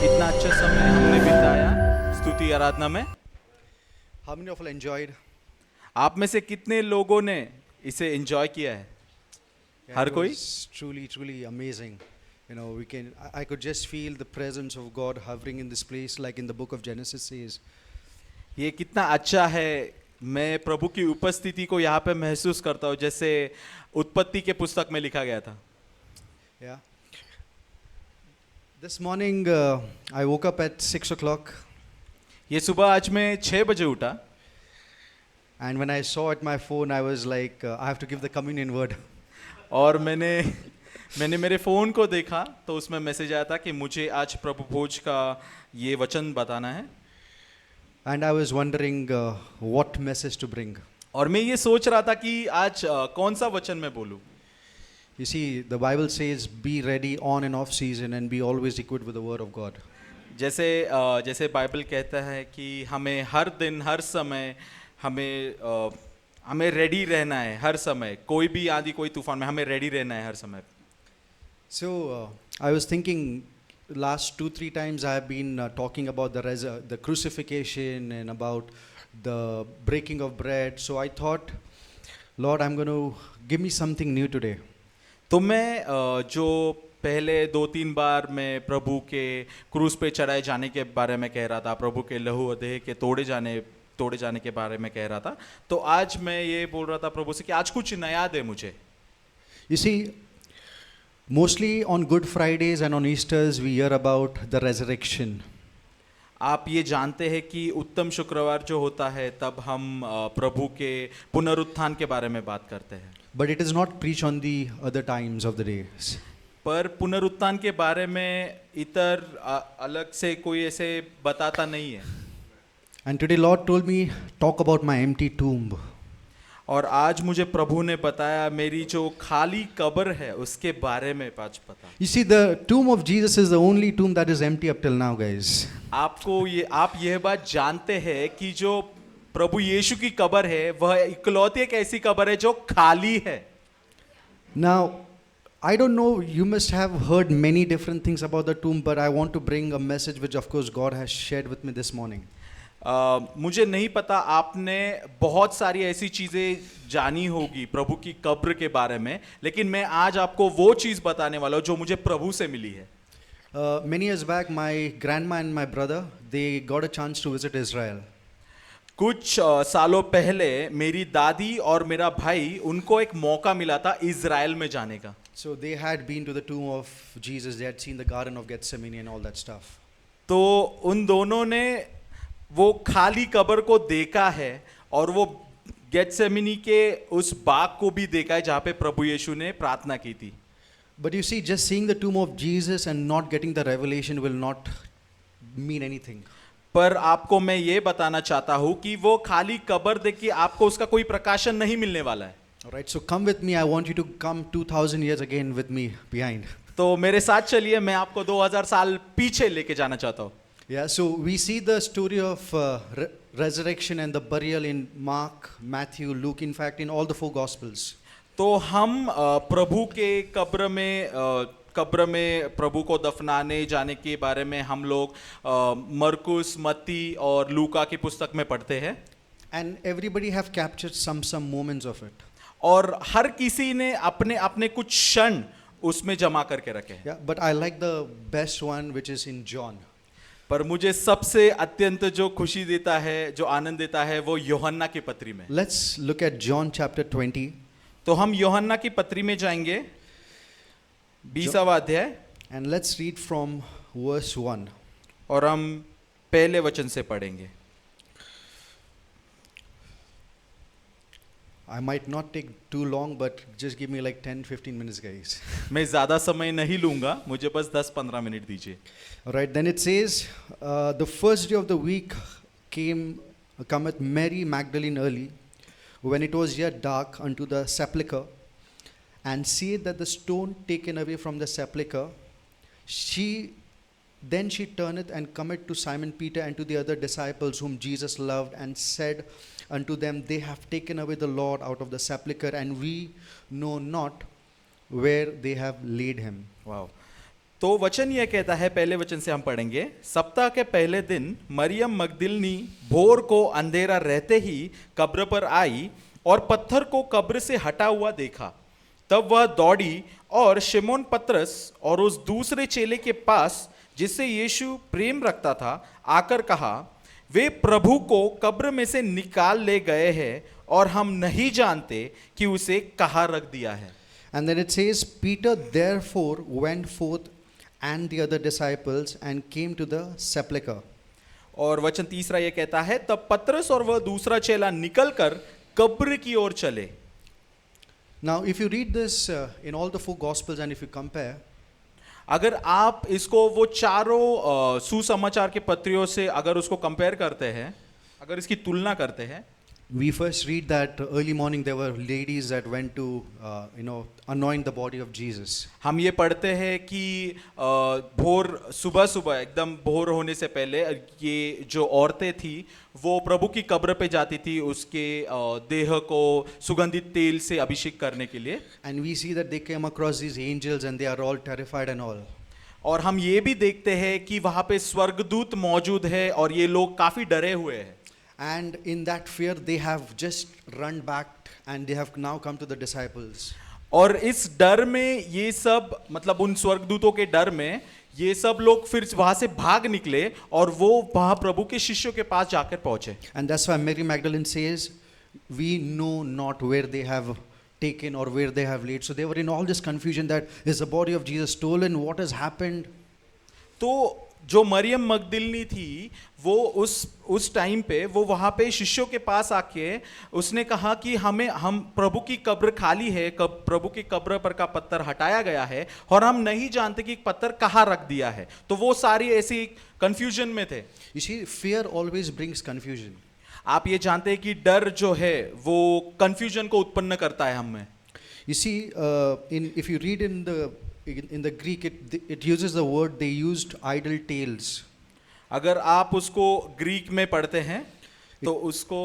कितना अच्छा समय हमने बिताया स्तुति आराधना में। How many of you enjoyed? आप में से कितने लोगों ने इसे एंजॉय किया है? हर It कोई? was truly amazing. You know, I could just feel the presence of God hovering in this place, like in the book of Genesis says. ये कितना अच्छा है, मैं प्रभु की उपस्थिति को यहाँ पे महसूस करता हूँ, जैसे उत्पत्ति के पुस्तक में लिखा गया था। Yeah. This morning, I woke up at 6 o'clock, ये सुबह आज मैं 6 बजे उठा and when I saw at my phone, I was like, I have to give the communion word. और मैंने मेरे फ़ोन को देखा तो उसमें मैसेज आया था कि मुझे आज प्रभु भोज का ये वचन बताना है। And I was wondering what message to bring. और मैं ये सोच रहा था कि आज कौन सा वचन मैं बोलूँ। You see, the Bible says, be ready on and off season and be always equipped with the word of God. जैसे बाइबल कहता है कि हमें हर दिन हर समय हमें रेडी रहना है, हर समय कोई भी आंधी कोई तूफान में हमें रेडी रहना है हर समय। So I was thinking, last 2-3 times I have been talking about the crucifixion and about the breaking of bread. So I thought, Lord, I'm going to give me something new today. तो मैं जो पहले 2-3 बार मैं प्रभु के क्रूस पे चढ़ाए जाने के बारे में कह रहा था, प्रभु के लहू देह के तोड़े जाने के बारे में कह रहा था, तो आज मैं ये बोल रहा था प्रभु से कि आज कुछ नया दे मुझे। You see, mostly on Good Fridays and on Easters we hear about the resurrection. आप ये जानते हैं कि उत्तम शुक्रवार जो होता है तब हम प्रभु के पुनरुत्थान के बारे में बात करते हैं, But it is not preached on the other times of the days. पर पुनरुत्थान के बारे में इतर अलग से कोई ऐसे बताता नहीं है। And today Lord told me, talk about my empty tomb. और आज मुझे प्रभु ने बताया मेरी जो खाली कब्र है उसके बारे में आज पता। You see, the tomb of Jesus is the only tomb that is empty up till now, guys. आप यह बात जानते हैं कि जो प्रभु यीशु की कब्र है वह इकलौती एक ऐसी कब्र है जो खाली है। Now, I don't know, you must have heard many different things about the tomb, but I want to bring a message which of course God has shared with me this morning. मुझे नहीं पता आपने बहुत सारी ऐसी चीज़ें जानी होगी प्रभु की कब्र के बारे में, लेकिन मैं आज आपको वो चीज़ बताने वाला हूँ जो मुझे प्रभु से मिली है। Many years back, my grandma and my brother, they got a chance to visit Israel. कुछ सालों पहले मेरी दादी और मेरा भाई उनको एक मौका मिला था इज़राइल में जाने का। So they had been to the tomb of Jesus, they had seen the Garden of Gethsemane and all that stuff. तो उन दोनों ने वो खाली कब्र को देखा है और वो गेत्सेमनी के उस बाग को भी देखा है जहाँ पे प्रभु यीशु ने प्रार्थना की थी। But you see, just seeing the tomb of Jesus and not getting the revelation will not mean anything. पर आपको मैं ये बताना चाहता हूँ कि वो खाली कब्र देख के आपको उसका कोई प्रकाशन नहीं मिलने वाला है। Alright, so come with me, I want you to come 2000 years again with me behind. तो मेरे साथ चलिए, मैं आपको 2000 साल पीछे लेके जाना चाहता हूँ। Yeah, so we see the story of resurrection and the burial in Mark, Matthew, Luke, in fact in all the 4 Gospels. तो हम प्रभु के कब्र में प्रभु को दफनाने जाने के बारे में हम लोग मरकुस, मत्ती और लूका की पुस्तक में पढ़ते हैं। And everybody have captured some moments of it. और हर किसी ने अपने अपने कुछ क्षण उसमें जमा करके रखे हैं। Yeah, but I like the best one which is in John. पर मुझे सबसे अत्यंत जो खुशी देता है, जो आनंद देता है, वो यूहन्ना की पत्री में। Let's look at John chapter 20. तो हम यूहन्ना की पत्री में जाएंगे, 20वां अध्याय, And let's read from verse 1. और हम पहले वचन से पढ़ेंगे। I might not take too long, but just give me like 10-15 minutes, guys. मैं ज़्यादा समय नहीं लूँगा, मुझे बस 10-15 मिनट दीजिए। Alright, then it says, the first day of the week cometh Mary Magdalene early, when it was yet dark, unto the sepulchre, and seeth that the stone taken away from the sepulchre. Then she turneth and cometh to Simon Peter and to the other disciples whom Jesus loved, and said unto them, They have taken away the Lord out of the sepulchre, and we know not where they have laid him. वाह। तो वचन यह कहता है, पहले वचन से हम पढ़ेंगे। सप्ताह के पहले दिन मरियम मगदलिनी भोर को अंधेरा रहते ही कब्र पर आई और पत्थर को कब्र से हटा हुआ देखा। तब वह दौड़ी और शिमोन पतरस और उस दूसरे चेले के पास जिससे यीशु प्रेम रखता था आकर कहा, वे प्रभु को कब्र में से निकाल ले गए हैं और हम नहीं जानते कि उसे कहाँ रख दिया है। And then it says, Peter therefore went forth and the other disciples and came to the sepulchre. और वचन तीसरा यह कहता है, तब पतरस और वह दूसरा चेला निकलकर कब्र की ओर चले। Now, if you read this in all the four Gospels and if you compare, अगर आप इसको वो चारों सुसमाचार के पत्रियों से अगर उसको कंपेयर करते हैं, अगर इसकी तुलना करते हैं, we first read that early morning there were ladies that went to, anoint the body of Jesus. हम ये पढ़ते हैं कि भोर सुबह सुबह एकदम भोर होने से पहले ये जो औरतें थी वो प्रभु की कब्र पे जाती थी उसके देह को सुगंधित तेल से अभिषेक करने के लिए। And we see that they came across these angels and they are all terrified and all. और हम ये भी देखते हैं कि वहाँ पे स्वर्गदूत मौजूद है और ये लोग काफी डरे हुए हैं। And in that fear they have just run back and they have now come to the disciples. और इस डर में ये सब मतलब उन स्वर्गदूतों के डर में ये सब लोग फिर वहां से भाग निकले और वो वहां प्रभु के शिष्यों के पास जाकर पहुंचे। And that's why Mary Magdalene says, we know not where they have taken or where they have laid. So they were in all this confusion that is the body of Jesus stolen, what has happened? तो जो मरियम मगदलिनी थी वो उस time पे वो वहां पे शिष्यों के पास आके उसने कहा कि हम प्रभु की कब्र खाली है, प्रभु की कब्र पर का पत्थर हटाया गया है और हम नहीं जानते कि पत्थर कहाँ रख दिया है। तो वो सारी ऐसी कंफ्यूजन में थे। You see, fear always brings confusion. आप ये जानते हैं कि डर जो है वो कंफ्यूजन को उत्पन्न करता है हम में। You see, if you read in the Greek, it uses the word, they used idle tales. अगर आप उसको ग्रीक में पढ़ते हैं तो उसको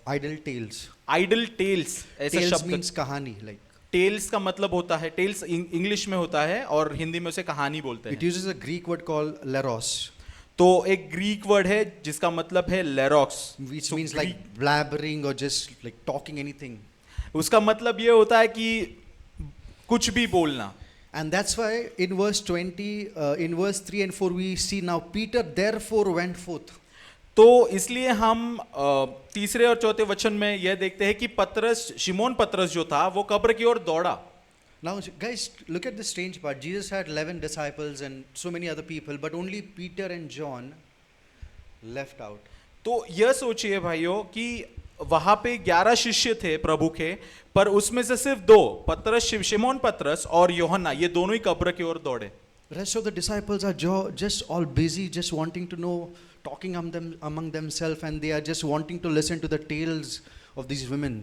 idle tales. आइडल टेल्स ऐसा Tales शब्द, means कहानी, like. टेल्स का मतलब होता है, टेल्स इंग्लिश में होता है और हिंदी में उसे कहानी बोलते It हैं। uses a Greek word called leros, तो एक ग्रीक वर्ड है जिसका मतलब है लेरोक्स, which means like blabbering or just like talking anything. उसका मतलब ये होता है कि कुछ भी बोलना। And that's why in verse 20, in verse 3 and 4 we see now Peter therefore went forth. तो इसलिए हम तीसरे और चौथे वचन में यह देखते हैं कि शिमोन पतरस जो था वो कब्र की ओर दौड़ा। Now guys, look at the strange part. Jesus had 11 disciples and so many other people, but only Peter and John left out. तो यह सोचिए भाइयों कि वहां पे 11 शिष्य थे प्रभु के, पर उसमें से सिर्फ 2 पतरस, शिमोन पतरस और यूहन्ना, ये दोनों ही कब्र की ओर दौड़े। Rest of the disciples are just all busy, just wanting to know, talking among themselves, and they are just wanting to listen to the tales of these women.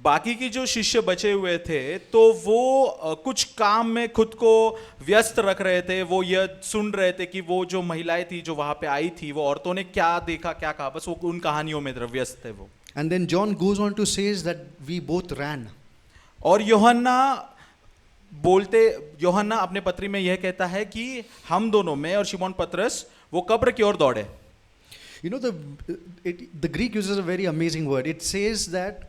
बाकी की जो शिष्य बचे हुए थे तो वो कुछ काम में खुद को व्यस्त रख रहे थे, वो यह सुन रहे थे कि वो जो महिलाएं थी जो वहां पे आई थी वो औरतों ने क्या देखा क्या कहा, बस वो उन कहानियों में व्यस्त थे वो। And then John goes on to says that we both ran. और यूहन्ना अपने पत्री में यह कहता है कि हम दोनों, मैं और शिमोन पतरस, वो कब्र की ओर दौड़े। You know, the Greek uses a very amazing word. It says that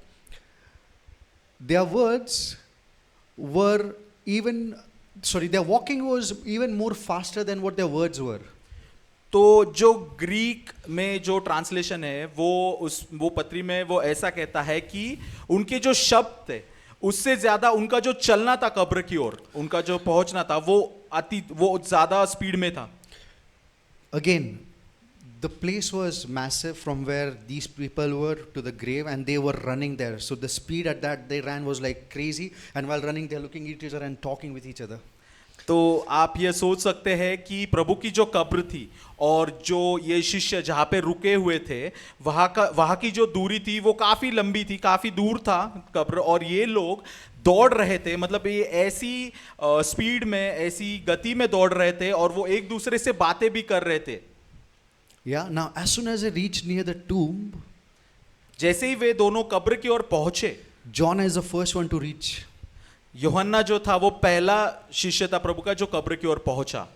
their words were their walking was even more faster than what their words were. तो जो ग्रीक में जो ट्रांसलेशन है वो पत्री में वो ऐसा कहता है कि उनके जो शब्द थे उससे ज्यादा उनका जो चलना था कब्र की ओर, उनका जो पहुंचना था वो ज्यादा स्पीड में था। Again, the place was massive from where these people were to the grave, and they were running there. So the speed at that they ran was like crazy, and while running they're looking at each other and talking with each other. तो आप ये सोच सकते हैं कि प्रभु की जो कब्र थी और जो ये शिष्य जहाँ पे रुके हुए थे वहाँ की जो दूरी थी वो काफी लंबी थी, काफी दूर था कब्र, और ये लोग दौड़ रहे थे, मतलब ये ऐसी स्पीड में, ऐसी गति में दौड़ रहे थे और वो एक दूसरे से बातें भी कर रहे थे। Yeah, now as soon as they reached near the tomb, जैसे ही वे दोनों कब्र की ओर पहुंचे, John is the first one to reach. यूहन्ना जो था वो पहला शिष्य था प्रभु का जो कब्र की ओर पहुंचा.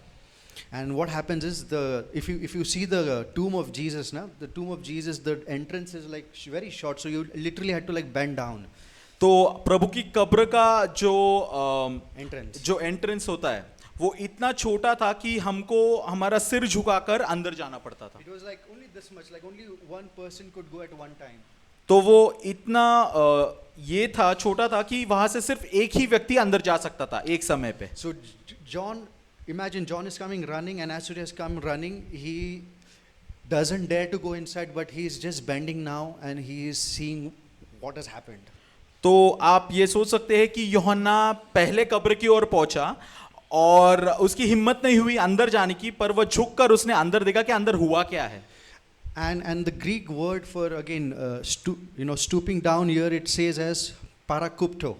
And what happens is if you see the tomb of Jesus, now the tomb of Jesus, the entrance is like very short, so you literally had to like bend down. तो प्रभु की कब्र का Entrance. जो entrance होता है वो इतना छोटा था कि हमको हमारा सिर झुकाकर अंदर जाना पड़ता था. It was like only this much, like only one person could go at one time. तो वो इतना ये था, छोटा था कि वहां से सिर्फ एक ही व्यक्ति अंदर जा सकता था एक समय पे. So John, imagine John is coming running, and as soon as come running, he doesn't dare to go inside, but he is just bending now, and he is seeing what has happened. तो आप ये सोच सकते हैं कि यूहन्ना पहले कब्र की ओर पहुंचा और उसकी हिम्मत नहीं हुई अंदर जाने की, पर वह झुककर उसने अंदर देखा कि अंदर हुआ क्या है. And the Greek word for again stooping down here, it says as parakupto.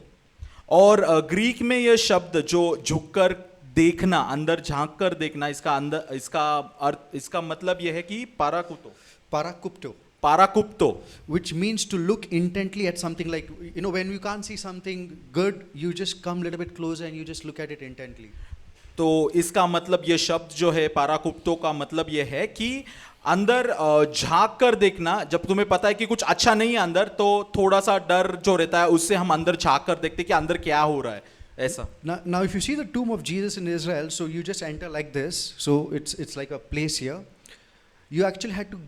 और ग्रीक में यह शब्द जो झुककर देखना, अंदर झांक कर देखना, इसका मतलब यह है कि Parakupto, पाराकुप्तो, which means to look intently at something, like when you can't see something good, you just come a little bit closer and you just look at it intently. तो इसका मतलब यह शब्द जो है पाराकुप्तो का मतलब यह है कि अंदर झांक कर देखना. जब तुम्हें पता है कि कुछ अच्छा नहीं है अंदर, तो थोड़ा सा डर जो रहता है उससे हम अंदर झांक कर देखते हैं कि अंदर क्या हो रहा है, ऐसा. Now if you see the tomb of Jesus in Israel, so you just enter like this, so it's like a place here. You actually had to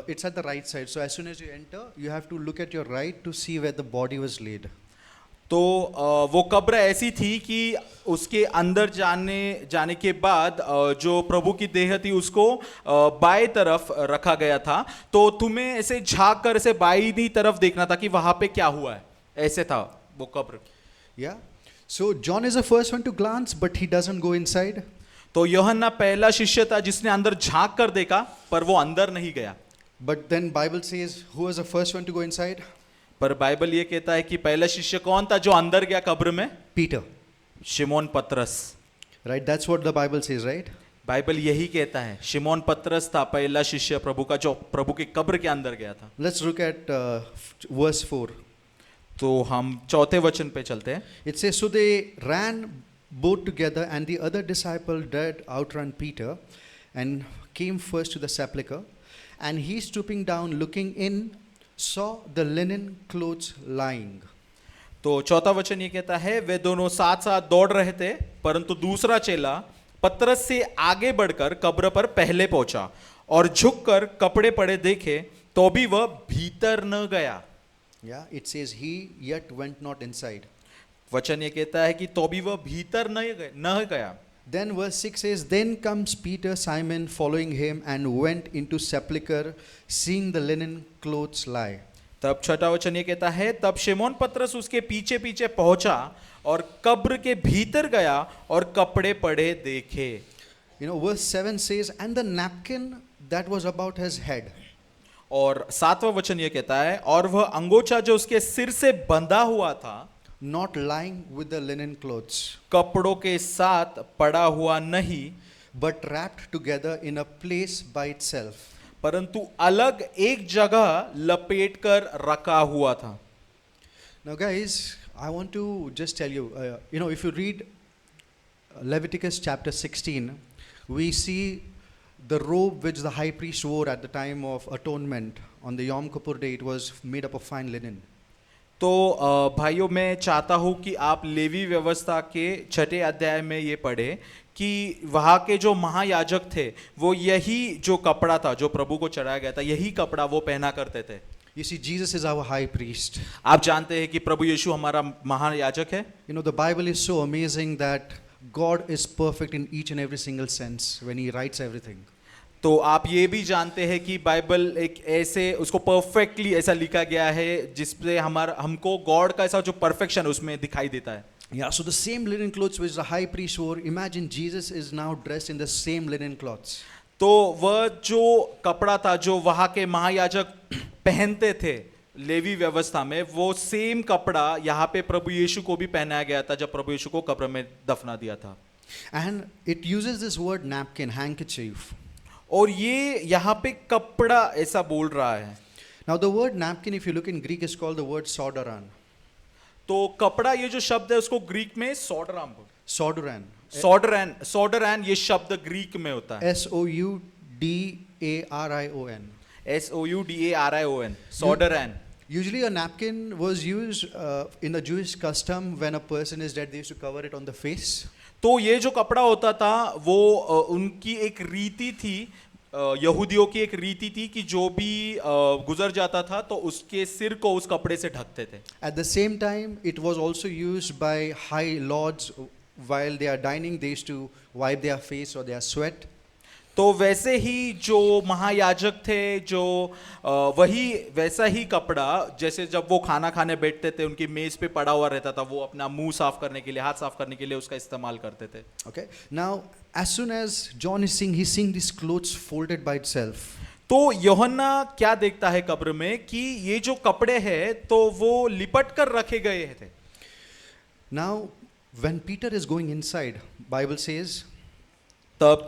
it's at the right side, so as soon as you enter, you have to look at your right to see where the body was laid. तो वो कब्र ऐसी थी कि उसके अंदर जाने के बाद जो प्रभु की देह थी उसको बाएं तरफ रखा गया था. तो तुम्हें ऐसे झांक कर ऐसे बाईं तरफ देखना था कि वहां पे क्या हुआ है, ऐसे था वो कब्र. Yeah. So John is the first one to glance, but he doesn't go inside. तो यूहन्ना पहला शिष्य था जिसने अंदर झांक कर देखा, पर वो अंदर नहीं गया. But then Bible says, who was the first one to go inside? पर बाइबल ये कहता है कि पहला शिष्य कौन था जो अंदर गया कब्र में? Peter. शिमोन पतरस. Right, that's what the Bible says, right? Bible यही कहता है. शिमोन पतरस था पहला शिष्य प्रभु का जो प्रभु की कब्र के अंदर गया था. Let's look at verse 4. तो हम चौथे वचन पे चलते हैं. It says, so they ran both together, and the other disciple did outrun Peter and came first to the sepulchre, and he stooping down, looking in, saw the linen clothes lying. तो चौथा वचन ये कहता है, वे दोनों साथ साथ दौड़ रहे थे, परंतु दूसरा चेला पतरस से आगे बढ़कर कब्र पर पहले पहुंचा और झुककर कपड़े पड़े देखे, तो भी वह भीतर न गया. Yeah, it says he yet went not inside. वचन ये कहता है कि तो भी वह भीतर न गया. Then verse 6 says, then comes Peter, Simon following him, and went into sepulchre, seeing the linen clothes lie. तब छठा वचन ये कहता है, तब शिमोन पतरस उसके पीछे पीछे पहुंचा और कब्र के भीतर गया और कपड़े पड़े देखे. Verse 7 says, and the napkin that was about his head. और सातवां वचन ये कहता है, और वह अंगोछा जो उसके सिर से बंधा हुआ था, not lying with the linen clothes, कपड़ों के साथ पड़ा हुआ नहीं, but wrapped together in a place by itself. परंतु अलग एक जगह लपेट कर रखा हुआ था. Now guys, I want to just tell you, if you read Leviticus chapter 16, we see the robe which the high priest wore at the time of atonement on the Yom Kippur day. It was made up of fine linen. तो भाइयों, मैं चाहता हूं कि आप levy व्यवस्था के छठे अध्याय में ये पढ़े कि वहाँ के जो महायाजक थे वो यही जो कपड़ा था जो प्रभु को चढ़ाया गया था, यही कपड़ा वो पहना करते थे. You see, Jesus is our high priest. आप जानते हैं कि प्रभु यीशु हमारा महायाजक है. The Bible is so amazing that God is perfect in each and every single sense when He writes everything. तो आप ये भी जानते हैं कि बाइबल एक ऐसे उसको परफेक्टली ऐसा लिखा गया है जिससे हमको गॉड का ऐसा जो परफेक्शन उसमें दिखाई देता है. Yeah, so the same linen clothes which the high priest wore, imagine Jesus is now dressed in the same linen clothes. तो वह जो कपड़ा था जो वहाँ के महायाजक पहनते थे लेवी व्यवस्था में, वो सेम कपड़ा यहाँ पे प्रभु यीशु को भी पहनाया गया था जब प्रभु यीशु को कब्र में दफना दिया था. And it uses this word napkin, handkerchief. और ये यहाँ पे कपड़ा ऐसा बोल रहा है. Now the word napkin, if you look in Greek, is called the word sodaran. तो कपड़ा ये जो शब्द है उसको ग्रीक में सॉडराम, Sodoran. सॉडरैन ये शब्द ग्रीक में होता है, SOUDARION. SOUDARION, सॉडरैन। Usually a napkin was used in the Jewish custom when a person is dead, they used to cover it on the face. तो ये जो कपड़ा होता था वो उनकी एक रीति थी, यहूदियों की एक रीति थी कि जो भी गुजर जाता था तो उसके सिर को उस कपड़े से ढकते थे। At the same time, it was also used by high lords while they are dining, they used to wipe their face or their sweat. तो वैसे ही जो महायाजक थे, जो वही वैसा ही कपड़ा जैसे जब वो खाना खाने बैठते थे उनकी मेज पे पड़ा हुआ रहता था, वो अपना मुंह साफ करने के लिए, हाथ साफ करने के लिए उसका इस्तेमाल करते थे। Okay. Now, as soon as John is seeing, he's seeing these clothes folded by itself. तो यूहन्ना क्या देखता है कब्र में कि ये जो कपड़े हैं तो वो लिपट कर रखे गए थे। Now, when Peter is going inside, Bible says, तब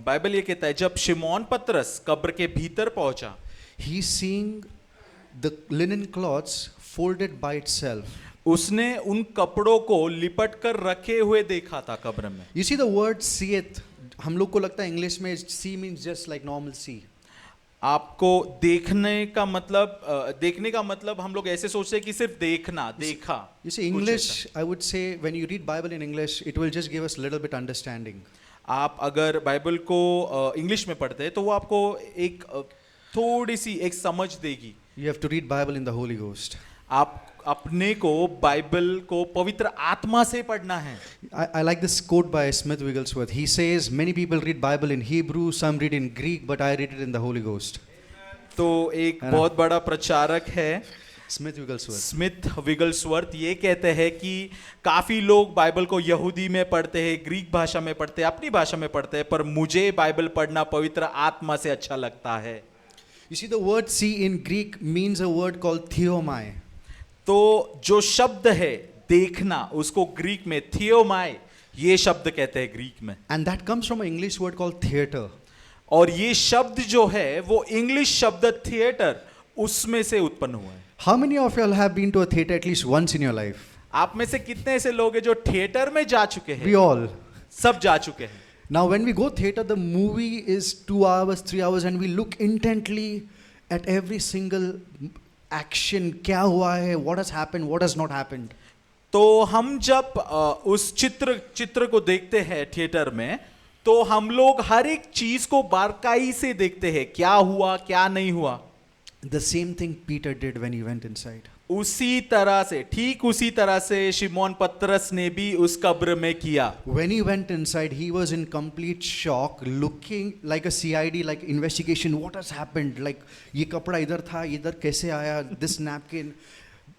बाइबल ये कहता है जब शिमोन पतरस कब्र के भीतर पहुंचा, he's seeing the linen cloths folded by itself. उसने उन कपड़ों को लिपट कर रखे हुए देखा था कब्र में। You see the word seeth, हम लोग को लगता है इंग्लिश में see means just like normal see. आपको देखने का मतलब हम लोग ऐसे सोचते हैं कि सिर्फ देखना, देखा। You see English, I would say when you read Bible in English, it will just give us little bit understanding. आप अगर बाइबल को इंग्लिश में पढ़ते हैं तो वो आपको एक थोड़ी सी एक समझ देगी। You have to read Bible in the Holy Ghost. आप अपने को बाइबल को पवित्र आत्मा से पढ़ना है। I like this quote by Smith Wigglesworth. He says, many people read Bible in Hebrew, some read in Greek, but I read it in the Holy Ghost. तो एक बहुत बड़ा प्रचारक है Smith Wigglesworth. स्मिथ विगलस्वर्थ, ये कहते हैं कि काफी लोग बाइबल को यहूदी में पढ़ते हैं, ग्रीक भाषा में पढ़ते हैं, अपनी भाषा में पढ़ते हैं, पर मुझे बाइबल पढ़ना पवित्र आत्मा से अच्छा लगता है। You see, the word see in Greek means a word called theomai. तो जो शब्द है देखना, उसको ग्रीक में थियोमाई ये शब्द कहते हैं ग्रीक में, And that comes from an English word called theater. और ये शब्द जो है वो इंग्लिश शब्द थिएटर उसमें से उत्पन्न हुआ है। How many of y'all have been to a theater at least once in your life? आप में से कितने ऐसे लोग हैं जो थिएटर में जा चुके We हैं? all. सब जा चुके हैं। Now, when we go theater, the movie is 2 hours, 3 hours, and we look intently at every single action. क्या हुआ है? What has happened? What has not happened? तो हम जब उस चित्र को देखते हैं थिएटर में, तो हम लोग हर एक चीज को बारकाई से देखते हैं, क्या हुआ क्या नहीं हुआ। The same thing Peter did when he went inside. उसी तरह से, ठीक उसी तरह से शिमोन पतरस ने भी उस कब्र में किया। When he went inside, he was in complete shock, looking like a CID, like investigation. What has happened? Like ये कपड़ा इधर था, इधर कैसे आया? This napkin.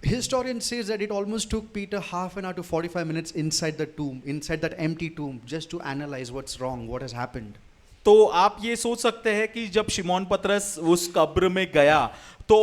Historian says that it almost took Peter half an hour to 45 minutes inside the tomb, inside that empty tomb, just to analyze what's wrong, what has happened. तो आप ये सोच सकते हैं कि जब शिमोन पतरस उस कब्र में गया तो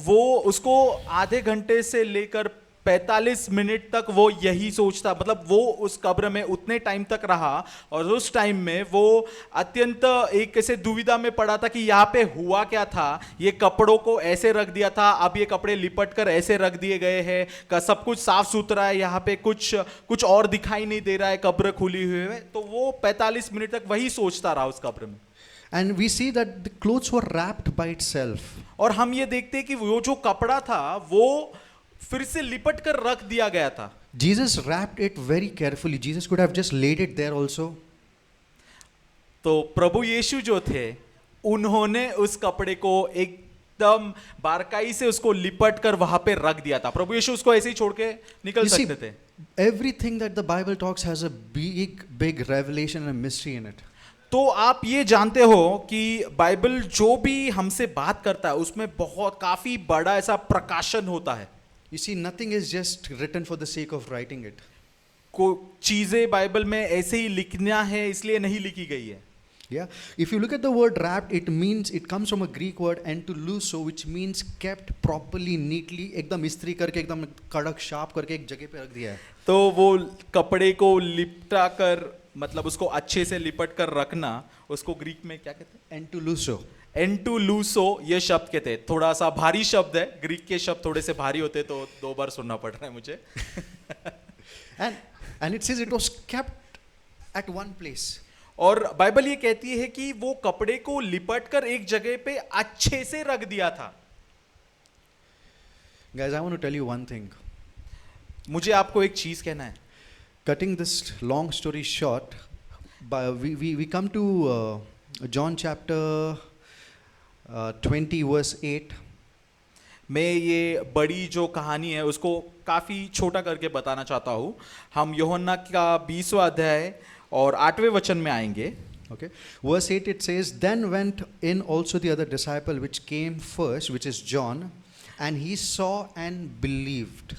वो उसको आधे घंटे से लेकर 45 मिनट तक वो यही सोचता, मतलब वो उस कब्र में उतने टाइम तक रहा और उस टाइम में वो अत्यंत एक ऐसे दुविधा में पड़ा था कि यहाँ पे हुआ क्या था। ये कपड़ों को ऐसे रख दिया था, अब ये कपड़े लिपट कर ऐसे रख दिए गए हैं, का सब कुछ साफ सुथरा है, यहाँ पे कुछ और दिखाई नहीं दे रहा है, कब्र खुली हुई है। तो वो 45 मिनट तक वही सोचता रहा उस कब्र में। And we see that the clothes were wrapped by itself. और हम ये देखते हैं कि वो जो कपड़ा था वो फिर से लिपट कर रख दिया गया था। Jesus wrapped it very carefully. Jesus could have just laid it there also. तो प्रभु यीशु जो थे उन्होंने उस कपड़े को एकदम बारकाई से उसको लिपट कर वहां पे रख दिया था। प्रभु यीशु उसको ऐसे ही छोड़ के निकल You see, सकते थे। everything that the Bible talks has a big revelation and a mystery in it. तो आप ये जानते हो कि बाइबल जो भी हमसे बात करता है उसमें बहुत काफी बड़ा ऐसा प्रकाशन होता है। You see, nothing is just written for the sake of writing it. को चीजें बाइबल में ऐसे ही लिखना है इसलिए नहीं लिखी गई है। Yeah. If you look at the word wrapped, it comes from a Greek word entulouso, which means kept properly, neatly, एकदम इस्त्री करके एकदम कड़क शार्प करके एक जगह पे रख दिया है। तो वो कपड़े को लिपटा कर, मतलब उसको अच्छे से लिपट कर रखना, उसको ग्रीक में क्या कहते हैं? Entulouso. एंटुलूसो ये शब्द के थे, थोड़ा सा भारी शब्द है, ग्रीक के शब्द थोड़े से भारी होते तो 2 बार सुनना पड़ रहा है मुझे। And it says it was kept at one place. और बाइबल ये कहती है कि वो कपड़े को लिपट कर एक जगह पे अच्छे से रख दिया था। Guys, I want to tell you one thing. मुझे आपको एक चीज कहना है। Cutting this long story short, we come to John chapter 20 verse 8. मैं ये बड़ी जो कहानी है उसको काफी छोटा करके बताना चाहता हूँ। हम यूहन्ना का 20वां अध्याय और 8वें वचन में आएंगे। Okay, verse 8 it says, Then went in also the other disciple which came first, which is John, and he saw and believed.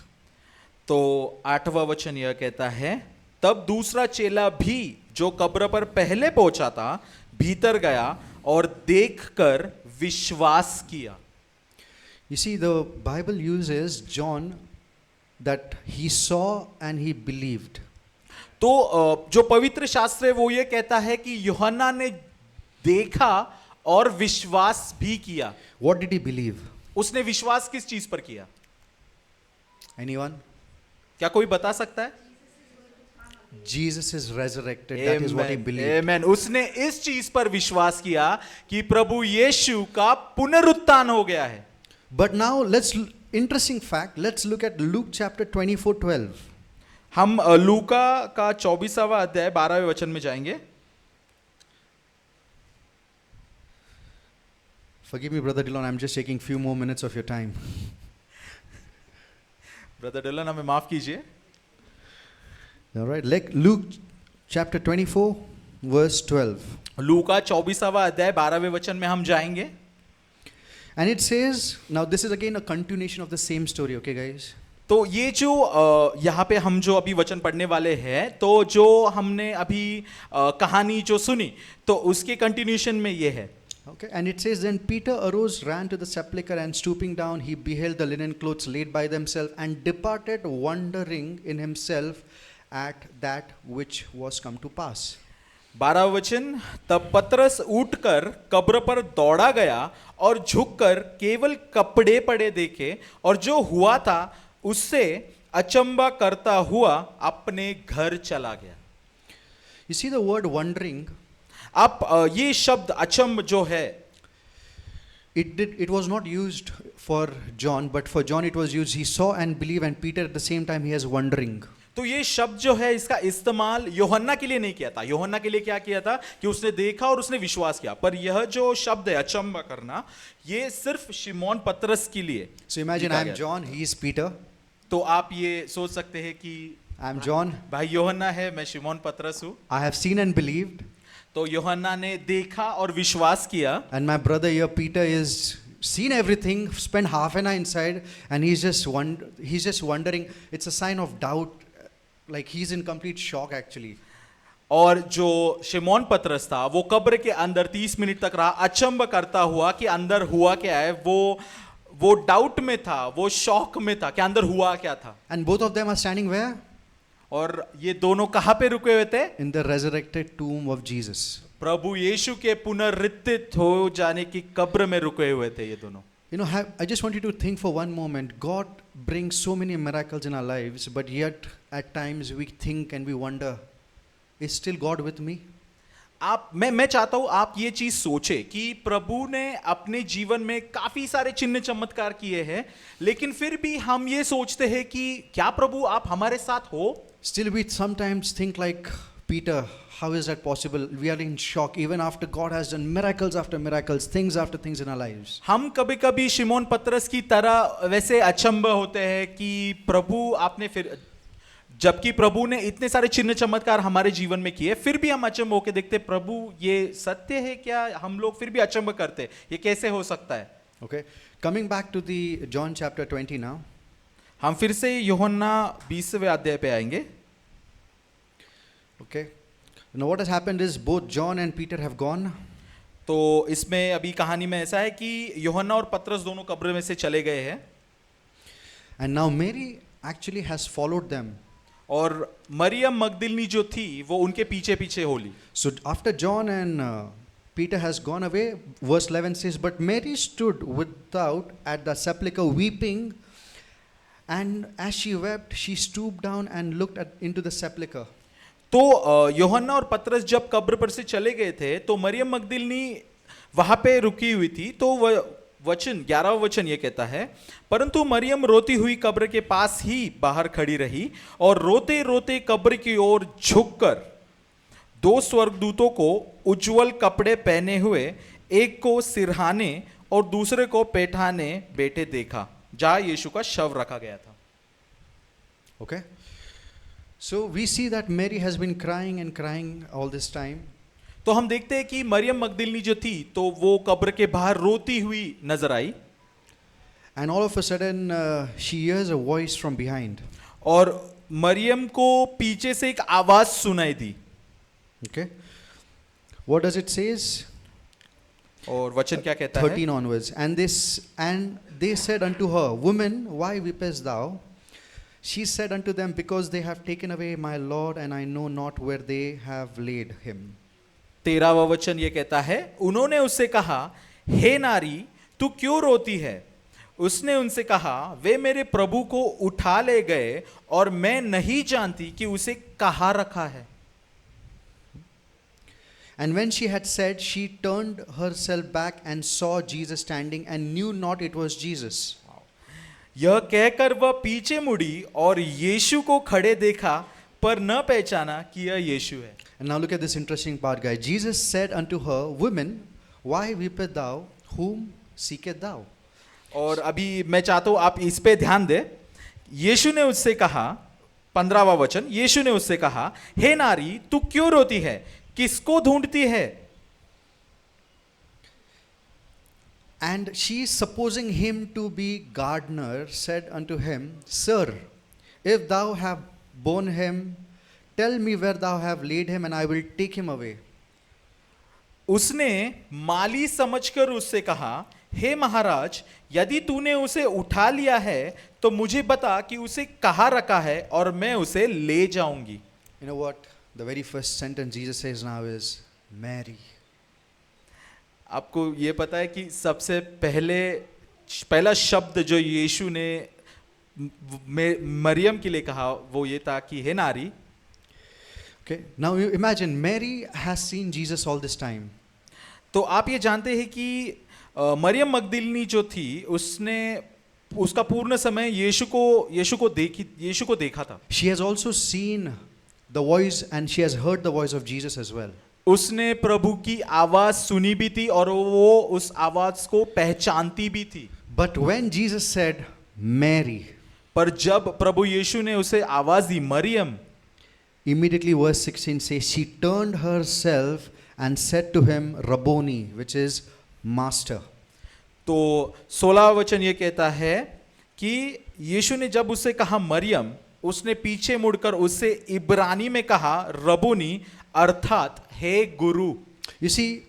तो 8वां वचन यह कहता है, तब दूसरा चेला भी जो कब्र पर पहले पहुंचा था भीतर गया और देखकर विश्वास किया। You see, the Bible uses John that he saw and he believed. तो जो पवित्र शास्त्र है वो ये कहता है कि यूहन्ना ने देखा और विश्वास भी किया। What did he believe? उसने विश्वास किस चीज पर किया? Anyone? क्या कोई बता सकता है? Jesus is resurrected. That is what he believed. Amen. उसने इस चीज पर विश्वास किया कि प्रभु यीशु का पुनरुत्थान हो गया है। But now interesting fact, let's look at Luke chapter 24:12. हम लूका का 24वां अध्याय 12वें वचन में जाएंगे। Forgive me, Brother Dillon, I'm just taking few more minutes of your time. Brother Dylan हमें माफ कीजिए। All right, like Luke chapter 24 verse 12. लूका 24वां अध्याय 12वें वचन में हम जाएंगे। And it says, now this is again a continuation of the same story, okay guys? तो ये जो यहाँ पे हम जो अभी वचन पढ़ने वाले हैं, तो जो हमने अभी कहानी जो सुनी तो उसके कंटिन्यूशन में ये है। Okay, and it says, Then Peter arose, ran to the sepulchre, and stooping down, he beheld the linen clothes laid by themselves, and departed, wondering in himself at that which was come to pass. 12 वचन, तब पतरस उठकर कब्र पर दौड़ा गया और झुककर केवल कपड़े पड़े देखे और जो हुआ था उससे अचंबा करता हुआ अपने घर चला गया। You see the word wondering, आप ये शब्द अचंब जो है, it was not used for John, but for John it was used, he saw and believed, and Peter at the same time he is wondering. तो ये शब्द जो है इसका इस्तेमाल यूहन्ना के लिए नहीं किया था। यूहन्ना के लिए क्या किया था कि उसने देखा और उसने विश्वास किया, पर यह जो शब्द है अचंबा करना, ये सिर्फ शिमोन पतरस के लिए। So imagine I am John, he is Peter. तो आप ये सोच सकते हैं कि I am John, भाई यूहन्ना है, मैं शिमोन पतरस हूँ। I have seen and believed. तो यूहन्ना ने देखा और विश्वास किया। And my brother here, Peter, is seen everything, spent half an hour inside, and he's just wondering. It's a sign of doubt, like he's in complete shock actually. और जो शिमोन पतरस था वो कब्र के अंदर 30 मिनट तक रहा, अचंब करता हुआ कि अंदर हुआ क्या है। वो डाउट में था, वो शॉक में था कि अंदर हुआ क्या था। And both of them are standing where? और ये दोनों कहाँ पे रुके हुए थे? In the resurrected tomb of Jesus. प्रभु यीशु के पुनरुत्थित हो जाने की कब्र में रुके हुए थे ये दोनों। You know, I just want you to think for one moment. God brings so many miracles in our lives, but yet at times we think and we wonder, is still God with me? मैं चाहता हूं आप ये चीज सोचे कि प्रभु ने अपने जीवन में काफी सारे चिन्ह चमत्कार किए हैं, लेकिन फिर भी हम ये सोचते हैं कि क्या प्रभु आप हमारे साथ हो? Still we sometimes think like Peter, how is that possible? We are in shock even after God has done miracles after miracles, things after things in our lives. हम कभी कभी शिमोन पतरस की तरह वैसे अचंभ होते हैं कि प्रभु आपने फिर, जबकि प्रभु ने इतने सारे चिन्ह चमत्कार हमारे जीवन में किए, फिर भी हम अचंभ होके देखते प्रभु ये सत्य है क्या? हम लोग फिर भी अचंभ करते, ये कैसे हो सकता है? Okay, coming back to the John chapter 20 now. हम फिर से यूहन्ना 20वें अध्याय पे आएंगे। Okay, now what has happened is both John and Peter have gone. तो इसमें अभी कहानी में ऐसा है कि यूहन्ना और पतरस दोनों कब्र में से चले गए हैं। And now Mary actually has followed them. और मरियम मगदलिनी जो थी वो उनके पीछे पीछे Holi. So after John and Peter has gone away. Verse 11 says, But Mary stood without at the sepulchre weeping. And as she wept, she stooped down and looked into the sepulchre. तो यूहन्ना और पतरस जब कब्र पर से चले गए थे तो मरियम मगदलिनी वहां पे रुकी हुई थी। तो वह वचन 11वां वचन ये कहता है, परंतु मरियम रोती हुई कब्र के पास ही बाहर खड़ी रही और रोते रोते कब्र की ओर झुककर दो स्वर्गदूतों को उज्जवल कपड़े पहने हुए, एक को सिरहाने और दूसरे को पैठाने बैठे देखा, जहां यीशु का शव रखा गया था। Okay? So we see that Mary has been crying and crying all this time. तो हम देखते हैं कि मरियम मगदलिनी जो थी तो वो कब्र के बाहर रोती हुई नजर आई। And all of a sudden she hears a voice from behind. और मरियम को पीछे से एक आवाज सुनाई दी। Okay? What does it says? और वचन क्या कहता है? 13 onwards. And they said unto her, Woman, why weepest thou? She said unto them, Because they have taken away my Lord, and I know not where they have laid him. 13वां वचन ये कहता है, उन्होंने उससे कहा, हे नारी, तू क्यों रोती है? उसने उनसे कहा, वे मेरे प्रभु को उठा ले गए और मैं नहीं जानती कि उसे कहाँ रखा है। And when she had said, she turned herself back and saw Jesus standing and knew not it was Jesus. यह कहकर वह पीछे मुड़ी और यीशु को खड़े देखा, पर न पहचाना कि यह यीशु है। And now look at this interesting part, guys. Jesus said unto her, Woman, why weepest thou? Whom seekest thou? और अभी मैं चाहता हूं आप इस पे ध्यान दे। यीशु ने उससे कहा, 15वां वचन, यीशु ने उससे कहा, हे नारी, तू क्यों रोती है? किसको ढूंढती है? And she, supposing him to be gardener, said unto him, Sir, if thou have borne him, tell me where thou have laid him, and I will take him away. उसने माली समझकर उससे कहा, हे महाराज, यदि तूने उसे उठा लिया है तो मुझे बता कि उसे कहाँ रखा है और मैं उसे ले जाऊंगी। You know what? The very first sentence Jesus says now is, Mary. आपको ये पता है कि सबसे पहला शब्द जो यीशु ने मरियम के लिए कहा वो ये था कि हे नारी। Okay, now you imagine Mary has seen Jesus all this time. तो आप ये जानते हैं कि मरियम मगदलिनी जो थी उसने उसका पूर्ण समय यीशु को देखा था। She has also seen the voice and she has heard the voice of Jesus as well. उसने प्रभु की आवाज सुनी भी थी और वो उस आवाज को पहचानती भी थी। But when Jesus said, Mary, पर जब प्रभु यीशु ने उसे आवाज दी Maryam, immediately verse 16 says, she turned herself and said to him, Rabboni, which is master. तो 16वां वचन ये कहता है कि यीशु ने जब उससे कहा मरियम, उसने पीछे मुड़कर उससे इब्रानी में कहा रबूनी, अर्थात हे गुरु। You see,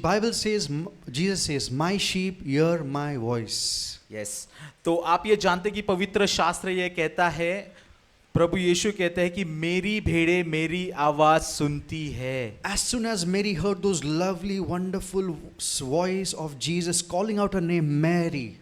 Bible says, Jesus says, my sheep hear my voice. Yes. तो आप ये जानते कि पवित्र शास्त्र ये कहता है, प्रभु यीशु कहते हैं कि मेरी भेड़ें मेरी आवाज सुनती है। As soon as Mary heard those lovely, wonderful voice of Jesus calling out her name, Mary,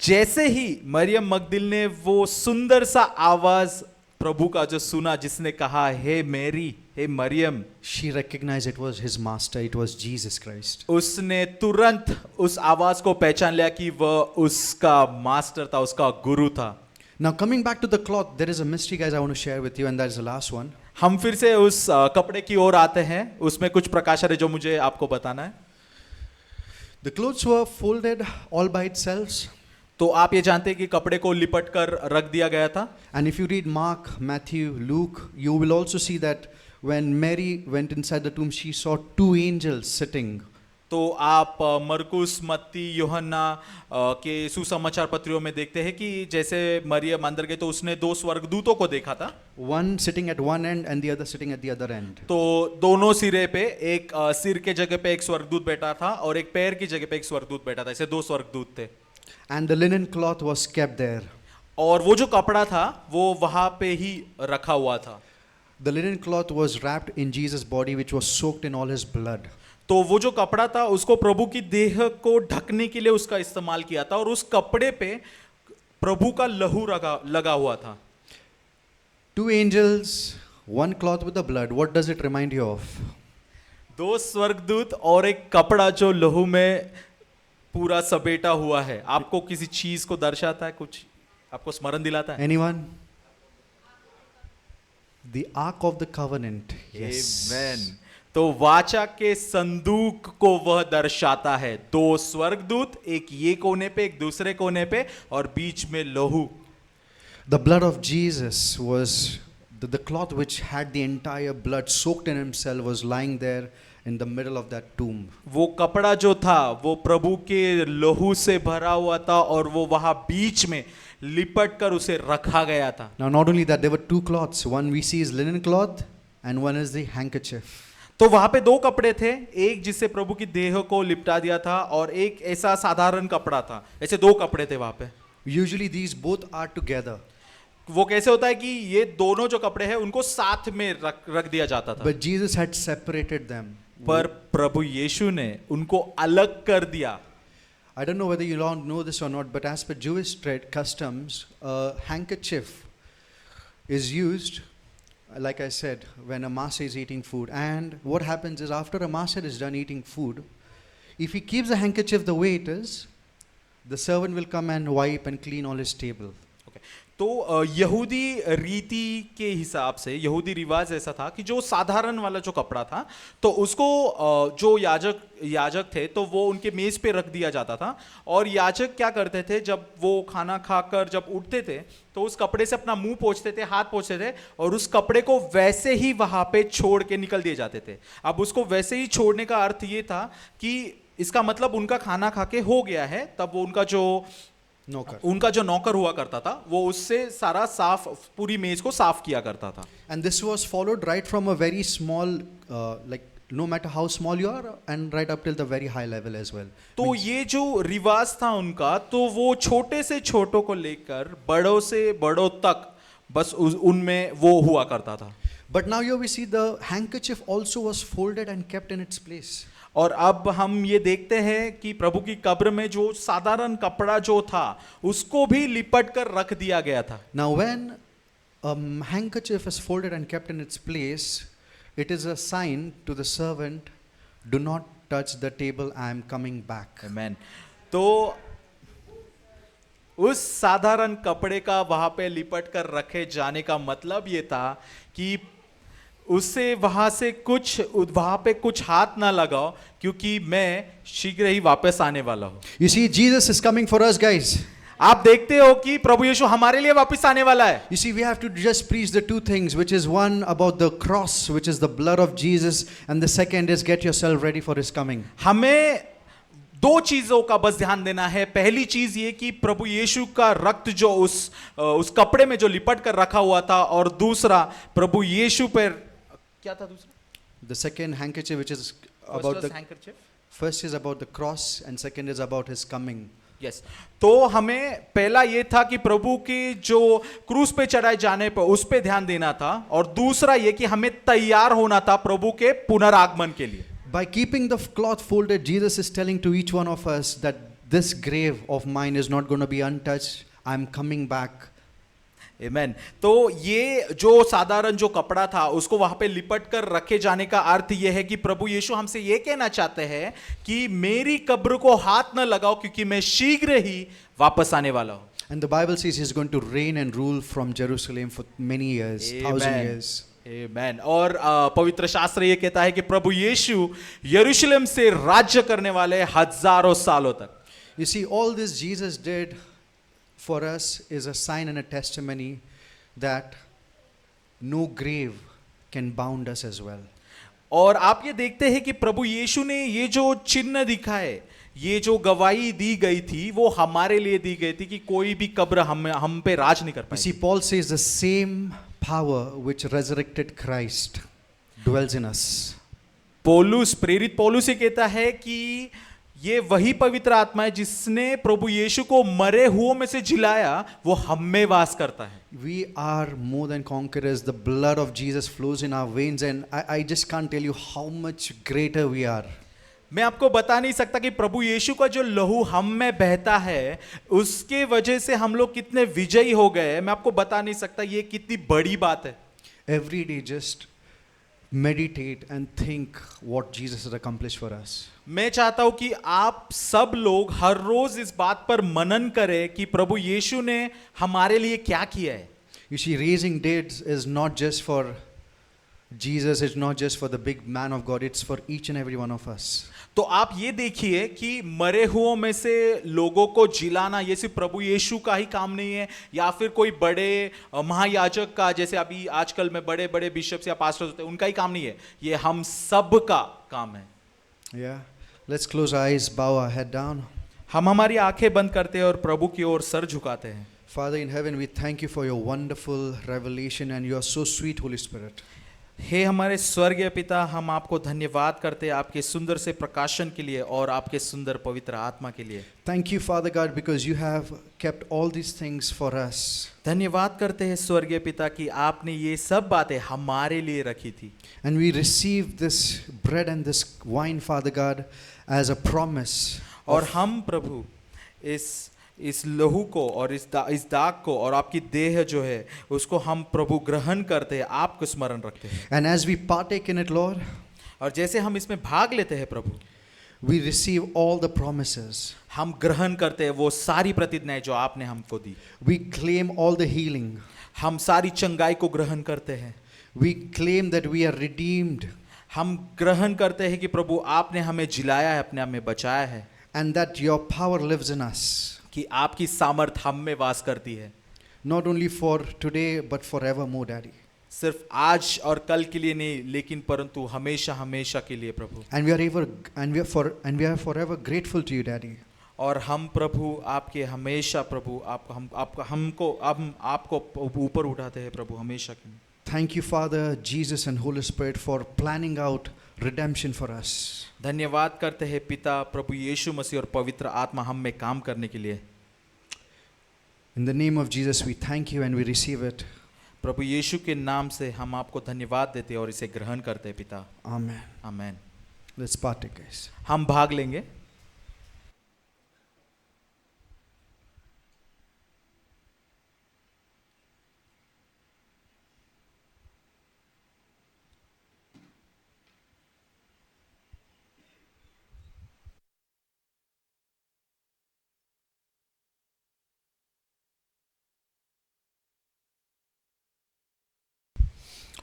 जैसे ही मरियम मगदिल ने वो सुंदर सा आवाज प्रभु का जो सुना, जिसने कहा हे मेरी, हे Maryam, she recognized it was his master, it was Jesus Christ. उसने तुरंत उस आवाज को पहचान लिया कि वह उसका मास्टर था, उसका गुरु था। Now coming back to the cloth, there is a mystery, guys, I want to share with you, and that is the last one. हम फिर से उस कपड़े की ओर आते हैं, उसमें कुछ प्रकाश है जो मुझे आपको बताना है। The clothes were folded all by itself. तो आप ये जानते हैं कि कपड़े को लिपट कर रख दिया गया था। And if you read Mark, Matthew, Luke, you will also see that when Mary went inside the tomb, she saw two angels sitting. तो आप मरकुस, मत्ती, यूहन्ना के सुसमाचार पत्रियों में देखते हैं कि जैसे मरियम अंदर गई तो उसने दो स्वर्गदूतों को देखा था। One sitting at one end and the other sitting at the other end. तो दोनों सिरे पे एक सिर के जगह पे एक स्वर्गदूत बैठा था और एक पैर की जगह पे एक स्वर्गदूत बैठा था। ऐसे दो स्वर्गदूत थे। And the linen cloth was kept there. और वो जो कपड़ा था वो वहां पे ही रखा हुआ था। The linen cloth was wrapped in Jesus' body, which was soaked in all his blood. तो वो जो कपड़ा था उसको प्रभु की देह को ढकने के लिए उसका इस्तेमाल किया था, और उस कपड़े पे प्रभु का लहू लगा हुआ था। 2 angels, 1 cloth with the blood. What does it remind you of? 2 स्वर्गदूत और एक कपड़ा जो लहू में पूरा समेटा हुआ है, आपको किसी चीज को दर्शाता है, कुछ आपको स्मरण दिलाता है? Anyone? The Ark of the Covenant. Yes. Amen. तो वाचा के संदूक को वह दर्शाता है। 2 स्वर्गदूत, एक ये कोने पे, एक दूसरे कोने पे, और बीच में लहू। The blood of Jesus was the cloth which had the entire blood soaked in himself was lying there in the middle of that tomb. वो कपड़ा जो था वो प्रभु के लहू से भरा हुआ था, और वो वहां बीच में लिपट कर उसे रखा गया था। Now, not only that, there were 2 cloths. One we see is linen cloth, and one is the handkerchief. तो वहां पे 2 कपड़े थे, एक जिससे प्रभु की देह को लिपटा दिया था, और एक ऐसा साधारण कपड़ा था। ऐसे 2 कपड़े थे वहां पे। Usually, these both are together. वो कैसे होता है कि ये दोनों जो कपड़े हैं उनको साथ में रख दिया जाता था, But Jesus had separated them. पर प्रभु यीशु ने उनको अलग कर दिया। I don't know whether you all know this or not, but as per Jewish customs, a handkerchief is used, like I said, when a master is eating food. And what happens is, after a master is done eating food, if he keeps the handkerchief the way it is, the servant will come and wipe and clean all his table. तो यहूदी रीति के हिसाब से, यहूदी रिवाज ऐसा था कि जो साधारण वाला जो कपड़ा था तो उसको जो याजक थे तो वो उनके मेज पे रख दिया जाता था, और याजक क्या करते थे, जब वो खाना खाकर जब उठते थे तो उस कपड़े से अपना मुंह पोंछते थे, हाथ पोंछते थे, और उस कपड़े को वैसे ही वहां पे छोड़ के निकल दिए जाते थे। अब उसको वैसे ही छोड़ने का अर्थ ये था कि इसका मतलब उनका खाना खा के हो गया है, तब वो उनका जो नौकर हुआ करता था वो उससे सारा साफ, पूरी मेज को साफ किया करता था। And this was followed right from a very small, like no matter how small you are, and right up till the very high level as well. तो ये जो रिवाज था उनका, तो वो छोटे से छोटों को लेकर बड़ों से बड़ों तक बस उनमें वो हुआ करता था। But now here we see the handkerchief also was folded and kept in its place. और अब हम ये देखते हैं कि प्रभु की कब्र में जो साधारण कपड़ा जो था उसको भी लिपट कर रख दिया गया था। Now when a handkerchief is folded and kept in its place, it is a sign to the servant, do not touch the table, I am coming back. Amen. तो उस साधारण कपड़े का वहां पे लिपट कर रखे जाने का मतलब ये था कि उससे वहां पे कुछ हाथ ना लगाओ, क्योंकि मैं शीघ्र ही वापस आने वाला हूं। You see, Jesus is coming for us, guys. आप देखते हो कि प्रभु यीशु हमारे लिए वापस आने वाला है। You see, we have to just preach the 2 things, which is one about the cross, which is the blood of Jesus, and the second is get yourself ready for his coming. हमें 2 चीजों का बस ध्यान देना है। पहली चीज ये कि प्रभु यीशु का रक्त जो उस कपड़े में जो लिपट कर रखा हुआ था, और दूसरा प्रभु यीशु पर क्या था दूसरा? The second handkerchief, which is about the handkerchief. First is about the cross, and second is about his coming. Yes. तो हमें पहला ये था कि प्रभु के जो क्रूस पे चढ़ाए जाने पर उस पे ध्यान देना था, और दूसरा ये कि हमें तैयार होना था प्रभु के पुनरागमन के लिए। By keeping the cloth folded, Jesus is telling to each one of us that this grave of mine is not going to be untouched. I'm coming back. Amen. तो ये जो साधारण जो कपड़ा था उसको वहां पे लिपट कर रखे जाने का अर्थ ये है कि प्रभु यीशु हमसे ये कहना चाहते हैं कि मेरी कब्र को हाथ न लगाओ, क्योंकि मैं शीघ्र ही वापस आने वाला हूं। And the Bible says he's going to reign and rule from Jerusalem for many years, 1,000 years. Amen. और पवित्र शास्त्र ये कहता है कि प्रभु यीशु यरूशलेम से राज्य करने वाले हजारों सालों तक। You see, all this Jesus did for us is a sign and a testimony that no grave can bound us as well. और आप ये देखते हैं कि प्रभु यीशु ने ये जो चिन्ह दिखाए, ये जो गवाही दी गई थी वो हमारे लिए दी गई थी कि कोई भी कब्र हम पे राज नहीं कर You पाएगी। see, Paul says the same power which resurrected Christ dwells in us. प्रेरित पौलुस ये कहता है कि ये वही पवित्र आत्मा है जिसने प्रभु यीशु को मरे हुओं में से जिलाया, वो हम में वास करता है। We are more than conquerors. The blood of Jesus flows in our veins, and I just can't tell you how much greater we are. मैं आपको बता नहीं सकता कि प्रभु यीशु का जो लहू हम में बहता है उसके वजह से हम लोग कितने विजयी हो गए, मैं आपको बता नहीं सकता। ये कितनी बड़ी बात है। Every day, just meditate and think what Jesus has accomplished for us. मैं चाहता हूं कि आप सब लोग हर रोज इस बात पर मनन करें कि प्रभु यीशु ने हमारे लिए क्या किया है। You see, raising dead is not just for Jesus, it's not just for the big man of God, it's for each and every one of us. तो आप ये देखिए कि मरे हुओं में से लोगों को जिलाना ये सिर्फ प्रभु यीशु का ही काम नहीं है, या फिर कोई बड़े महायाजक का, जैसे अभी आजकल में बड़े बड़े बिशप्स या पास्टर्स होते हैं, उनका ही काम नहीं है, ये हम सब का काम है। Yeah. Let's close our eyes, bow our head down. हम हमारी आंखें बंद करते हैं और प्रभु की ओर सर झुकाते हैं। Father in heaven, we thank you for your wonderful revelation and you are so sweet, Holy Spirit. हे हमारे स्वर्गीय पिता, हम आपको धन्यवाद करते हैं आपके सुंदर से प्रकाशन के लिए और आपके सुंदर पवित्र आत्मा के लिए। Thank you, Father God, because you have kept all these things for us. धन्यवाद करते हैं स्वर्गीय पिता कि आपने ये सब बातें हमारे लिए रखी थी। And we receive this bread and this wine, Father God, as a promise. और हम प्रभु इस लहू को और इस दाग को और आपकी देह जो है उसको हम प्रभु ग्रहण करते हैं, आपको स्मरण रखते हैं। And as we partake in it, Lord, और जैसे हम इसमें भाग लेते हैं प्रभु, we receive all the promises. हम ग्रहण करते हैं वो सारी प्रतिज्ञाएं जो आपने हमको दी। We claim all the healing. हम सारी चंगाई को ग्रहण करते हैं। We claim that we are redeemed. हम ग्रहण करते हैं कि प्रभु आपने हमें जिलाया है, अपने आप में बचाया है, And that your power lives in us. कि आपकी सामर्थ हम में वास करती है। Not only for today, but forevermore, Daddy. सिर्फ आज और कल के लिए नहीं, लेकिन परंतु हमेशा हमेशा के लिए प्रभु। And we are forever grateful to you, Daddy. और हम प्रभु आपके हमेशा प्रभु हम आपको ऊपर उठाते हैं प्रभु हमेशा के लिए। Thank you, Father, Jesus and Holy Spirit, for planning out redemption for us. धन्यवाद करते हैं पिता, प्रभु यीशु मसीह और पवित्र आत्मा हम में काम करने के लिए। In the name of Jesus, we thank you and we receive it. प्रभु यीशु के नाम से हम आपको धन्यवाद देते हैं और इसे ग्रहण करते हैं पिता। Amen. Amen. Let's partake, guys. हम भाग लेंगे।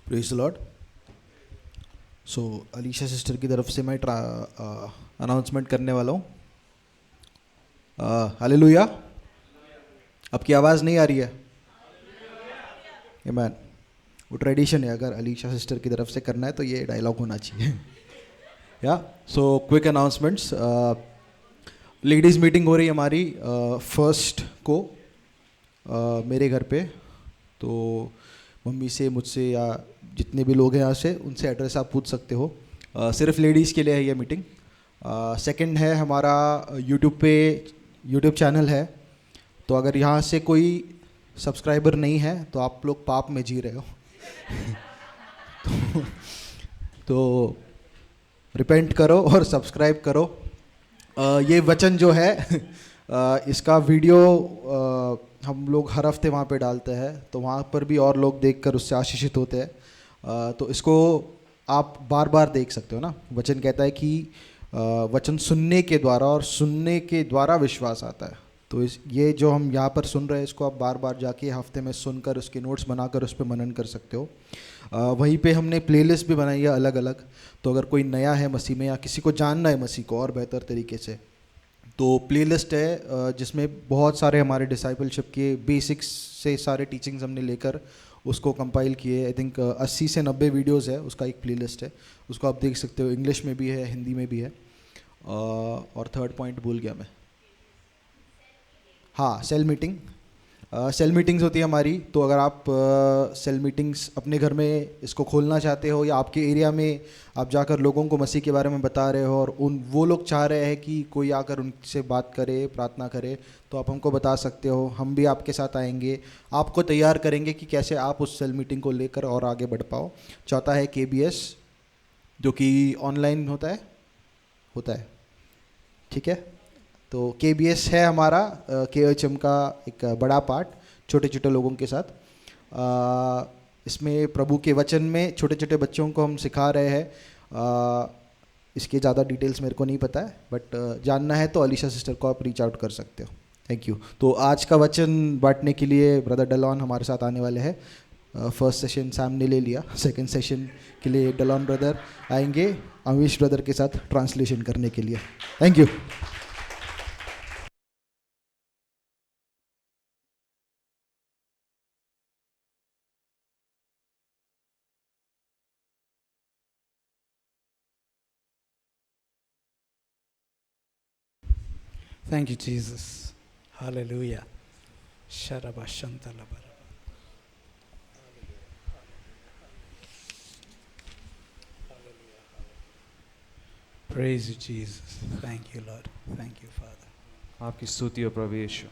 Praise the Lord. So Alisha sister की तरफ से मैं अनाउंसमेंट करने वाला हूँ। हालेलुया। आपकी आवाज़ नहीं आ रही है? आमीन। वो ट्रेडिशन है, अगर अलीशा सिस्टर की तरफ से करना है तो ये डायलॉग होना चाहिए। या so quick announcements. Ladies meeting हो रही है हमारी फर्स्ट को मेरे घर पे। तो मम्मी से, मुझसे या जितने भी लोग हैं यहाँ से, उनसे एड्रेस आप पूछ सकते हो। सिर्फ लेडीज़ के लिए है ये मीटिंग। सेकंड है हमारा यूट्यूब चैनल है, तो अगर यहाँ से कोई सब्सक्राइबर नहीं है तो आप लोग पाप में जी रहे हो। तो रिपेंट करो और सब्सक्राइब करो। ये वचन जो है इसका वीडियो हम लोग हर हफ्ते वहाँ पे डालते हैं, तो वहाँ पर भी और लोग देखकर उससे आशीषित होते हैं। तो इसको आप बार बार देख सकते हो ना। वचन कहता है कि वचन सुनने के द्वारा और सुनने के द्वारा विश्वास आता है। तो ये जो हम यहाँ पर सुन रहे हैं इसको आप बार बार जाके हफ्ते में सुनकर उसके नोट्स बनाकर उस पर मनन कर सकते हो। वहीं पे हमने प्लेलिस्ट भी बनाई है अलग अलग। तो अगर कोई नया है मसीह में या किसी को जानना है मसीह को और बेहतर तरीके से, तो प्लेलिस्ट है जिसमें बहुत सारे हमारे डिसाइपलशिप के बेसिक्स से सारे टीचिंग्स हमने लेकर उसको कंपाइल किए। आई थिंक 80 से 90 वीडियोस है, उसका एक प्लेलिस्ट है, उसको आप देख सकते हो। इंग्लिश में भी है, हिंदी में भी है। और थर्ड पॉइंट भूल गया मैं। हाँ, सेल मीटिंग्स होती है हमारी। तो अगर आप सेल मीटिंग्स अपने घर में इसको खोलना चाहते हो या आपके एरिया में आप जाकर लोगों को मसीह के बारे में बता रहे हो और वो लोग चाह रहे हैं कि कोई आकर उनसे बात करे, प्रार्थना करे, तो आप हमको बता सकते हो। हम भी आपके साथ आएंगे, आपको तैयार करेंगे कि कैसे आप उस सेल मीटिंग को लेकर और आगे बढ़ पाओ। चौथा है KBS, जो कि ऑनलाइन होता है, होता है, ठीक है। तो KBS है हमारा KHM का एक बड़ा पार्ट छोटे छोटे लोगों के साथ। इसमें प्रभु के वचन में छोटे छोटे बच्चों को हम सिखा रहे हैं। इसके ज़्यादा डिटेल्स मेरे को नहीं पता है, बट जानना है तो अलीशा सिस्टर को आप रीच आउट कर सकते हो। Thank you. तो आज का वचन बांटने के लिए ब्रदर डलॉन हमारे साथ आने वाले हैं। फर्स्ट सेशन सैम ने ले लिया, सेकंड सेशन के लिए डलॉन ब्रदर आएंगे अमीश ब्रदर के साथ ट्रांसलेशन करने के लिए। Thank you. Thank you, Jesus. Hallelujah. Sharabashantalabara. Praise you, Jesus. Thank you, Lord. Thank you, Father. आपकी स्तुति हो प्रभु यीशु।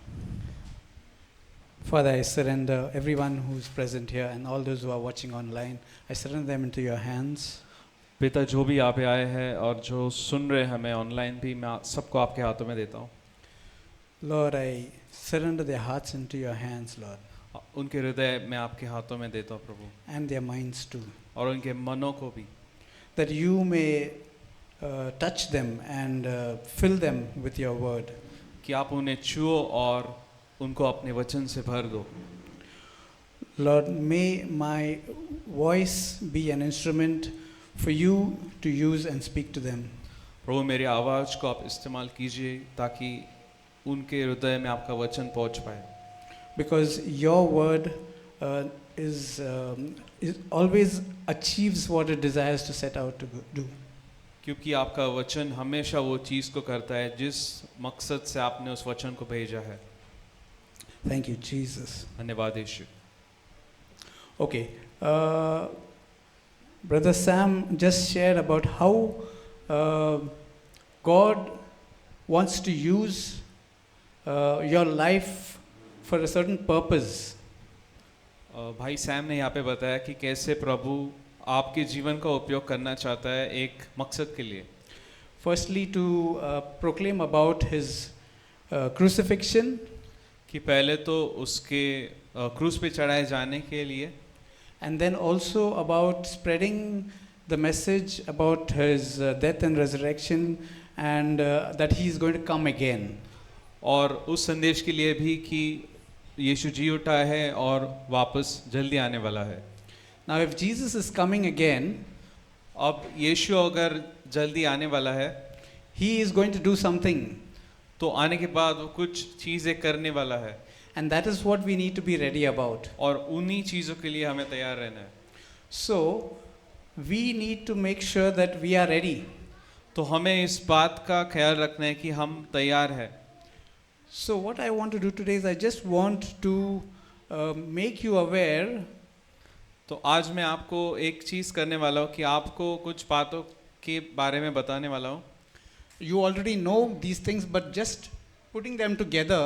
Father, I surrender everyone who's present here and all those who are watching online. I surrender them into your hands. पिता, जो भी यहाँ पे आए हैं और जो सुन रहे हैं हमें ऑनलाइन भी, मैं सबको आपके हाथों में देता हूँ। Lord, I surrender their hearts into your hands, Lord, उनके हृदय मैं आपके हाथों में देता हूँ प्रभु, and their minds too, और उनके मनों को भी, that you may touch them and fill them with your word. कि आप उन्हें छुओ और उनको अपने वचन से भर दो। Lord, may my voice be an instrument for you to use and speak to them. प्रभु, मेरी आवाज़ को आप इस्तेमाल कीजिए ताकि उनके हृदय में आपका वचन पहुंच पाए। Because your word is always achieves what it desires to set out to do. क्योंकि आपका वचन हमेशा वो चीज़ को करता है जिस मकसद से आपने उस वचन को भेजा है। Thank you, Jesus. धन्यवाद यीशु। Okay, Brother Sam just shared about how God wants to use your life for a certain purpose. भाई सैम ने यहाँ पे बताया कि कैसे प्रभु आपके जीवन का उपयोग करना चाहता है एक मकसद के लिए। Firstly, to proclaim about his crucifixion, कि पहले तो उसके क्रूस पे चढ़ाए जाने के लिए, and then also about spreading the message about his death and resurrection, and that he is going to come again. और उस संदेश के लिए भी कि यीशु जी उठा है और वापस जल्दी आने वाला है। Now, if Jesus is coming again, अब यीशु अगर जल्दी आने वाला है, he is going to do something, तो आने के बाद वो कुछ चीज़ें करने वाला है, and that is what we need to be ready about. और उन्हीं चीज़ों के लिए हमें तैयार रहना है। So, we need to make sure that we are ready. तो हमें इस बात का ख्याल रखना है कि हम तैयार हैं। So, what I want to do today is I just want to make you aware. तो आज मैं आपको एक चीज़ करने वाला हूँ कि आपको कुछ बातों के बारे में बताने वाला हूँ। You already know these things, but just putting them together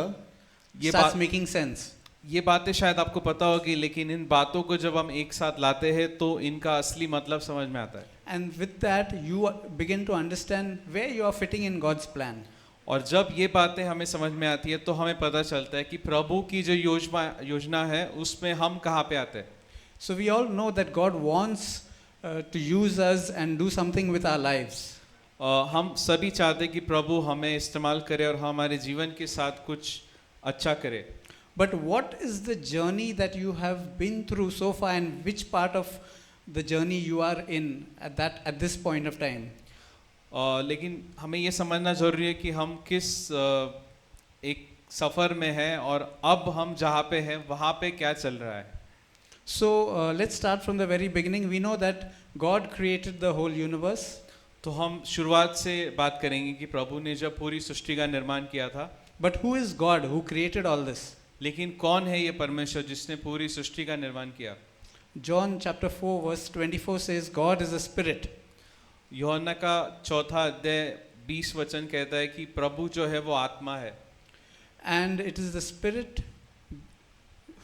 ये starts बात- making sense. ये बातें शायद आपको पता होगी, लेकिन इन बातों को जब हम एक साथ लाते हैं तो इनका असली मतलब समझ में आता है। And with that, you begin to understand where you are fitting in God's plan. और जब ये बातें हमें समझ में आती है तो हमें पता चलता है कि प्रभु की जो योजना है उसमें हम कहाँ पे आते हैं। So we all know that God wants to use us and do something with our lives. हम सभी चाहते हैं कि प्रभु हमें इस्तेमाल करे और हमारे जीवन के साथ कुछ अच्छा करे। But what is the journey that you have been through so far, and which part of the journey you are in at this point of time? लेकिन हमें ये समझना ज़रूरी है कि हम किस एक सफ़र में हैं और अब हम जहाँ पे हैं वहाँ पे क्या चल रहा है। So let's start from the very beginning. We know that God created the whole universe. तो हम शुरुआत से बात करेंगे कि प्रभु ने जब पूरी सृष्टि का निर्माण किया था। But who is God who created all this? लेकिन कौन है ये परमेश्वर जिसने पूरी सृष्टि का निर्माण किया? John chapter 4 verse 24 says God is a spirit. यूहन्ना का 4 अध्याय 20 वचन कहता है कि प्रभु जो है वो आत्मा है। And it is the spirit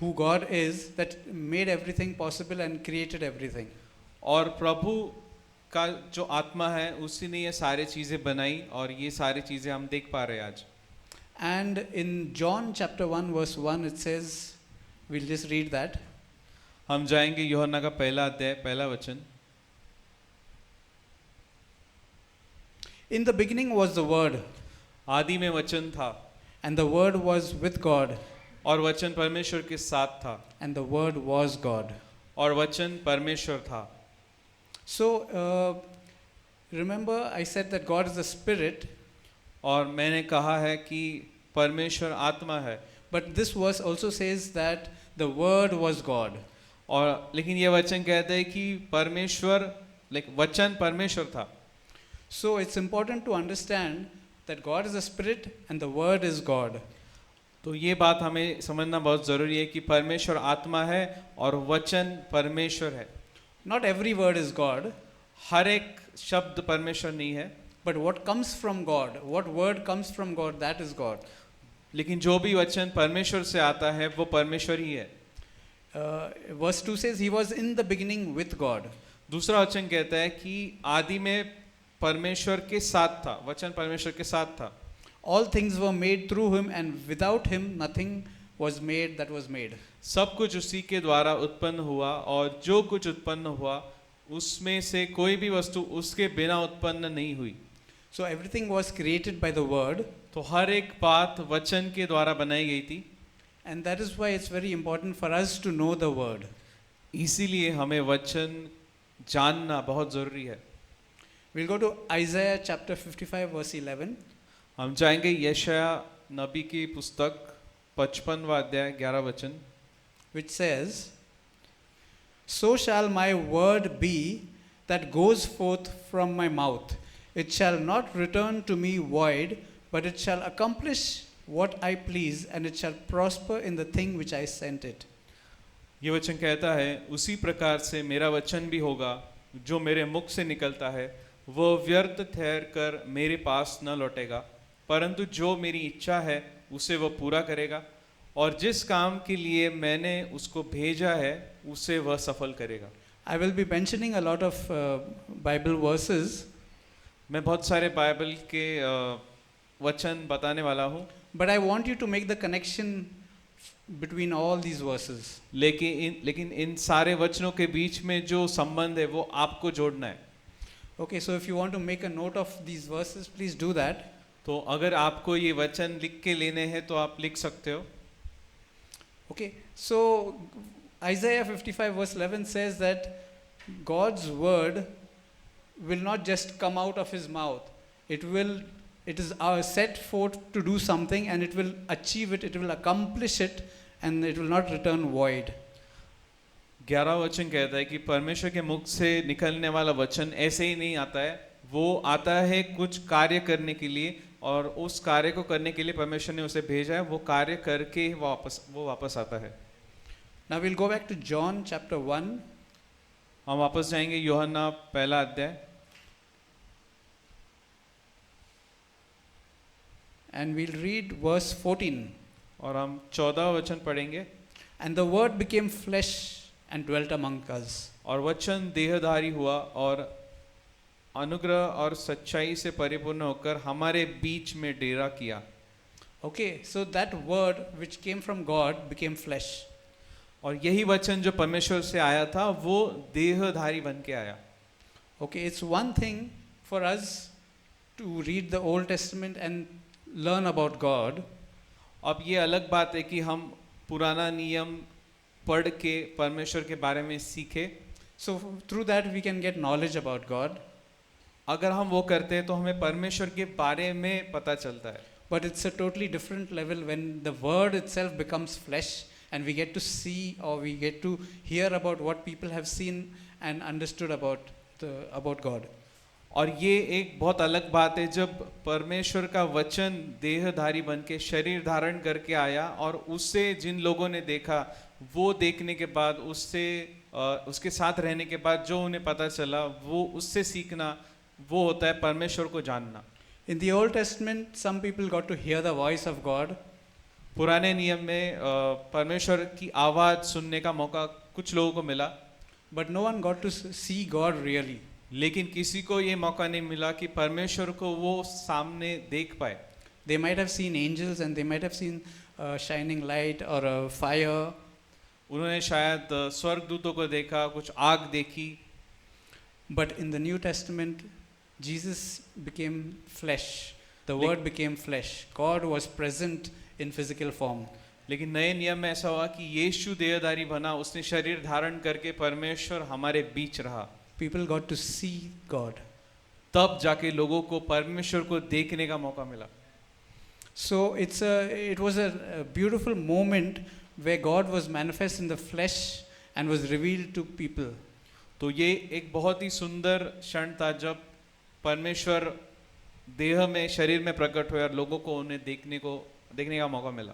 who God is that made everything possible and created everything. और प्रभु का जो आत्मा है उसी ने ये सारी चीज़ें बनाई और ये सारी चीज़ें हम देख पा रहे हैं आज. And in John chapter 1 verse 1 it says, we'll just read that. हम जाएंगे यूहन्ना का पहला अध्याय पहला वचन. In the beginning was the Word, आदि में वचन था and the Word was with God, और वचन परमेश्वर के साथ था and the Word was God. और वचन परमेश्वर था. So, remember I said that God is a spirit, और मैंने कहा है कि परमेश्वर आत्मा है. but this verse also says that the Word was God. और लेकिन ये वचन कहते हैं कि परमेश्वर वचन परमेश्वर था. So it's important to understand that God is a spirit and the Word is God. तो ये बात हमें समझना बहुत ज़रूरी है कि परमेश्वर आत्मा है और वचन परमेश्वर है. Not every word is God, हर एक शब्द परमेश्वर नहीं है, but what comes from God, what word comes from God, that is God. लेकिन जो भी वचन परमेश्वर से आता है वो परमेश्वर ही है. Verse 2 says, He was in the beginning with God. दूसरा वचन कहता है कि आदि में परमेश्वर के साथ था, वचन परमेश्वर के साथ था. All things were made through Him, and without Him nothing was made that was made. सब कुछ उसी के द्वारा उत्पन्न हुआ और जो कुछ उत्पन्न हुआ उसमें से कोई भी वस्तु उसके बिना उत्पन्न नहीं हुई. So everything was created by the Word, तो हर एक बात वचन के द्वारा बनाई गई थी. and that is why it's very important for us to know the Word. इसीलिए हमें वचन जानना बहुत ज़रूरी है. We'll go to Isaiah chapter 55 verse 11. हम जाएंगे यशाया नबी की पुस्तक 55वां अध्याय 11 वचन, which says, So shall my word be that goes forth from my mouth. It shall not return to me void, but it shall accomplish what I please, and it shall prosper in the thing which I sent it. ये वचन कहता है, उसी प्रकार से मेरा वचन भी होगा जो मेरे मुख से निकलता है, वह व्यर्थ ठहर कर मेरे पास न लौटेगा, परंतु जो मेरी इच्छा है उसे वह पूरा करेगा, और जिस काम के लिए मैंने उसको भेजा है उसे वह सफल करेगा. I will be mentioning a lot of Bible verses, मैं बहुत सारे बाइबल के वचन बताने वाला हूँ, but I want you to make the connection between all these verses. लेकिन इन सारे वचनों के बीच में जो संबंध है वो आपको जोड़ना है. Okay, so if you want to make a note of these verses, please do that. तो अगर आपको ये वचन लिख के लेने हैं तो आप लिख सकते हो. Okay, so Isaiah 55 verse 11 says that God's word will not just come out of His mouth. It is set forth to do something, and it will achieve it, it will accomplish it, and it will not return void. 11 वचन कहता है कि परमेश्वर के मुख से निकलने वाला वचन ऐसे ही नहीं आता है, वो आता है कुछ कार्य करने के लिए, और उस कार्य को करने के लिए परमेश्वर ने उसे भेजा है, वो कार्य करके वो वापस आता है. Now we'll go back to John chapter 1. हम वापस जाएंगे यूहन्ना पहला अध्याय, And we'll read verse 14. और हम 14 वचन पढ़ेंगे. And the word became flesh and dwelt among us. और वचन देहधारी हुआ और अनुग्रह और सच्चाई से परिपूर्ण होकर हमारे बीच में डेरा किया. Okay, so that word which came from God became flesh. और यही वचन जो परमेश्वर से आया था वो देहधारी बन के आया. Okay, it's one thing for us to read the Old Testament and learn about God. अब ये अलग बात है कि हम पुराना नियम पढ़ के परमेश्वर के बारे में सीखे. So through that we can get knowledge about God. अगर हम वो करते हैं तो हमें परमेश्वर के बारे में पता चलता है. But it's a totally different level when the word itself becomes flesh and we get to see, or we get to hear about what people have seen and understood about God. और ये एक बहुत अलग बात है जब परमेश्वर का वचन देहधारी बन के शरीर धारण करके आया, और उससे जिन लोगों ने देखा वो देखने के बाद उसके साथ रहने के बाद जो उन्हें पता चला वो उससे सीखना, वो होता है परमेश्वर को जानना. In the Old Testament, some people got to hear the voice of God. पुराने नियम में परमेश्वर की आवाज़ सुनने का मौका कुछ लोगों को मिला, But no one got to see God really. लेकिन किसी को ये मौका नहीं मिला कि परमेश्वर को वो सामने देख पाए. They might have seen angels and they might have seen a shining light or a fire. उन्होंने शायद स्वर्गदूतों को देखा, कुछ आग देखी. But in the New Testament, Jesus became flesh. The Like- Word became flesh. God was present in physical form. लेकिन नए नियम में ऐसा हुआ कि यीशु देहधारी बना, उसने शरीर धारण करके परमेश्वर हमारे बीच रहा. People got to see God. तब जाके लोगों को परमेश्वर को देखने का मौका मिला. So it was a beautiful moment where God was manifest in the flesh and was revealed to people. तो ये एक बहुत ही सुंदर क्षण था जब परमेश्वर देह में, शरीर में प्रकट हुए और लोगों को उन्हें देखने का मौका मिला.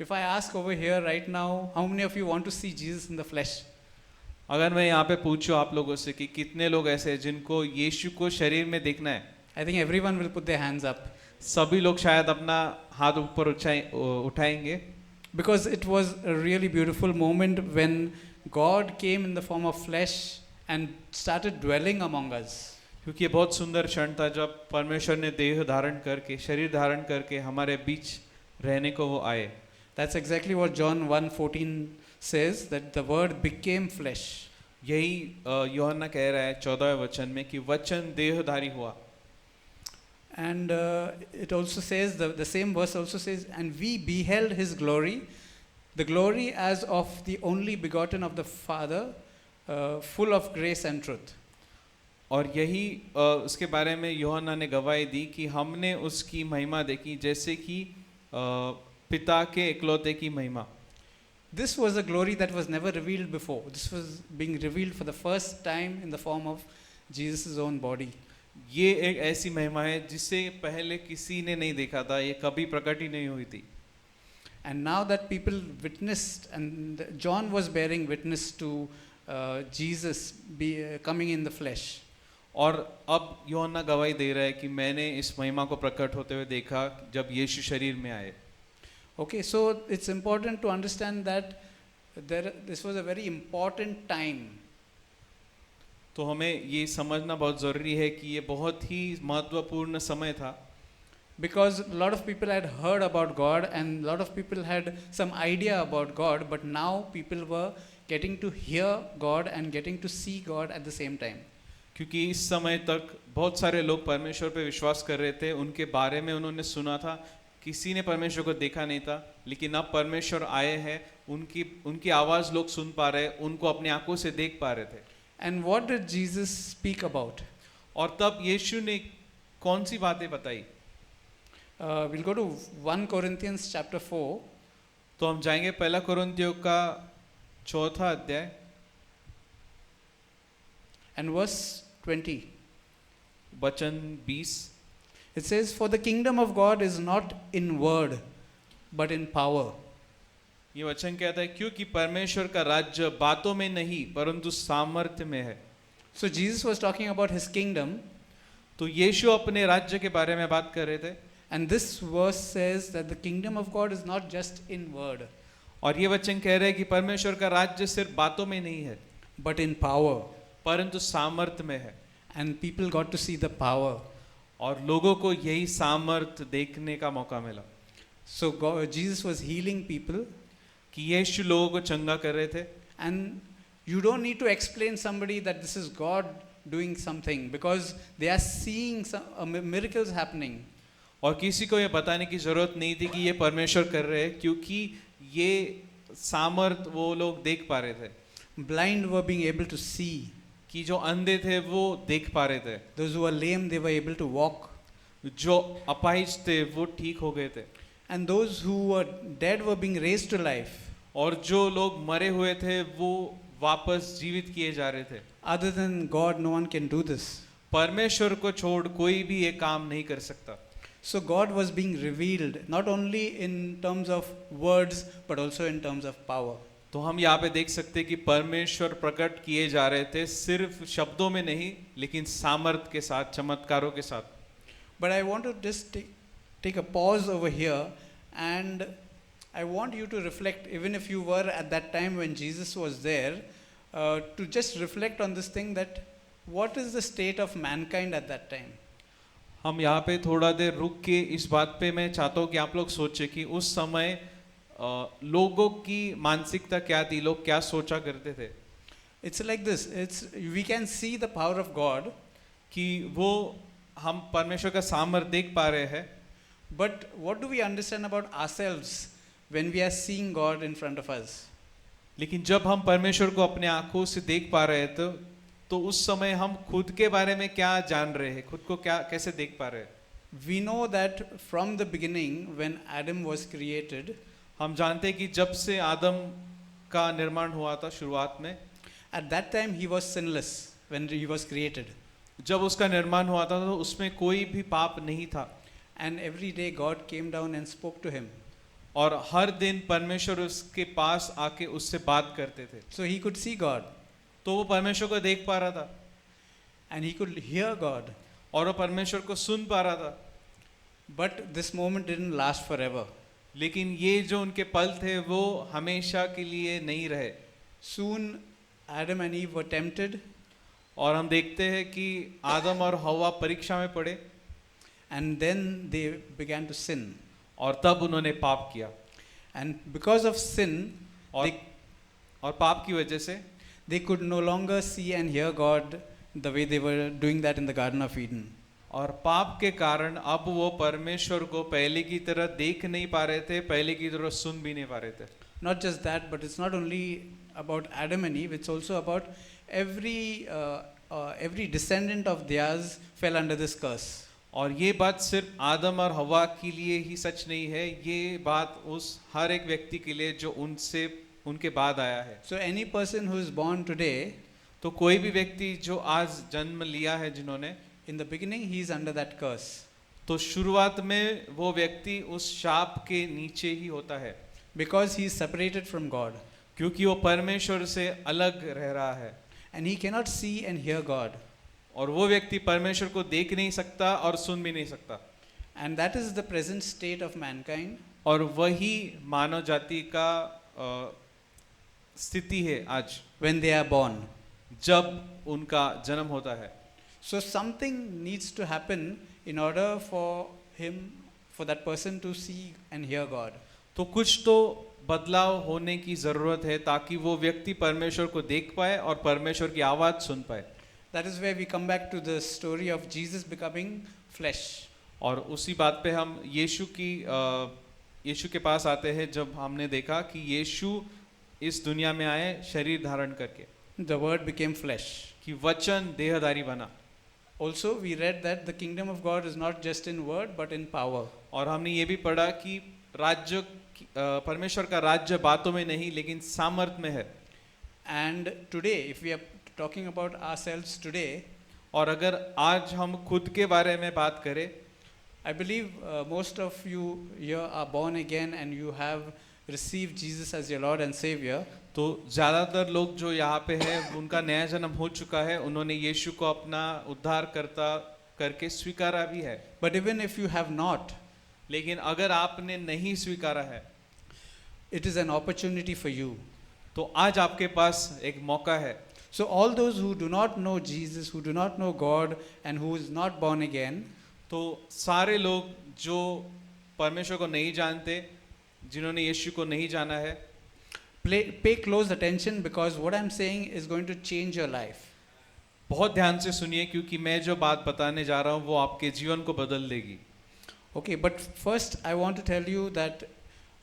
If I ask over here right now, how many of you want to see Jesus in the flesh? अगर मैं यहाँ पे पूछूं आप लोगों से कि कितने लोग ऐसे हैं जिनको यीशु को शरीर में देखना है, I think everyone will put their hands up. सभी लोग शायद अपना हाथ ऊपर उठाएंगे. Because it was a really beautiful moment when God came in the form of flesh and started dwelling among us. क्योंकि ये बहुत सुंदर क्षण था जब परमेश्वर ने देह धारण करके, शरीर धारण करके हमारे बीच रहने को वो आए. That's exactly what John 1:14 says, that the word became flesh. यही यूहन्ना कह रहा है 14वें वचन में कि वचन देहधारी हुआ. And it also says, the same verse also says, and we beheld his glory, the glory as of the only begotten of the Father, full of grace and truth. और यही उसके बारे में यूहन्ना ने गवाही दी कि हमने उसकी महिमा देखी जैसे कि पिता के इकलौते की महिमा. This was a glory that was never revealed before. This was being revealed for the first time in the form of Jesus' own body. ये एक ऐसी महिमा है जिसे पहले किसी ने नहीं देखा था, ये कभी प्रकट ही नहीं हुई थी. And now that people witnessed, and John was bearing witness to Jesus coming in the flesh. और अब यूहन्ना गवाही दे रहा है कि मैंने इस महिमा को प्रकट होते हुए देखा जब यीशु शरीर में आए. Okay, so it's important to understand that this was a very important time. तो हमें ये समझना बहुत ज़रूरी है कि ये बहुत ही महत्वपूर्ण समय था. Because a lot of people had heard about God and a lot of people had some idea about God, but now people were getting to hear God and getting to see God at the same time. क्योंकि इस समय तक बहुत सारे लोग परमेश्वर पे विश्वास कर रहे थे, उनके बारे में उन्होंने सुना था, किसी ने परमेश्वर को देखा नहीं था, लेकिन अब परमेश्वर आए हैं, उनकी आवाज़ लोग सुन पा रहे, उनको अपनी आंखों से देख पा रहे थे. And what did Jesus speak about? और तब यीशु ने कौन सी बातें बताई? We'll go to 1 Corinthians chapter 4. तो हम जाएंगे पहला कोरिन्थियों का 4था अध्याय And verse 20. वचन 20. It says, for the kingdom of God is not in word, but in power. ये वचन कहता है क्योंकि परमेश्वर का राज्य बातों में नहीं परंतु सामर्थ्य में है. So Jesus was talking about his kingdom, तो यीशु अपने राज्य के बारे में बात कर रहे थे. and this verse says that the kingdom of God is not just in word, और ये वचन कह रहे हैं कि परमेश्वर का राज्य सिर्फ बातों में नहीं है but in power. परंतु सामर्थ्य में है. And people got to see the power. और लोगों को यही सामर्थ्य देखने का मौका मिला. So Jesus was healing people, कि यीशु लोगों को चंगा कर रहे थे. and you don't need to explain somebody that this is God doing something, because they are seeing miracles happening. और किसी को ये बताने की जरूरत नहीं थी कि ये परमेश्वर कर रहे हैं क्योंकि ये सामर्थ वो लोग देख पा रहे थे. Blind were being able to see. कि जो अंधे थे वो देख पा रहे थे. Those who were lame, they were able to walk. जो अपाहिज थे वो ठीक हो गए थे. And those who were dead were being raised to life. और जो लोग मरे हुए थे वो वापस जीवित किए जा रहे थे. Other than God, no one can do this. परमेश्वर को छोड़ कोई भी ये काम नहीं कर सकता. So God was being revealed, not only in terms of words, but also in terms of power. तो हम यहाँ पे देख सकते हैं कि परमेश्वर प्रकट किए जा रहे थे सिर्फ शब्दों में नहीं लेकिन सामर्थ के साथ, चमत्कारों के साथ. But I want to just take a pause over here, and I want you to reflect, even if you were at that time when Jesus was there, to just reflect on this thing that what is the state of mankind at that time? हम यहाँ पे थोड़ा देर रुक के इस बात पे मैं चाहता हूँ कि आप लोग सोचें कि उस समय लोगों की मानसिकता क्या थी, लोग क्या सोचा करते थे। It's like this. We can see the power of God, कि वो हम परमेश्वर का सामर्थ्य देख पा रहे हैं, but what do we understand about ourselves when we are seeing God in front of us? लेकिन जब हम परमेश्वर को अपने आंखों से देख पा रहे हैं तो उस समय हम खुद के बारे में क्या जान रहे हैं, खुद को क्या कैसे देख पा रहे हैं। We know that from the beginning, when Adam was created, हम जानते हैं कि जब से आदम का निर्माण हुआ था शुरुआत में, at that time he was sinless when he was created. जब उसका निर्माण हुआ था तो उसमें कोई भी पाप नहीं था, And every day God came down and spoke to him. और हर दिन परमेश्वर उसके पास आके उससे बात करते थे। So he could see God तो वो परमेश्वर को देख पा रहा था and he could hear God. और वो परमेश्वर को सुन पा रहा था। But this moment didn't last forever. लेकिन ये जो उनके पल थे वो हमेशा के लिए नहीं रहे। Soon Adam and Eve were tempted, और हम देखते हैं कि आदम और हवा परीक्षा में पड़े and then they began to sin. और तब उन्होंने पाप किया, And because of sin, और they, और पाप की वजह से they could no longer see and hear God the way they were doing that in the Garden of Eden. और पाप के कारण अब वो परमेश्वर को पहले की तरह देख नहीं पा रहे थे, पहले की तरह सुन भी नहीं पा रहे थे। Not just that, but it's not only about Adam and Eve, it's also about every descendant of theirs fell under this curse. और ये बात सिर्फ आदम और हवा के लिए ही सच नहीं है, ये बात उस हर एक व्यक्ति के लिए जो उनसे उनके बाद आया है। So any person who is born today, तो कोई भी व्यक्ति जो आज जन्म लिया है जिन्होंने, in the beginning he is under that curse. तो शुरुआत में वो व्यक्ति उस शाप के नीचे ही होता है, Because he is separated from God. क्योंकि वो परमेश्वर से अलग रह रहा है And he cannot see and hear God. और वो व्यक्ति परमेश्वर को देख नहीं सकता और सुन भी नहीं सकता। And that is the present state of mankind. और वही मानव जाति का स्थिति है आज, When they are born. जब उनका जन्म होता है। So something needs to happen in order for that person to see and hear God. तो कुछ तो बदलाव होने की जरूरत है ताकि वो व्यक्ति परमेश्वर को देख पाए और परमेश्वर की आवाज सुन पाए। That is where we come back to the story of Jesus becoming flesh. और उसी बात पे हम यीशु के पास आते हैं, जब हमने देखा कि यीशु इस दुनिया में आए शरीर धारण करके, The word became flesh. कि वचन देहधारी बना। Also we read that the kingdom of God is not just in word but in power. और हमने ये भी पढ़ा कि परमेश्वर का राज्य बातों में नहीं लेकिन सामर्थ्य में है। And today, if we are talking about ourselves today, और अगर आज हम खुद के बारे में बात करें, I believe most of you here are born again and you have received Jesus as your Lord and Savior. तो ज़्यादातर लोग जो यहाँ पे हैं उनका नया जन्म हो चुका है, उन्होंने यीशु को अपना उद्धारकर्ता करके स्वीकारा भी है। But even if you have not, लेकिन अगर आपने नहीं स्वीकारा है, it is an opportunity for you. तो आज आपके पास एक मौका है। So all those who do not know Jesus, who do not know God and who is not born again, तो सारे लोग जो परमेश्वर को नहीं जानते, जिन्होंने यीशु को नहीं जाना है, pay close attention because what I'm saying is going to change your life. बहुत ध्यान से सुनिए क्योंकि मैं जो बात बताने जा रहा हूँ वो आपके जीवन को बदल देगी। Okay, but first I want to tell you that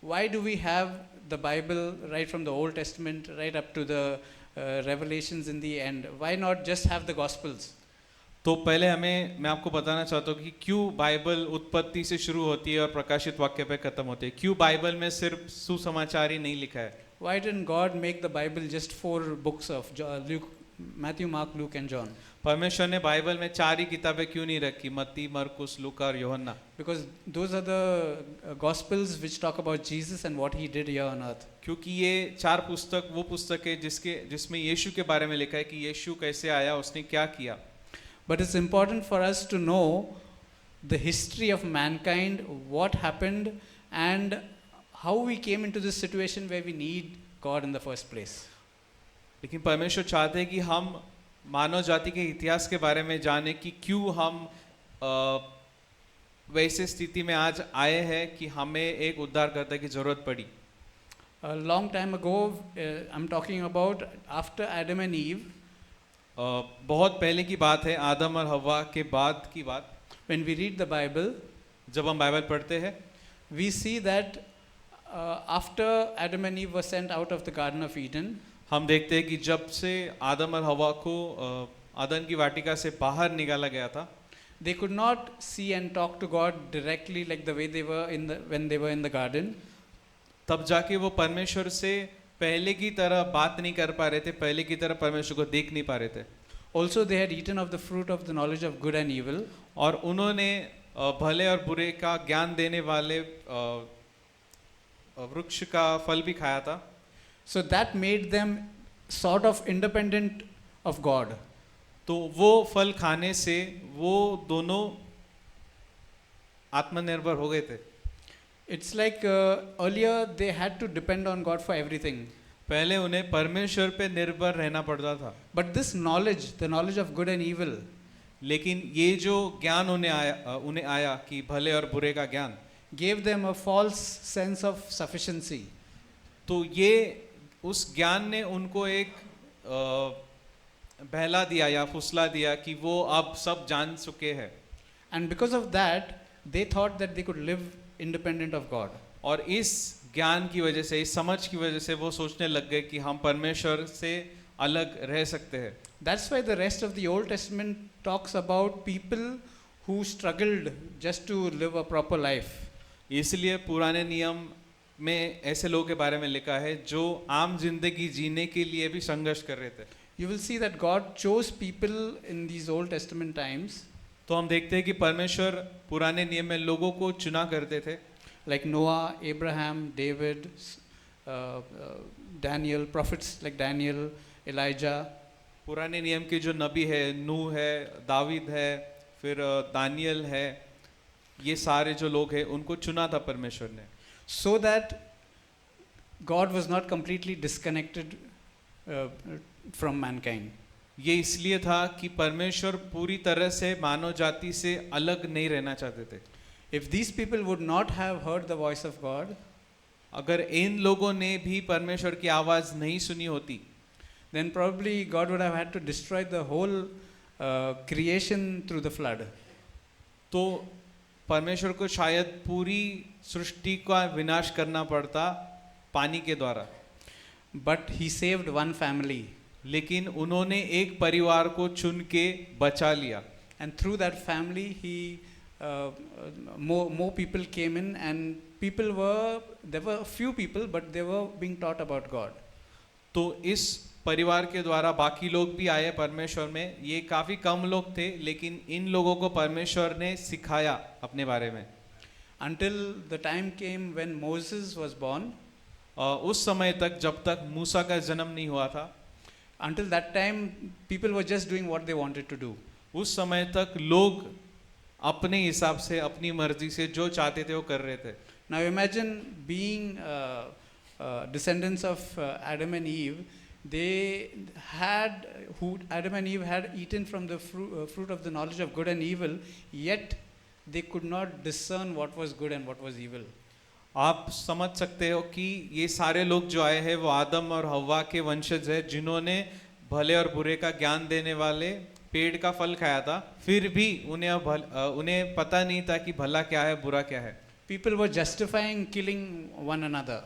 why do we have the Bible right from the Old Testament right up to the Revelations in the end? Why not just have the Gospels? तो पहले मैं आपको बताना चाहता हूँ कि क्यों Bible उत्पत्ति से शुरू होती है और प्रकाशित वाक्य पे खत्म होती है। क्यों बाइबल में सिर्फ सुसमाचार ही नहीं लिखा है? Why didn't God make the Bible just 4 books of Matthew, Mark, Luke and John? परमेश्वर ने बाइबल में 4 ही किताबें क्यों नहीं रखी? मत्ती, मरकुस, लूका और यूहन्ना। Because those are the Gospels which talk about Jesus and what he did here on earth. क्योंकि ये 4 पुस्तक वो पुस्तक है जिसमें यीशु के बारे में लिखा है कि यीशु कैसे आया, उसने क्या किया। But it's important for us to know the history of mankind, what happened and how we came into this situation where we need God in the first place. लेकिन परमेश्वर चाहते हैं कि हम मानव जाति के इतिहास के बारे में जाने कि क्यों हम वैसे स्थिति में आज आए हैं कि हमें एक उद्धारकर्ता की जरूरत पड़ी। A long time ago, I'm talking about after Adam and Eve, बहुत पहले की बात है, आदम और हव्वा के बाद की बात। when we read the Bible, जब हम बाइबल पढ़ते हैं we see that after Adam and Eve were sent out of the Garden of Eden, हम देखते हैं कि जब से आदम और हव्वा को आदम की वाटिका से बाहर निकाला गया था, they could not see and talk to God directly like the way they were when they were in the garden. तब जाके वो परमेश्वर से पहले की तरह बात नहीं कर पा रहे थे, पहले की तरह परमेश्वर को देख नहीं पा रहे थे। Also, they had eaten of the fruit of the knowledge of good and evil. और उन्होंने भले और बुरे का ज्ञान देने वाले वृक्ष का फल भी खाया था। So that made them sort of independent of God. तो वो फल खाने से वो दोनों आत्मनिर्भर हो गए थे। It's like earlier they had to depend on God for everything. पहले उन्हें परमेश्वर पे निर्भर रहना पड़ता था, But this knowledge, the knowledge of good and evil, लेकिन ये जो ज्ञान उन्हें आया कि भले और बुरे का ज्ञान, gave them a false sense of sufficiency. तो ये उस ज्ञान ने उनको एक बहला दिया या फुसला दिया कि वो अब सब जान चुके हैं। And because of that, they thought that they could live independent of God. और इस ज्ञान की वजह से, इस समझ की वजह से वो सोचने लग गए कि हम परमेश्वर से अलग रह सकते हैं। That's why the rest of the Old Testament talks about people who struggled just to live a proper life. इसलिए पुराने नियम में ऐसे लोगों के बारे में लिखा है जो आम जिंदगी जीने के लिए भी संघर्ष कर रहे थे। You will see that God chose people in these Old Testament times, तो हम देखते हैं कि परमेश्वर पुराने नियम में लोगों को चुना करते थे, like Noah, Abraham, David, Daniel, prophets like Daniel, Elijah. पुराने नियम के जो नबी है, नूह है, दावीद है, फिर दानियल है, ये सारे जो लोग हैं उनको चुना था परमेश्वर ने, So that God was not completely disconnected from mankind. ये इसलिए था कि परमेश्वर पूरी तरह से मानव जाति से अलग नहीं रहना चाहते थे। If these people would not have heard the voice of God, अगर इन लोगों ने भी परमेश्वर की आवाज़ नहीं सुनी होती, then probably God would have had to destroy the whole creation through the flood. तो परमेश्वर को शायद पूरी सृष्टि का विनाश करना पड़ता पानी के द्वारा। But he saved one family. लेकिन उन्होंने एक परिवार को चुन के बचा लिया, And through that family, more people came in, and there were few people, but they were being taught about God. तो इस परिवार के द्वारा बाकी लोग भी आए परमेश्वर में। ये काफ़ी कम लोग थे, लेकिन इन लोगों को परमेश्वर ने सिखाया अपने बारे में। Until the time came when Moses was born, उस समय तक जब तक मूसा का जन्म नहीं हुआ था, until that time people were just doing what they wanted to do. उस समय तक लोग अपने हिसाब से, अपनी मर्जी से जो चाहते थे वो कर रहे थे। Now imagine being descendants of Adam and Eve. Adam and Eve had eaten from the fruit of the knowledge of good and evil, yet they could not discern what was good and what was evil. आप समझ सकते हो कि ये सारे लोग जो आए हैं वो आदम और हव्वा के वंशज है, जिन्होंने भले और बुरे का ज्ञान देने वाले पेड़ का फल खाया था, फिर भी उन्हें पता नहीं था कि भला क्या है, बुरा क्या है। People were justifying killing one another.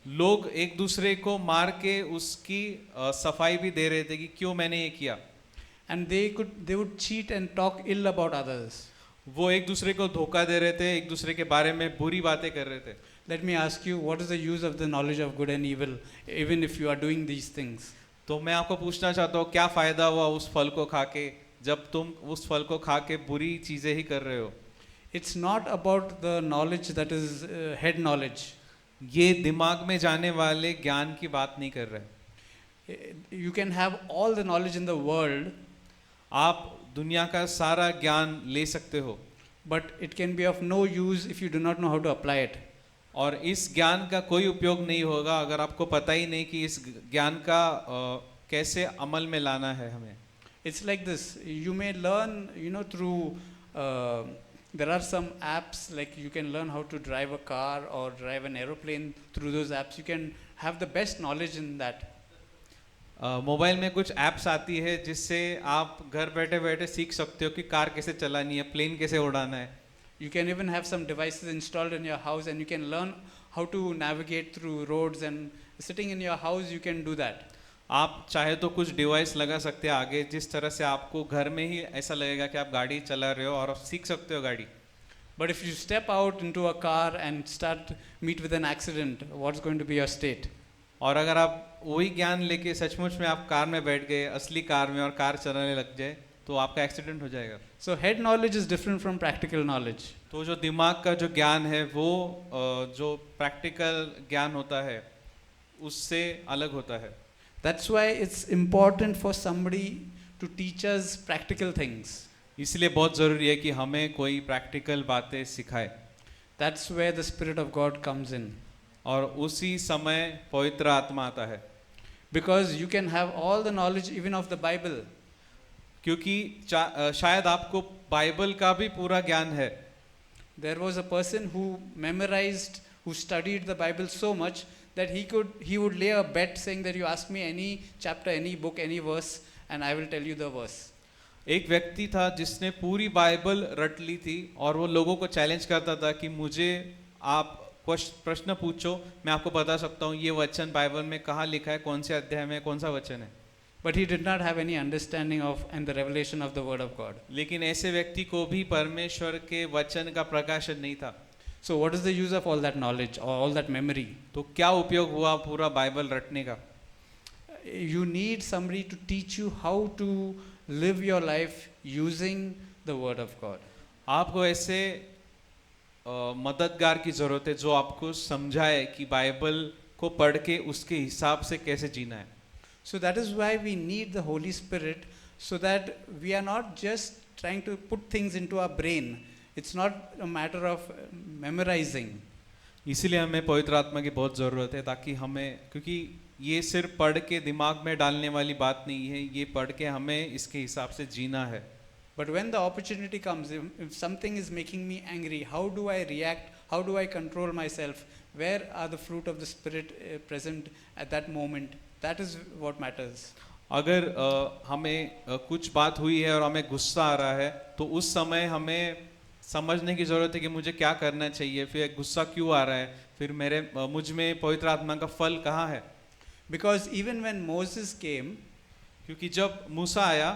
लोग एक दूसरे को मार के उसकी सफाई भी दे रहे थे कि क्यों मैंने ये किया। And they would cheat and talk ill about others. वो एक दूसरे को धोखा दे रहे थे, एक दूसरे के बारे में बुरी बातें कर रहे थे। Let me ask you, what is the use of the knowledge of good and evil, even if you are doing these things? तो मैं आपको पूछना चाहता हूँ, क्या फायदा हुआ उस फल को खा के, जब तुम उस फल को खा के बुरी चीजें ही कर रहे हो। It's not about the knowledge that is head knowledge. ये दिमाग में जाने वाले ज्ञान की बात नहीं कर रहे। You can have all the knowledge in the world, आप दुनिया का सारा ज्ञान ले सकते हो, but it can be of no use if you do not know how to apply it. और इस ज्ञान का कोई उपयोग नहीं होगा अगर आपको पता ही नहीं कि इस ज्ञान का कैसे अमल में लाना है हमें। It's like this. You may learn, through, there are some apps like you can learn how to drive a car or drive an aeroplane through those apps. You can have the best knowledge in that. Mobile में कुछ apps आती है जिससे आप घर बैठे बैठे सीख सकते हो कि कार कैसे चलानी है, प्लेन कैसे उड़ाना है. You can even have some devices installed in your house and you can learn how to navigate through roads, and sitting in your house you can do that. आप चाहे तो कुछ डिवाइस लगा सकते हैं आगे, जिस तरह से आपको घर में ही ऐसा लगेगा कि आप गाड़ी चला रहे हो और आप सीख सकते हो गाड़ी. But if you step out into a car and meet with an accident, what's going to be your state? और अगर आप वही ज्ञान लेके सचमुच में आप कार में बैठ गए, असली कार में, और कार चलाने लग जाए, तो आपका एक्सीडेंट हो जाएगा. So head knowledge is different from practical knowledge. तो जो दिमाग का जो ज्ञान है वो जो प्रैक्टिकल ज्ञान होता है उससे अलग होता है. That's why it's important for somebody to teach us practical things. इसलिए बहुत ज़रूरी है कि हमें कोई प्रैक्टिकल बातें सिखाए. That's where the Spirit of God comes in. और उसी समय पवित्र आत्मा आता है. Because you can have all the knowledge even of the Bible. क्योंकि शायद आपको बाइबल का भी पूरा ज्ञान है. There was a person who memorized, who studied the Bible so much that he would lay a bet saying that you ask me any chapter, any book, any verse, and I will tell you the verse. एक व्यक्ति था जिसने पूरी Bible रट ली थी और वो लोगों को चैलेंज करता था कि मुझे आप प्रश्न पूछो, मैं आपको बता सकता हूँ ये वचन बाइबल में कहाँ लिखा है, कौन से अध्याय में कौन सा वचन है. But he did not have any understanding of and the revelation of the word of God. लेकिन ऐसे व्यक्ति को भी परमेश्वर के वचन का प्रकाशन नहीं था. So what is the use of all that knowledge or all that memory? तो क्या उपयोग हुआ पूरा बाइबल रटने का. You need somebody to teach you how to live your life using the word of God. आपको ऐसे मददगार की जरूरत है जो आपको समझाए कि बाइबल को पढ़ के उसके हिसाब से कैसे जीना है. So that is why we need the Holy Spirit, so that we are not just trying to put things into our brain. It's not a matter of memorizing. इसीलिए हमें पवित्र आत्मा की बहुत ज़रूरत है, ताकि हमें, क्योंकि ये सिर्फ पढ़ के दिमाग में डालने वाली बात नहीं है, ये पढ़ के हमें इसके हिसाब से जीना है. But when the opportunity comes, if something is making me angry, how do I react? How do I control myself? Where are the fruit of the Spirit present at that moment? That is what matters. अगर हमें कुछ बात हुई है और हमें गुस्सा आ रहा है, तो उस समय हमें समझने की ज़रूरत है कि मुझे क्या करना चाहिए, फिर गुस्सा क्यों आ रहा है, फिर मुझ में पवित्र आत्मा का फल कहाँ है. Because even when Moses came, क्योंकि जब मूसा आया,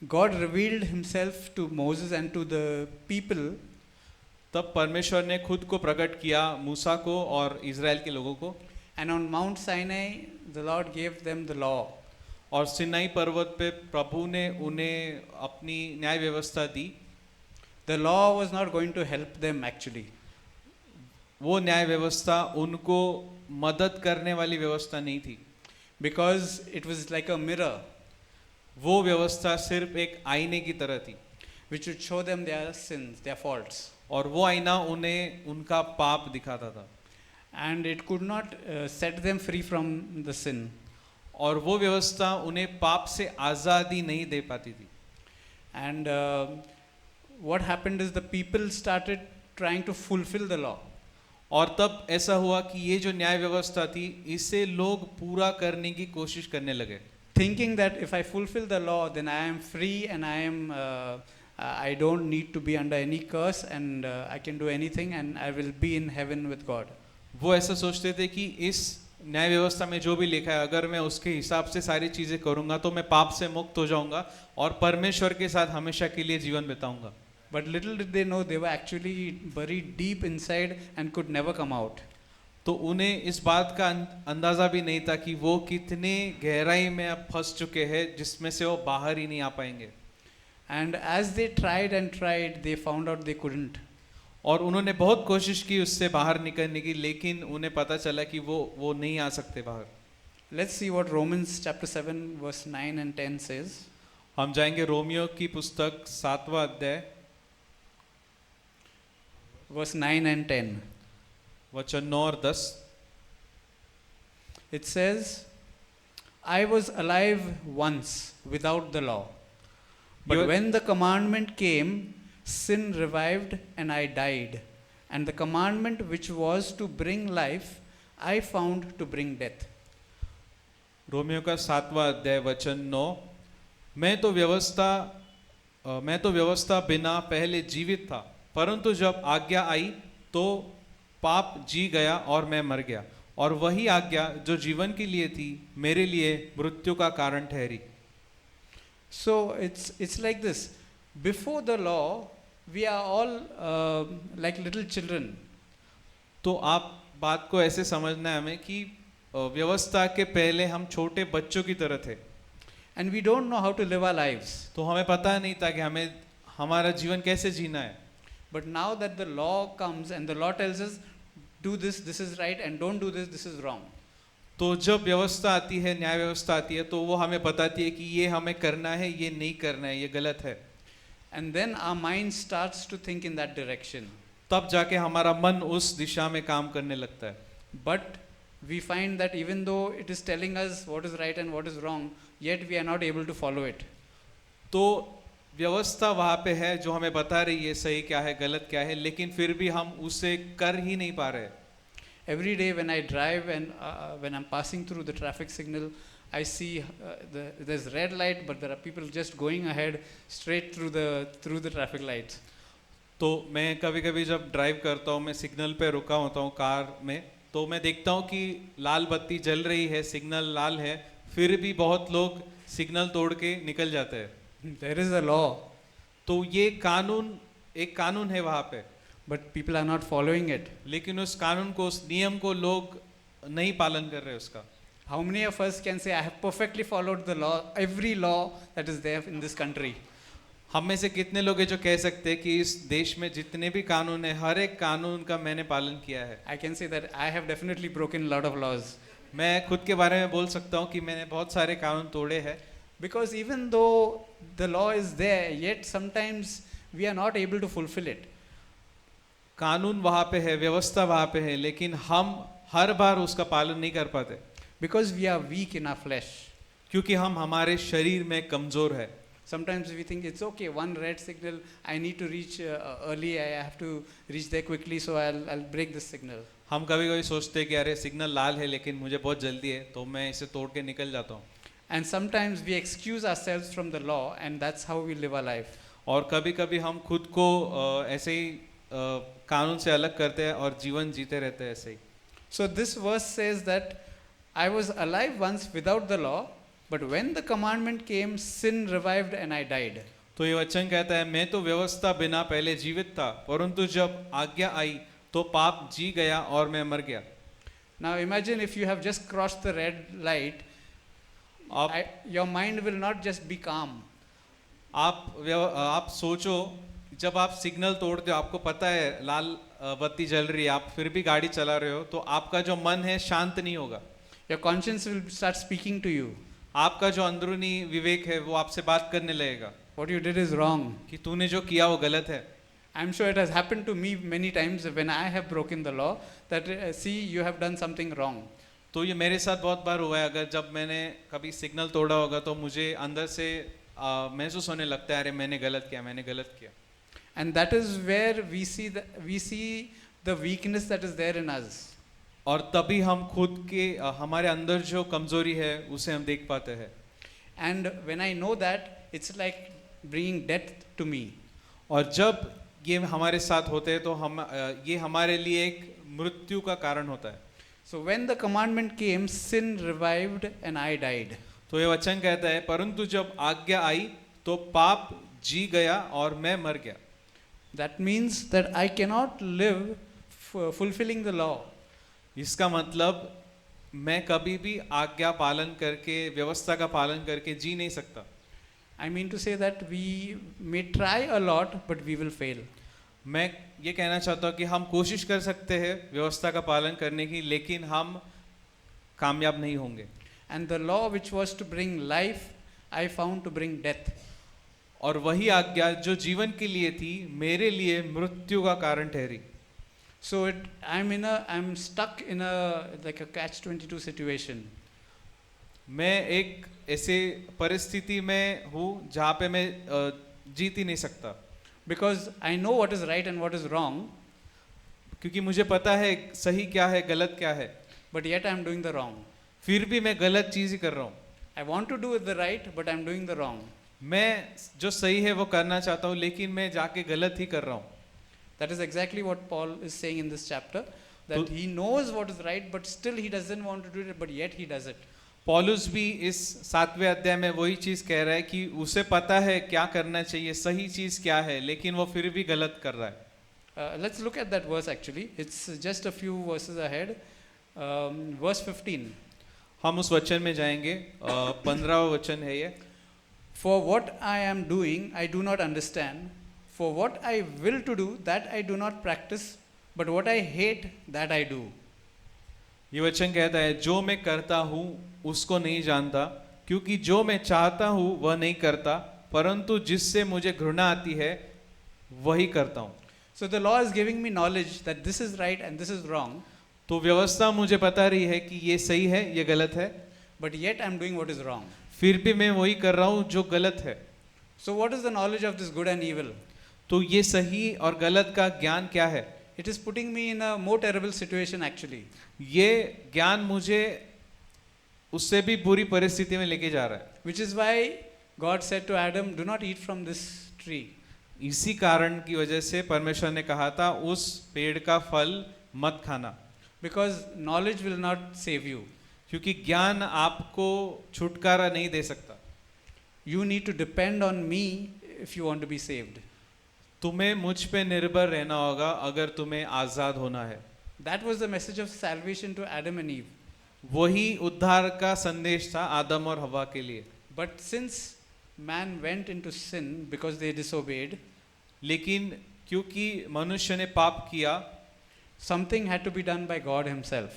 God revealed himself to Moses and to the people. तब परमेश्वर ने खुद को प्रकट किया मूसा को और इज़राइल के लोगों को. And on Mount Sinai, the Lord gave them the law. और सिनाई पर्वत पे प्रभु ने उन्हें अपनी न्याय व्यवस्था दी. The law was not going to help them actually. वो न्याय व्यवस्था उनको मदद करने वाली व्यवस्था नहीं थी. Because it was like a mirror. वो व्यवस्था सिर्फ एक आईने की तरह थी, which would show them their sins, their faults. और वो आईना उन्हें उनका पाप दिखाता था. And it could not set them free from the sin. और वो व्यवस्था उन्हें पाप से आज़ादी नहीं दे पाती थी. And what happened is the people started trying to fulfill the law. और तब ऐसा हुआ कि ये जो न्याय व्यवस्था थी, इसे लोग पूरा करने की कोशिश करने लगे. Thinking that if I fulfill the law, then I am free and I don't need to be under any curse, and I can do anything and I will be in heaven with God. वो ऐसा सोचते थे कि इस न्याय व्यवस्था में जो भी लिखा है, अगर मैं उसके हिसाब से सारी चीज़ें करूँगा तो मैं पाप से मुक्त हो जाऊँगा और परमेश्वर के साथ हमेशा के लिए जीवन बिताऊँगा. But little did they know they were actually buried deep inside and could never come out. तो उन्हें इस बात का अंदाज़ा भी नहीं था कि वो कितने गहराई में अब फंस चुके हैं जिसमें से वो बाहर ही नहीं आ पाएंगे. And as they tried and tried, they found out they couldn't. और उन्होंने बहुत कोशिश की उससे बाहर निकलने की, लेकिन उन्हें पता चला कि वो नहीं आ सकते बाहर. Let's see what Romans chapter 7 verse 9 and 10 says. हम जाएंगे रोमियो की पुस्तक 7वां अध्याय Verse 9 and 10. वचन 9 और 10. It says, I was alive once without the law, But You- when the commandment came, sin revived and I died. And the commandment which was to bring life, I found to bring death. Romeo का 7वां अध्याय वचन 9, मैं तो व्यवस्था बिना पहले जीवित था, परंतु जब आज्ञा आई तो पाप जी गया और मैं मर गया, और वही आज्ञा जो जीवन के लिए थी मेरे लिए मृत्यु का कारण ठहरी। So it's like this. Before the law, we are all like little children. तो आप बात को ऐसे समझना है हमें कि व्यवस्था के पहले हम छोटे बच्चों की तरह थे, And we don't know how to live our lives. तो हमें पता नहीं था कि हमें हमारा जीवन कैसे जीना है। But now that the law comes and the law tells us, do this, this is right, and don't do this, this is wrong. तो जब व्यवस्था आती है, न्याय व्यवस्था आती है, तो वो हमें बताती है कि ये हमें करना है, ये नहीं करना है, ये गलत है। And then our mind starts to think in that direction. तब जाके हमारा मन उस दिशा में काम करने लगता है। But we find that even though it is telling us what is right and what is wrong, yet we are not able to follow it. तो व्यवस्था वहाँ पे है जो हमें बता रही है सही क्या है, गलत क्या है, लेकिन फिर भी हम उसे कर ही नहीं पा रहे। Every day when I drive and when I'm passing through the traffic signal, I see there's red light, but there are people just going ahead straight through the traffic lights. तो मैं कभी कभी जब ड्राइव करता हूँ, मैं signal पे रुका होता हूँ कार में, तो मैं देखता हूँ कि लाल बत्ती जल रही है, सिग्नल लाल है, फिर भी बहुत लोग सिग्नल तोड़ के निकल जाते हैं। There is a law, तो ये एक कानून है वहाँ पे, but people are not following it. लेकिन उस कानून को, उस नियम को लोग नहीं पालन कर रहे उसका। How many of us can say, I have perfectly followed the law, every law that is there in this country? हम में से कितने लोग हैं जो कह सकते हैं कि इस देश में जितने भी कानून है, हर एक कानून का मैंने पालन किया है। I can say that I have definitely broken a lot of laws. मैं खुद के बारे में बोल सकता हूँ कि मैंने बहुत सारे कानून तोड़े हैं। Because even though the law is there, yet sometimes we are not able to fulfill it. कानून वहाँ पे है, व्यवस्था वहाँ पे है, लेकिन हम हर बार उसका पालन नहीं कर पाते, Because we are weak in our flesh. क्योंकि हम हमारे शरीर में कमजोर है। Sometimes we think it's okay, one red signal, I need to reach early, I have to reach there quickly, so I'll break this signal. हम कभी कभी सोचते हैं कि अरे सिग्नल लाल है लेकिन मुझे बहुत जल्दी है, तो मैं इसे तोड़ के निकल जाता हूँ। And sometimes we excuse ourselves from the law, and that's how we live our life. और कभी कभी हम खुद को ऐसे ही कानून से अलग करते हैं और जीवन जीते रहते हैं ऐसे ही। So this verse says that I was alive once without the law, but when the commandment came, sin revived and I died. तो ये वचन कहता है, मैं तो व्यवस्था बिना पहले जीवित था, परंतु जब आज्ञा आई तो पाप जी गया और मैं मर गया। Now imagine if you have just crossed the red light, your mind will not just be calm. आप सोचो, जब आप सिग्नल तोड़ते हो, आपको पता है लाल बत्ती जल रही है, आप फिर भी गाड़ी चला रहे हो, तो आपका जो मन है शांत नहीं होगा। Your conscience will start speaking to you. आपका जो अंदरूनी विवेक है वो आपसे बात करने लगेगा What you did is wrong. कि तूने जो किया वो गलत है। I'm sure it has happened to me many times when I have broken the law, that see, you have done something wrong. तो ये मेरे साथ बहुत बार हुआ है, अगर जब मैंने कभी सिग्नल तोड़ा होगा तो मुझे अंदर से महसूस होने लगता है, अरे मैंने गलत किया। And that is where we see the weakness that is there in us. और तभी हम खुद के हमारे अंदर जो कमजोरी है उसे हम देख पाते हैं। And when I know that, it's like bringing death to me. और जब ये हमारे साथ होते हैं तो ये हमारे लिए एक मृत्यु का कारण होता है। So when the commandment came, sin revived and I died. तो ये वचन कहता है, परंतु जब आज्ञा आई तो पाप जी गया और मैं मर गया। That means that I cannot live fulfilling the law. इसका मतलब मैं कभी भी आज्ञा पालन करके, व्यवस्था का पालन करके जी नहीं सकता। I mean to say that we may try a lot, but we will fail. मैं ये कहना चाहता हूँ कि हम कोशिश कर सकते हैं व्यवस्था का पालन करने की, लेकिन हम कामयाब नहीं होंगे। And the law which was to bring life, I found to bring death. और वही आज्ञा जो जीवन के लिए थी, मेरे लिए मृत्यु का कारण ठहरी। So I'm stuck in like a catch-22 situation. मैं एक ऐसे परिस्थिति में हूँ जहाँ पे मैं जीत ही नहीं सकता, because I know what is right and what is wrong, क्योंकि मुझे पता है सही क्या है गलत क्या है, but yet I am doing the wrong. फिर भी मैं गलत चीज ही कर रहा हूँ। I want to do the right, but I am doing the wrong. मैं जो सही है वो करना चाहता हूँ, लेकिन मैं जाके गलत ही कर रहा हूँ। That is exactly what Paul is saying in this chapter, that तो- he knows what is right, but still he doesn't want to do it, but yet he does it. पौलुस भी इस 7वें अध्याय में वही चीज कह रहा है कि उसे पता है क्या करना चाहिए, सही चीज क्या है, लेकिन वो फिर भी गलत कर रहा है। Let's look at that verse actually. It's just a few verses ahead. Verse 15. हम उस वचन में जाएंगे, 15वां वचन है ये। For what I am doing, I do not understand. For what I will to do, that I do not practice. But what I hate, that I do. ये वचन कहता है, जो मैं करता हूँ उसको नहीं जानता, क्योंकि जो मैं चाहता हूँ वह नहीं करता, परंतु जिससे मुझे घृणा आती है वही करता हूँ। So the law is giving me knowledge that this is right and this is wrong, तो व्यवस्था मुझे बता रही है कि ये सही है ये गलत है, but yet I am doing what is wrong. फिर भी मैं वही कर रहा हूँ जो गलत है। So what is the knowledge of this good and evil? तो ये सही और गलत का ज्ञान क्या है? It is putting me in a more terrible situation actually. ये ज्ञान मुझे उससे भी बुरी परिस्थिति में लेके जा रहा है। Which is why God said to Adam, do not eat from this tree. इसी कारण की वजह से परमेश्वर ने कहा था उस पेड़ का फल मत खाना, Because knowledge will not save you. क्योंकि ज्ञान आपको छुटकारा नहीं दे सकता। You need to depend on me if you want to be saved. तुम्हें मुझ पे निर्भर रहना होगा अगर तुम्हें आजाद होना है। That was the message of salvation to Adam and Eve. वही उद्धार का संदेश था आदम और हवा के लिए। But since man went into sin because they disobeyed, लेकिन क्योंकि मनुष्य ने पाप किया, something had to be done by God himself.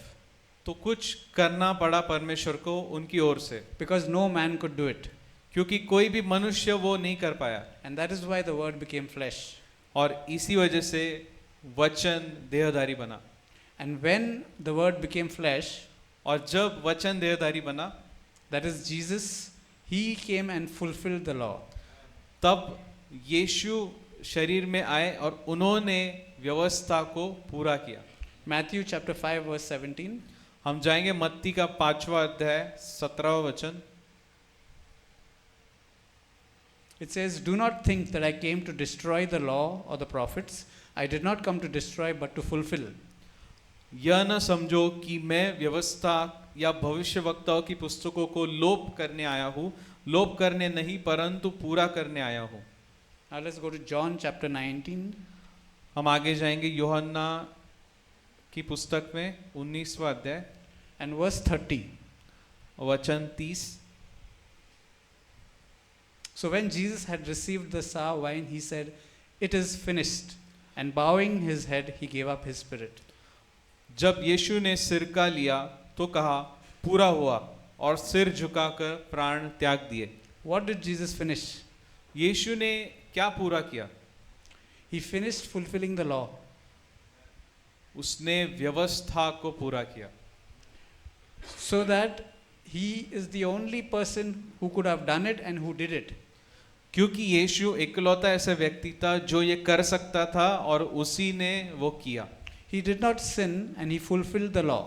तो कुछ करना पड़ा परमेश्वर को उनकी ओर से, Because no man could do it. क्योंकि कोई भी मनुष्य वो नहीं कर पाया। And that is why the word became flesh. और इसी वजह से वचन देहधारी बना। And when the word became flesh, और जब वचन देहधारी बना, that is Jesus, he came and fulfilled the law. तब यीशु शरीर में आए और उन्होंने व्यवस्था को पूरा किया। Matthew chapter 5 verse 17. हम जाएंगे मत्ती का 5वां अध्याय 17वां वचन। It says, do not think that I came to destroy the law or the prophets. I did not come to destroy but to fulfill. यह न समझो कि मैं व्यवस्था या भविष्यवक्ताओं की पुस्तकों को लोप करने आया हूँ, लोप करने नहीं परंतु पूरा करने आया हूँ। Now let's go to John chapter 19. हम आगे जाएंगे यूहन्ना की पुस्तक में 19वां अध्याय And verse 30. वचन 30। So when Jesus had received the sour wine, he said, it is finished. And bowing his head, he gave up his spirit. जब यीशु ने सिरका लिया तो कहा पूरा हुआ, और सिर झुकाकर प्राण त्याग दिए। What did Jesus finish? यीशु ने क्या पूरा किया? He finished fulfilling the law. उसने व्यवस्था को पूरा किया, So that he is the only person who could have done it and who did it. क्योंकि यीशु इकलौता ऐसा व्यक्ति था जो ये कर सकता था और उसी ने वो किया। He did not sin and he fulfilled the law.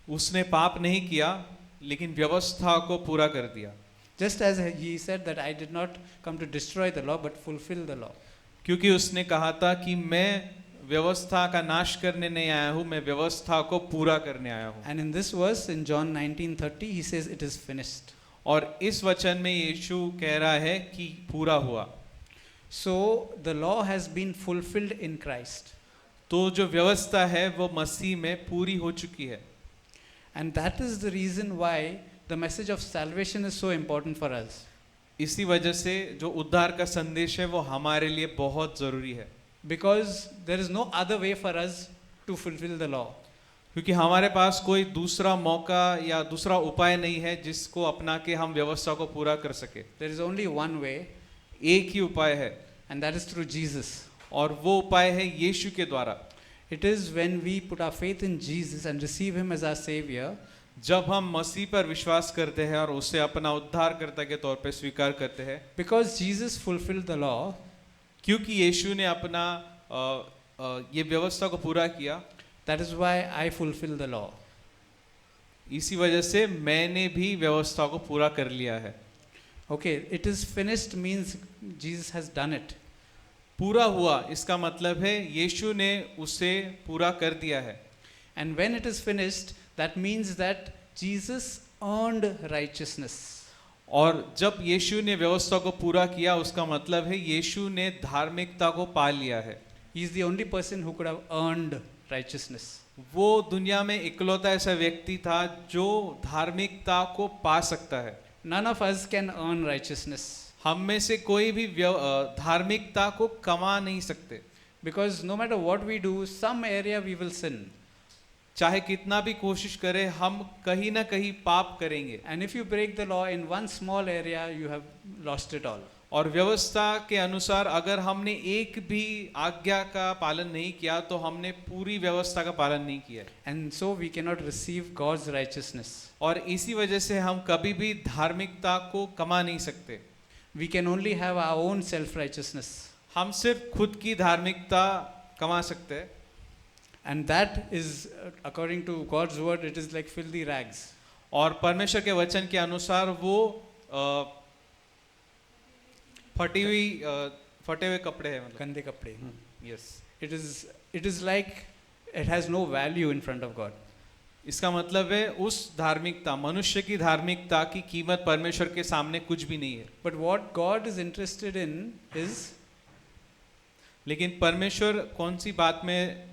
उसने पाप नहीं किया लेकिन व्यवस्था को पूरा कर दिया। Just as he said that I did not come to destroy the law but fulfill the law. क्योंकि उसने कहा था कि मैं व्यवस्था का नाश करने नहीं आया हूँ, मैं व्यवस्था को पूरा करने आया हूँ। And in this verse in John 19:30 he says it is finished. और इस वचन में यीशु कह रहा है कि पूरा हुआ। So the law has been fulfilled in Christ. तो जो व्यवस्था है वो मसीह में पूरी हो चुकी है। And that is the reason why the message of salvation is so important for us. इसी वजह से जो उद्धार का संदेश है वो हमारे लिए बहुत जरूरी है। Because there is no other way for us to fulfill the law. क्योंकि हमारे पास कोई दूसरा मौका या दूसरा उपाय नहीं है जिसको अपना के हम व्यवस्था को पूरा कर सके। There is only one way, एक ही उपाय है, and that is through Jesus. और वो उपाय है यीशु के द्वारा। It is when we put our faith in Jesus and receive him as our savior जब हम मसीह पर विश्वास करते हैं और उसे अपना उद्धारकर्ता के तौर पे स्वीकार करते हैं, because Jesus fulfilled the law, क्योंकि यीशु ने अपना ये व्यवस्था को पूरा किया, that is why I fulfill the law. इसी वजह से मैंने भी व्यवस्था को पूरा कर लिया है। Okay, it is finished means Jesus has done it. पूरा हुआ इसका मतलब है यीशु ने उसे पूरा कर दिया है। And when it is finished, that means that Jesus earned righteousness. और जब यीशु ने व्यवस्था को पूरा किया उसका मतलब है यीशु ने धार्मिकता को पा लिया है। He is the only person who could have earned righteousness. वो दुनिया में इकलौता ऐसा व्यक्ति था जो धार्मिकता को पा सकता है। None of us can earn righteousness हम में से कोई भी धार्मिकता को कमा नहीं सकते, because no matter what we do, some area we will sin. चाहे कितना भी कोशिश करें हम कहीं ना कहीं पाप करेंगे। And if you break the law in one small area, you have lost it all. और व्यवस्था के अनुसार अगर हमने एक भी आज्ञा का पालन नहीं किया तो हमने पूरी व्यवस्था का पालन नहीं किया। And so we cannot receive God's righteousness. और इसी वजह से हम कभी भी धार्मिकता को कमा नहीं सकते। We can only have our own self-righteousness. हम सिर्फ खुद की धार्मिकता कमा सकते हैं। And that is, according to God's word, it is like filthy rags. और परमेश्वर के वचन के अनुसार वो फटे हुए कपड़े हैं, मतलब Gande kapde. Yes. It is like it has no value in front of God. इसका मतलब है उस धार्मिकता, मनुष्य की धार्मिकता की कीमत परमेश्वर के सामने कुछ भी नहीं है। But what God is interested in is लेकिन परमेश्वर कौन सी बात में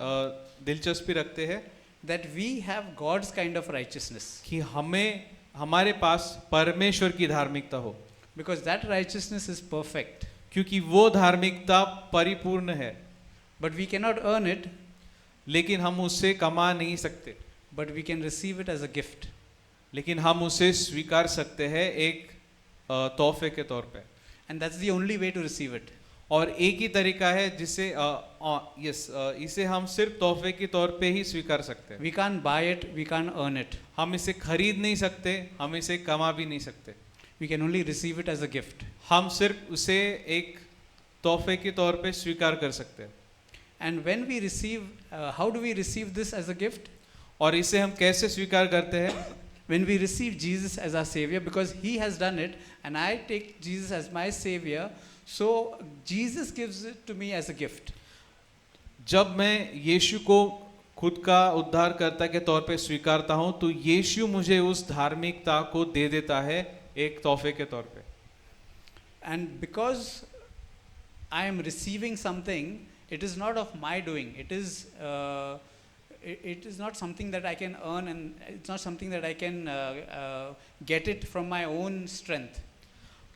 दिलचस्पी रखते हैं? that we have God's kind of righteousness. कि हमारे पास परमेश्वर की धार्मिकता हो, Because that righteousness is perfect. क्योंकि वो धार्मिकता परिपूर्ण है। But we cannot earn it, लेकिन हम उससे कमा नहीं सकते, but we can receive it as a gift. लेकिन हम उसे स्वीकार सकते हैं एक तोहफे के तौर पे। And that's the only way to receive it. और एक ही तरीका है जिसे इसे हम सिर्फ तोहफे के तौर पे ही स्वीकार सकते हैं। We can't buy it, we can't earn it. हम इसे खरीद नहीं सकते, हम इसे कमा भी नहीं सकते। We can only receive it as a gift. हम सिर्फ उसे एक तोहफे के तौर पे स्वीकार कर सकते हैं। And when we receive, how do we receive this as a gift? और इसे हम कैसे स्वीकार करते हैं? When we receive Jesus as our Savior, because He has done it, and I take Jesus as my Savior, so Jesus gives it to me as a gift. जब मैं यीशु को खुद का उद्धारकर्ता के तौर पे स्वीकारता हूँ तो यीशु मुझे उस धार्मिकता को दे देता है एक तोहफे के तौर पे। And because I am receiving something, it is not of my doing. It is not something that I can earn, and it's not something that I can get it from my own strength.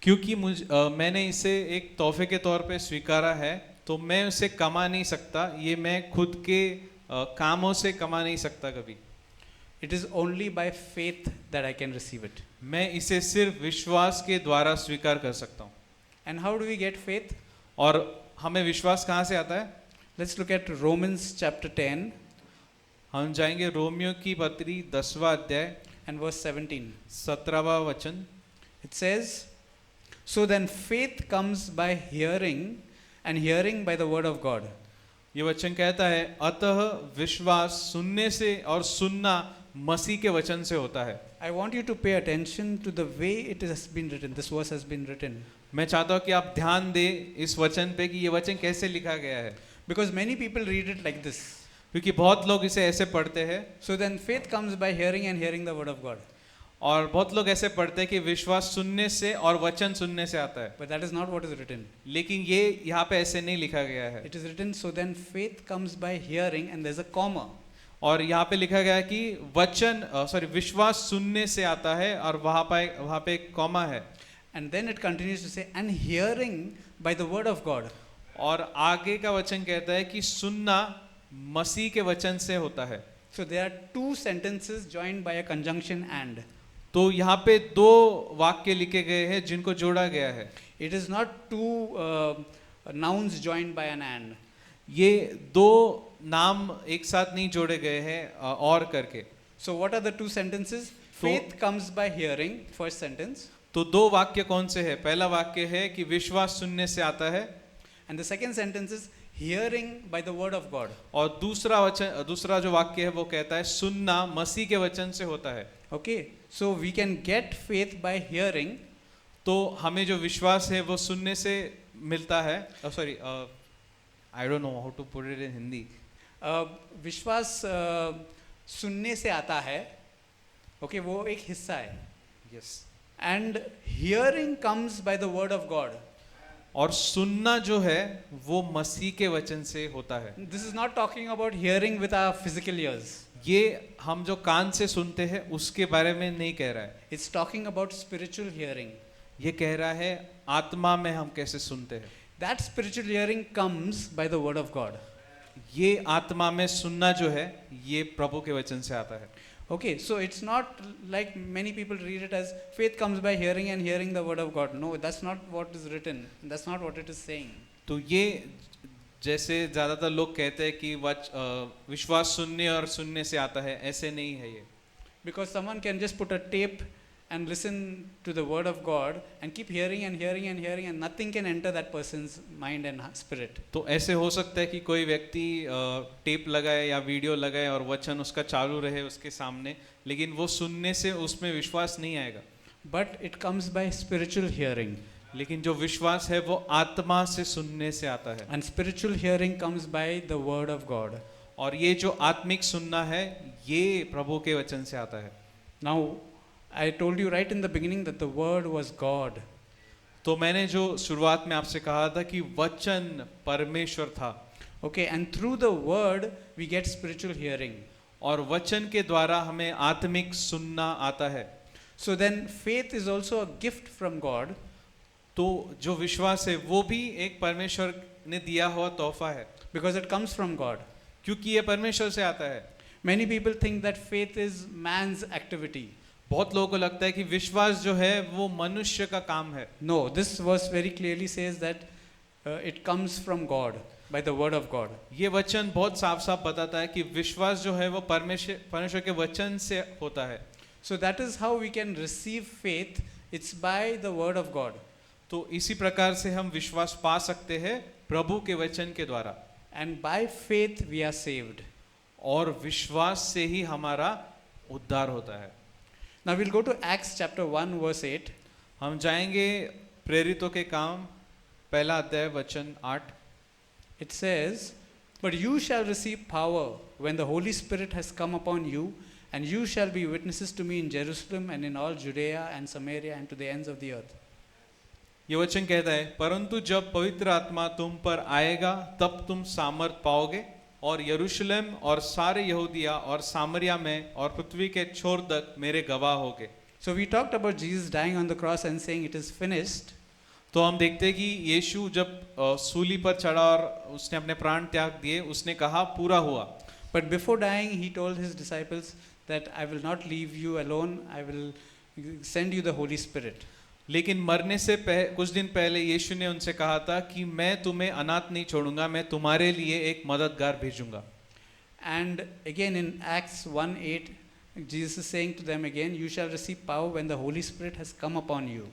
क्योंकि मैंने इसे एक तोहफे के तौर पे स्वीकारा है तो मैं उसे कमा नहीं सकता, ये मैं खुद के कामों से कमा नहीं सकता कभी। It is only by faith that I can receive it. मैं इसे सिर्फ विश्वास के द्वारा स्वीकार कर सकता हूँ। And how do we get faith? और हमें विश्वास कहाँ से आता है? Let's look at Romans chapter 10 हम जाएंगे रोमियो की पत्री 10वां अध्याय and verse 17. 17वां वचन। It says, "So then faith comes by hearing, and hearing by the word of God." ये वचन कहता है अतः विश्वास सुनने से और सुनना मसीह के वचन से होता है। I want you to pay attention to the way it has been written. This verse has been written. मैं चाहता हूँ कि आप ध्यान दें इस वचन पे कि ये वचन कैसे लिखा गया है, Because many people read it like this. क्योंकि बहुत लोग इसे ऐसे पढ़ते हैं। So then faith comes by hearing, and hearing the word of God. और बहुत लोग ऐसे पढ़ते हैं कि विश्वास सुनने से और वचन सुनने से आता है, But that is not what is written. लेकिन ये यहाँ पे ऐसे नहीं लिखा गया है। It is written, so then faith comes by hearing, and there's a comma. और यहाँ पे लिखा गया है कि विश्वास सुनने से आता है और वहाँ पे एक कॉमा है। And then it continues to say, and hearing by the word of God. और आगे का वचन कहता है कि सुनना मसीह के वचन से होता है। So there are two sentences joined by a conjunction and. तो यहाँ पे दो वाक्य लिखे गए हैं जिनको जोड़ा गया है। It is not two nouns joined by an and. ये दो नाम एक साथ नहीं जोड़े गए हैं और करके। So what are the two sentences? Faith comes by hearing, first sentence. तो दो वाक्य कौन से हैं? पहला वाक्य है कि विश्वास सुनने से आता है, And the second sentence is hearing by the word of God. और दूसरा जो वाक्य है वो कहता है सुनना मसीह के वचन से होता है। Okay, so we can get faith by hearing. तो हमें जो विश्वास है वो सुनने से मिलता है। Sorry, I don't know how to put it in Hindi. विश्वास सुनने से आता है, ओके, वो एक हिस्सा है। Yes. And hearing comes by the word of God. और सुनना जो है वो मसीह के वचन से होता है। This is not talking about hearing with our physical ears. ये हम जो कान से सुनते हैं उसके बारे में नहीं कह रहा है। It's talking about spiritual hearing. ये कह रहा है आत्मा में हम कैसे सुनते हैं। That spiritual hearing comes by the word of God. ये आत्मा में सुनना जो है ये प्रभु के वचन से आता है। Okay, so it's not like many people read it as faith comes by hearing and hearing the word of God. No, that's not what is written. That's not what it is saying. तो ये जैसे ज़्यादातर लोग कहते हैं कि विश्वास सुनने और सुनने से आता है, ऐसे नहीं है ये। Because someone can just put a tape and listen to the word of God and keep hearing and hearing and hearing and nothing can enter that person's mind and spirit. तो ऐसे हो सकता है कि कोई व्यक्ति टेप लगाए या वीडियो लगाए और वचन उसका चालू रहे उसके सामने, लेकिन वो सुनने से उसमें विश्वास नहीं आएगा। But it comes by spiritual hearing. लेकिन जो विश्वास है वो आत्मा से सुनने से आता है। And spiritual hearing comes by the word of God. और ये जो आत्मिक सुनना है ये प्रभु के वचन से आता है। Now, I told you right in the beginning that the word was God. तो मैंने जो शुरुआत में आपसे कहा था कि वचन परमेश्वर था। Okay, and through the word we get spiritual hearing. और वचन के द्वारा हमें आत्मिक सुनना आता है। So then faith is also a gift from God. तो जो विश्वास है वो भी एक परमेश्वर ने दिया हुआ तोहफा है। Because it comes from God. क्योंकि ये परमेश्वर से आता है। Many people think that faith is man's activity. बहुत लोगों को लगता है कि विश्वास जो है वो मनुष्य का काम है। No, this verse very clearly says that it comes from God by the word of God. ये वचन बहुत साफ साफ बताता है कि विश्वास जो है वो परमेश्वर के वचन से होता है। So that is how we can receive faith. It's by the word of God. तो इसी प्रकार से हम विश्वास पा सकते हैं प्रभु के वचन के द्वारा। And by faith we are saved. और विश्वास से ही हमारा उद्धार होता है। Now we'll go to Acts chapter 1 verse 8. हम जाएंगे प्रेरितों के काम पहला अध्याय वचन 8। It says, "But you shall receive power when the Holy Spirit has come upon you, and you shall be witnesses to me in Jerusalem and in all Judea and Samaria and to the ends of the earth." ये वचन कहता है, परंतु जब पवित्र आत्मा तुम पर आएगा तब तुम सामर्थ पाओगे और यरूशलेम और सारे यहूदिया और सामरिया में और पृथ्वी के छोर तक मेरे गवाह होगे। So we talked about Jesus dying on the cross and saying it is finished. तो हम देखते हैं कि यीशु जब सूली पर चढ़ा और उसने अपने प्राण त्याग दिए, उसने कहा पूरा हुआ। But before dying, he told his disciples that I will not leave you alone. I will send you the Holy Spirit. लेकिन मरने से कुछ दिन पहले यीशु ने उनसे कहा था कि मैं तुम्हें अनाथ नहीं छोड़ूंगा, मैं तुम्हारे लिए एक मददगार भेजूंगा। And again in Acts 1:8, Jesus is saying to them again, "You shall receive power when the Holy Spirit has come upon you."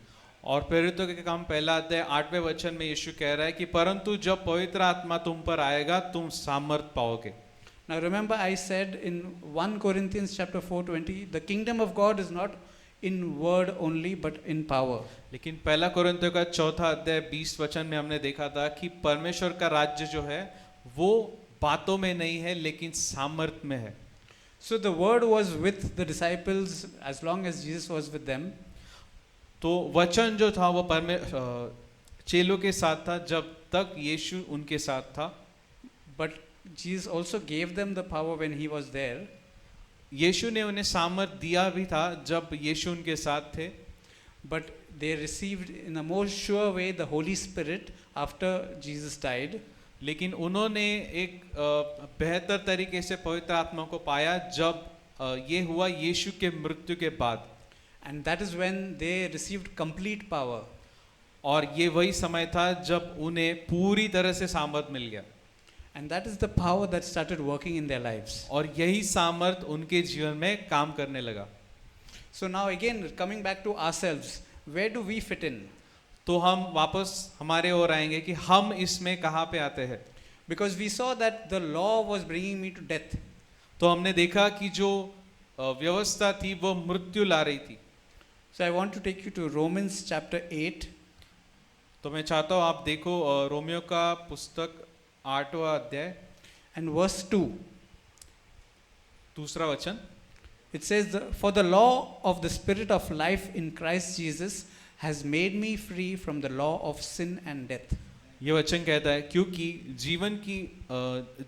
और प्रेरितों के काम पहला अध्याय 8वें वचन में यीशु कह रहा है कि परंतु जब पवित्र आत्मा तुम पर आएगा तुम सामर्थ पाओगे। Now remember I said in 1 Corinthians chapter 4:20, the kingdom of God is not in word only but in power. लेकिन पहला कोरिन्थियों का चौथा अध्याय 20 वचन में हमने देखा था कि परमेश्वर का राज्य जो है वो बातों में नहीं है लेकिन सामर्थ में है। So the word was with the disciples as long as Jesus was with them. तो वचन जो था वो चेलों के साथ था जब तक यीशु उनके साथ था। But Jesus also gave them the power when he was there. यीशु ने उन्हें सामर्थ दिया भी था जब यीशु उनके साथ थे। But they received in a more sure way the Holy Spirit after Jesus died. लेकिन उन्होंने एक बेहतर तरीके से पवित्र आत्मा को पाया जब ये हुआ यीशु के मृत्यु के बाद। And that is when they received complete power. और ये वही समय था जब उन्हें पूरी तरह से सामर्थ मिल गया। And that is the power that started working in their lives. और यही सामर्थ उनके जीवन में काम करने लगा. So now again, coming back to ourselves, where do we fit in? तो हम वापस हमारे ओर आएंगे कि हम इसमें कहाँ पे आते हैं. Because we saw that the law was bringing me to death. तो हमने देखा कि जो व्यवस्था थी वो मृत्यु ला रही थी. So I want to take you to Romans chapter 8. तो मैं चाहता हूँ आप देखो रोमियो का पुस्तक 8वां अध्याय And verse 2, दूसरा वचन. it says, For the law of the Spirit of life in Christ Jesus has made me free from the law of sin and death. ये वचन कहता है क्योंकि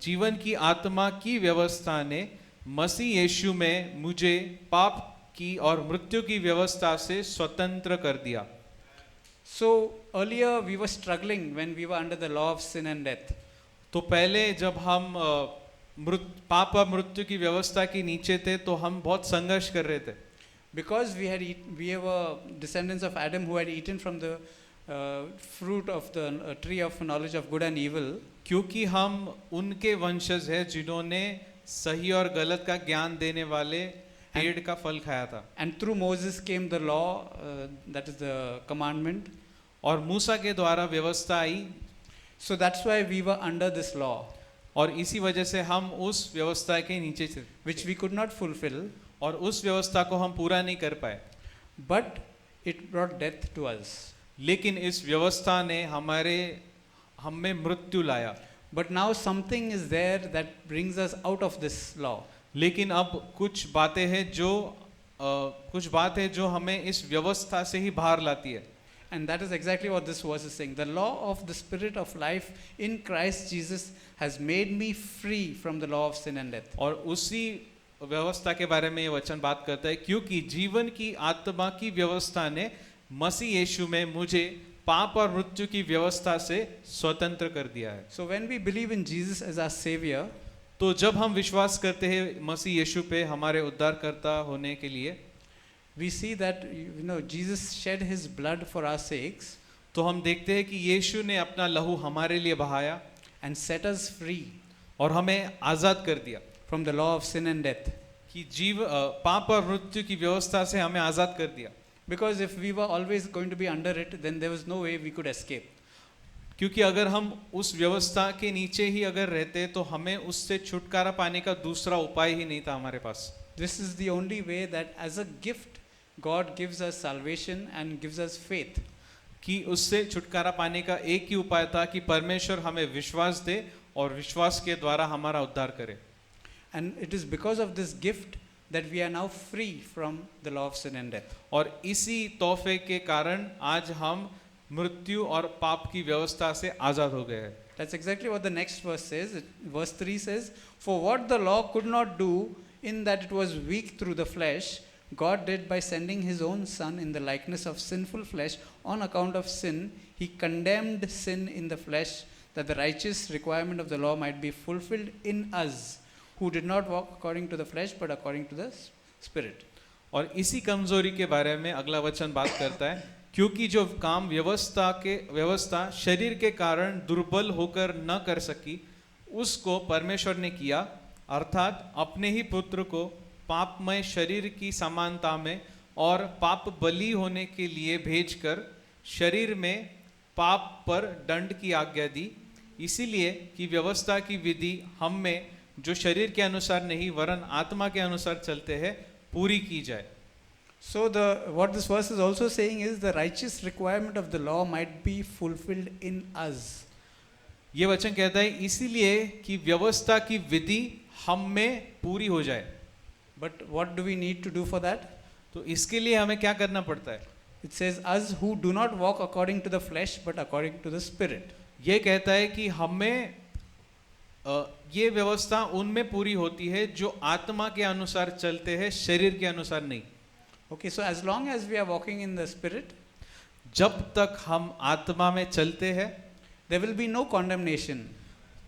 जीवन की आत्मा की व्यवस्था ने मसीह यीशु में मुझे पाप की और मृत्यु की व्यवस्था से स्वतंत्र कर दिया. So earlier we were struggling when we were under the law of sin and death. तो पहले जब हम पाप और मृत्यु की व्यवस्था के नीचे थे तो हम बहुत संघर्ष कर रहे थे. Because we were descendants of Adam who had eaten from the fruit of the tree of knowledge of good and evil. क्योंकि हम उनके वंशज हैं जिन्होंने सही और गलत का ज्ञान देने वाले पेड़ का फल खाया था. And through Moses came the law, that is the commandment. और मूसा के द्वारा व्यवस्था आई. So that's why we were under this law, और इसी वजह से हम उस व्यवस्था के नीचे थे which we could not fulfill, और उस व्यवस्था को हम पूरा नहीं कर पाए. but it brought death to us. लेकिन इस व्यवस्था ने हम में मृत्यु लाया. But now something is there that brings us out of this law. लेकिन अब कुछ बातें हैं जो हमें इस व्यवस्था से ही बाहर लाती है. And that is exactly what this verse is saying. The law of the Spirit of life in Christ Jesus has made me free from the law of sin and death. और उसी व्यवस्था के बारे में ये वचन बात करता है क्योंकि जीवन की आत्मा की व्यवस्था ने मसीह यीशु में मुझे पाप और मृत्यु की व्यवस्था से स्वतंत्र कर दिया है. So when we believe in Jesus as our Savior, तो जब हम विश्वास करते हैं मसीह यीशु पे हमारे उद्धारकर्ता होने के लिए, we see that Jesus shed his blood for our sakes तो हम देखते हैं कि यीशु ने अपना लहू हमारे लिए बहाया and set us free और हमें आजाद कर दिया. from the law of sin and death. कि पाप और मृत्यु की व्यवस्था से हमें आजाद कर दिया. Because if we were always going to be under it, then there was no way we could escape. क्योंकि अगर हम उस व्यवस्था के नीचे ही अगर रहते तो हमें उससे छुटकारा पाने का दूसरा उपाय ही नहीं था हमारे पास. This is the only way that as a gift God gives us salvation and gives us faith. कि उससे छुटकारा पाने का एक ही उपाय था कि परमेश्वर हमें विश्वास दे और विश्वास के द्वारा हमारा उद्धार करे. And it is because of this gift that we are now free from the law of sin and death. और इसी तोहफे के कारण आज हम मृत्यु और पाप की व्यवस्था से आजाद हो गए हैं. That's exactly what the next verse says. Verse 3 says, For what the law could not do, in that it was weak through the flesh, God did by sending his own Son in the likeness of sinful flesh on account of sin. He condemned sin in the flesh, that the righteous requirement of the law might be fulfilled in us, who did not walk according to the flesh, but according to the Spirit. और इसी कमजोरी के बारे में अगला वचन बात करता है क्योंकि जो काम व्यवस्था शरीर के कारण दुर्बल होकर न कर सकी उसको परमेश्वर ने किया, अर्थात अपने ही पुत्र को पापमय शरीर की समानता में और पाप बलि होने के लिए भेजकर शरीर में पाप पर दंड की आज्ञा दी, इसीलिए कि व्यवस्था की विधि हम में जो शरीर के अनुसार नहीं वरन आत्मा के अनुसार चलते हैं पूरी की जाए. So what this verse is also saying is the righteous requirement of the law might be fulfilled in us. ये वचन कहता है इसीलिए कि व्यवस्था की विधि हम में पूरी हो जाए. But what do we need to do for that? तो इसके लिए हमें क्या करना पड़ता है? It says, us who do not walk according to the flesh, but according to the Spirit. ये कहता है कि हमें ये व्यवस्था उनमें पूरी होती है जो आत्मा के अनुसार चलते हैं, शरीर के अनुसार नहीं. Okay, so as long as we are walking in the Spirit, जब तक हम आत्मा में चलते हैं, there will be no condemnation.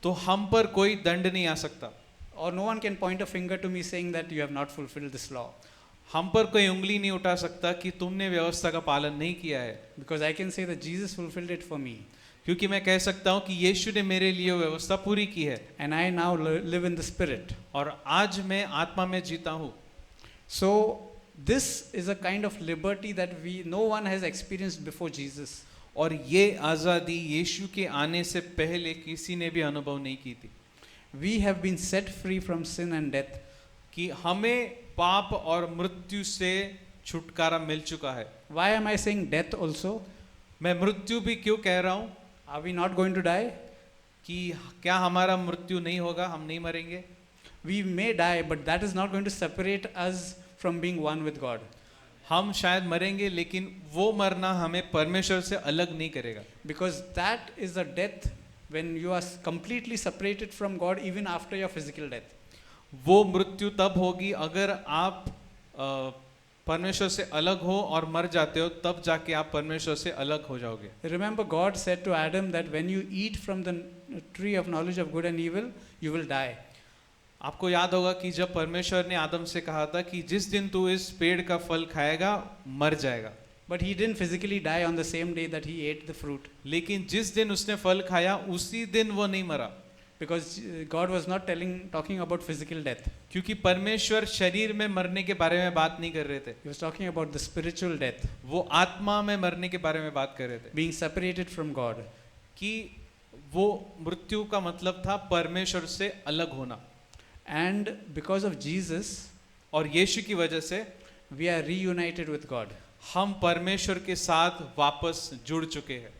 तो हम पर कोई दंड नहीं आ सकता. Or no one can point a finger to me saying that you have not fulfilled this law. हम पर कोई उंगली नहीं उठा सकता कि तुमने व्यवस्था का पालन नहीं किया है. Because I can say that Jesus fulfilled it for me. क्योंकि मैं कह सकता हूँ कि यीशु ने मेरे लिए व्यवस्था पूरी की है and I now live in the Spirit. और आज मैं आत्मा में जीता हूँ। So this is a kind of liberty that no one has experienced before Jesus. और ये आज़ादी यीशु के आने से पहले किसी ने भी अनुभव नहीं की थी We have been set free from sin and death. कि हमें पाप और मृत्यु से छुटकारा मिल चुका है। Why am I saying death also? मैं मृत्यु भी क्यों कह रहा हूँ Are we not going to die? कि क्या हमारा मृत्यु नहीं होगा, हम नहीं मरेंगे? We may die, but that is not going to separate us from being one with God. हम शायद मरेंगे लेकिन वो मरना हमें परमेश्वर से अलग नहीं करेगा Because that is a death when you are completely separated from God even after your physical death. वो मृत्यु तब होगी अगर आप परमेश्वर से अलग हो और मर जाते हो, तब जाके आप परमेश्वर से अलग हो जाओगे। Remember, God said to Adam that when you eat from the tree of knowledge of good and evil, you will die. आपको याद होगा कि जब परमेश्वर ने आदम से कहा था कि जिस दिन तू इस पेड़ का फल खाएगा मर जाएगा, But he didn't physically die on the same day that he ate the fruit, लेकिन जिस दिन उसने फल खाया उसी दिन वो नहीं मरा, because God was not talking about physical death. क्योंकि परमेश्वर शरीर में मरने के बारे में बात नहीं कर रहे थे, He was talking about the spiritual death, वो आत्मा में मरने के बारे में बात कर रहे थे। being separated from God. कि वो मृत्यु का मतलब था परमेश्वर से अलग होना, And because of Jesus, और यीशु की वजह से we are reunited with God. हम परमेश्वर के साथ वापस जुड़ चुके हैं।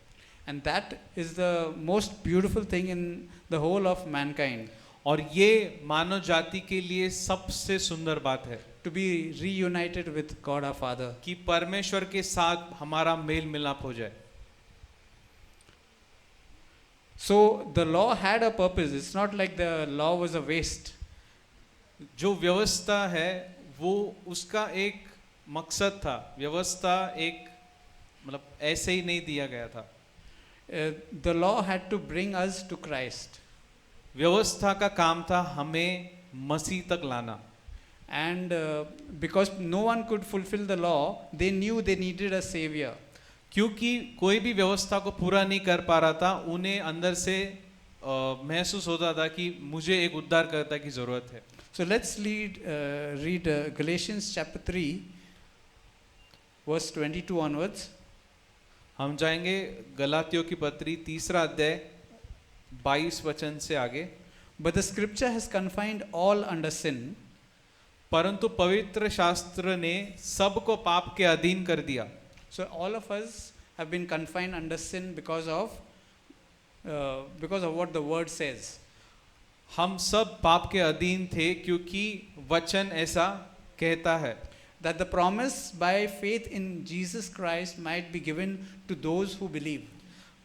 And that is the most beautiful thing in the whole of mankind, और ये मानव जाति के लिए सबसे सुंदर बात है to be reunited with God our Father. कि परमेश्वर के साथ हमारा मेल मिलाप हो जाए। So the law had a purpose. It's not like the law was a waste. जो व्यवस्था है वो उसका एक मकसद था, व्यवस्था एक मतलब ऐसे ही नहीं दिया गया था। The law had to bring us to Christ. व्यवस्था का काम था हमें मसीह तक लाना, And because no one could fulfill the law, they knew they needed a savior. क्योंकि कोई भी व्यवस्था को पूरा नहीं कर पा रहा था, उन्हें अंदर से महसूस होता था कि मुझे एक उद्धारकर्ता की जरूरत है। So let's read Galatians chapter 3, verse 22 onwards. हम जाएंगे गलातियों की पत्री 3 अध्याय 22 वचन से आगे। But the scripture has confined all under sin, परंतु पवित्र शास्त्र ने सबको पाप के अधीन कर दिया। so all of us have been confined under sin because of what the word says. हम सब पाप के अधीन थे क्योंकि वचन ऐसा कहता है That the promise by faith in Jesus Christ might be given to those who believe.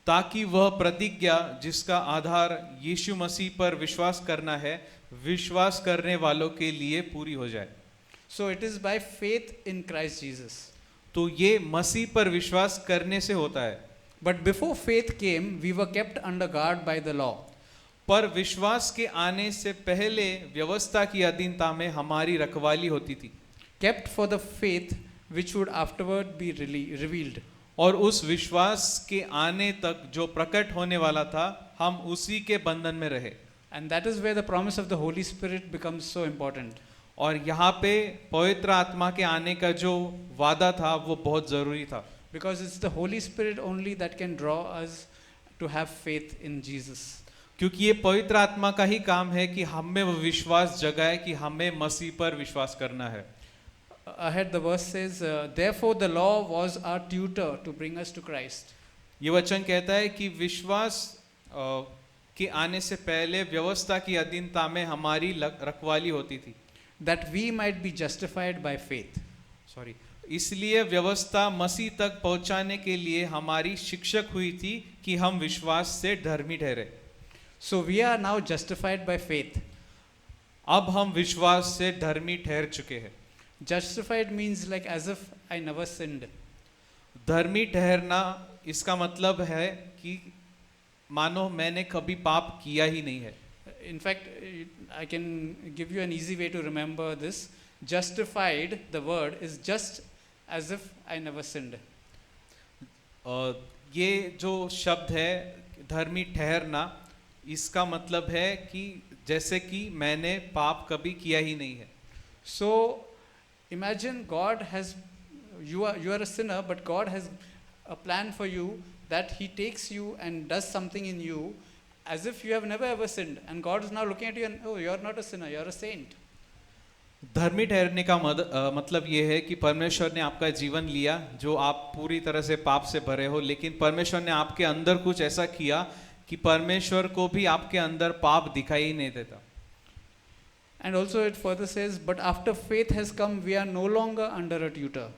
ताकि वह प्रतिज्ञा जिसका आधार यीशु मसीह पर विश्वास करना है, विश्वास करने वालों के लिए पूरी हो जाए। So it is by faith in Christ Jesus. तो ये मसीह पर विश्वास करने से होता है। But before faith came, we were kept under guard by the law. पर विश्वास के आने से पहले व्यवस्था की अधीनता में हमारी रखवाली होती थी, Kept for the faith which would afterward be revealed. और उस विश्वास के आने तक जो प्रकट होने वाला था, हम उसी के बंधन में रहे। And that is where the promise of the Holy Spirit becomes so important. और यहाँ पे पवित्र आत्मा के आने का जो वादा था वो बहुत जरूरी था, Because it's the Holy Spirit only that can draw us to have faith in Jesus. क्योंकि ये पवित्र आत्मा का ही काम है कि हमें वो विश्वास जगाए कि हमें मसीह पर विश्वास करना है। Ahead the verse says, therefore the law was our tutor to bring us to Christ. ये वचन कहता है कि विश्वास के आने से पहले व्यवस्था की अधीनता में हमारी रखवाली होती थी। That we might be justified by faith. Sorry, इसलिए व्यवस्था मसीह तक पहुंचाने के लिए हमारी शिक्षक हुई थी कि हम विश्वास से धर्मी ठहरे। So we are now justified by faith. अब हम विश्वास से धर्मी ठहर चुके हैं। Justified means like as if I never sinned. धर्मी ठहरना इसका मतलब है कि मानो मैंने कभी पाप किया ही नहीं है। In fact, I can give you an easy way to remember this. Justified, the word, is just as if I never sinned. ये जो शब्द है धर्मी ठहरना इसका मतलब है कि जैसे कि मैंने पाप कभी किया ही नहीं है। So imagine God has, you are a sinner, but God has a plan for you that He takes you and does something in you as if you have never ever sinned, and God is now looking at you and, oh, you are not a sinner, you are a saint. धर्मी ठहरने का मतलब ये है कि परमेश्वर ने आपका जीवन लिया जो आप पूरी तरह से पाप से भरे हो, लेकिन परमेश्वर ने आपके अंदर कुछ ऐसा किया कि परमेश्वर को भी आपके अंदर पाप दिखाई ही नहीं देता। And also it further says, but after faith has come, we are no longer under a tutor.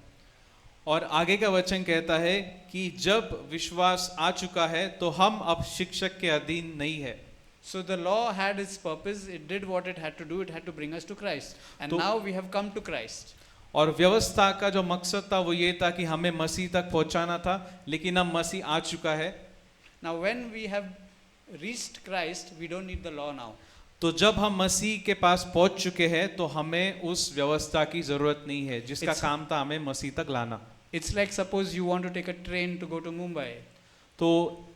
और आगे का वचन कहता है कि जब विश्वास आ चुका है तो हम अब शिक्षक के अधीन नहीं है। So the law had its purpose, it did what it had to do, it had to bring us to Christ. And now we have come to Christ. और व्यवस्था का जो मकसद था वो ये था कि हमें मसीह तक पहुंचाना था, लेकिन अब मसीह आ चुका है। Now when we have reached Christ, we don't need the law now. तो जब हम मसीह के पास पहुंच चुके हैं तो हमें उस व्यवस्था की जरूरत नहीं है जिसका काम था हमें मसीह तक लाना। It's like suppose you want to take a train to go to Mumbai. तो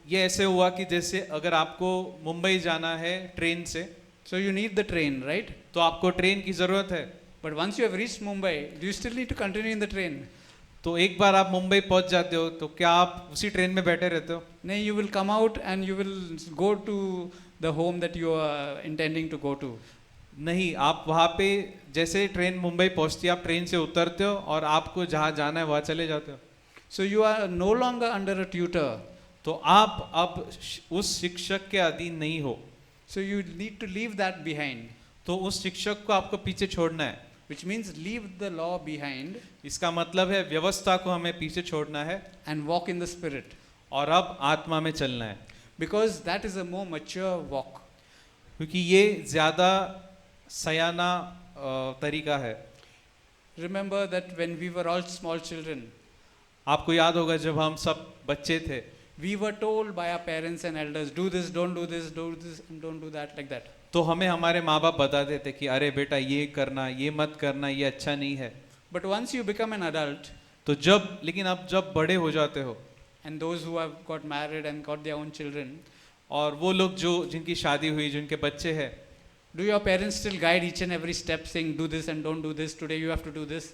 ये ऐसे हुआ कि जैसे अगर आपको मुंबई जाना है ट्रेन से, So you need the train, right? तो आपको ट्रेन की जरूरत है। But once you have reached Mumbai, do you still need to continue in the train? तो एक बार आप मुंबई पहुंच जाते हो तो क्या आप उसी ट्रेन में बैठे रहते हो? No, you will come out and you will go to the home that you are intending to go to. नहीं, आप वहाँ पे जैसे ट्रेन मुंबई पहुंचती है आप ट्रेन से उतरते हो और आपको जहाँ जाना है वहाँ चले जाते हो। So you are no longer under a tutor. तो आप अब उस शिक्षक के अधीन नहीं हो। So you need to leave that behind. तो उस शिक्षक को आपको पीछे छोड़ना है। Which means leave the law behind इसका मतलब है व्यवस्था को हमें पीछे छोड़ना है and walk in the Spirit. और अब आत्मा में चलना है, Because that is a more mature walk. क्योंकि ये ज्यादा सयाना तरीका है। Remember that when we were all small children, आपको याद होगा जब हम सब बच्चे थे we were told by our parents and elders, do this, don't do this, do this, and don't do that, like that. तो हमें हमारे माँ बाप बताते थे कि अरे बेटा ये करना, ये मत करना, ये अच्छा नहीं है। But once you become an adult, तो जब लेकिन अब जब बड़े हो जाते हो and those who have got married and got their own children, और वो लोग जो जिनकी शादी हुई, जिनके बच्चे हैं, do your parents still guide each and every step saying do this and don't do this, today you have to do this?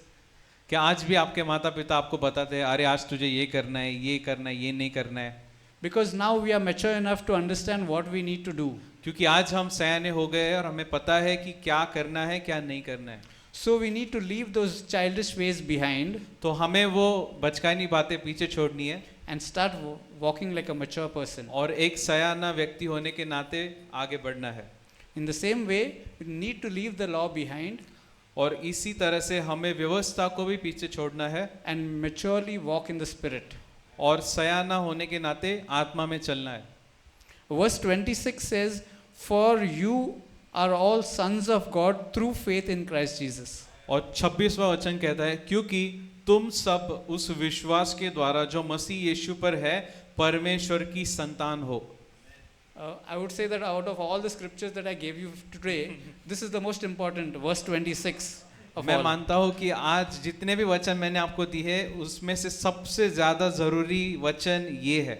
क्या आज भी आपके माता पिता आपको बताते हैं अरे आज तुझे ये करना है, ये करना है, ये नहीं करना है? Because now we are mature enough to understand what we need to do. क्योंकि आज हम सयाने हो गए हैं और हमें पता है कि क्या करना है क्या नहीं करना है। So we need to leave those childish ways behind तो हमें वो बचकानी बातें पीछे छोड़नी है and start walking like a mature person. और एक सयाना व्यक्ति होने के नाते आगे बढ़ना है। In the same way, we need to leave the law behind और इसी तरह से हमें व्यवस्था को भी पीछे छोड़ना है and maturely walk in the Spirit. और सयाना होने के नाते आत्मा में चलना है। Verse 26 says, for you are all sons of God through faith in Christ Jesus. और 26वां वचन कहता है क्योंकि तुम सब उस विश्वास के द्वारा जो मसीह यीशु पर है परमेश्वर की संतान हो। I would say that out of all the scriptures that I gave you today, this is the most important, verse 26 of मैं all. मानता हूँ कि आज जितने भी वचन मैंने आपको दिए हैं उसमें से सबसे ज्यादा जरूरी वचन ये है,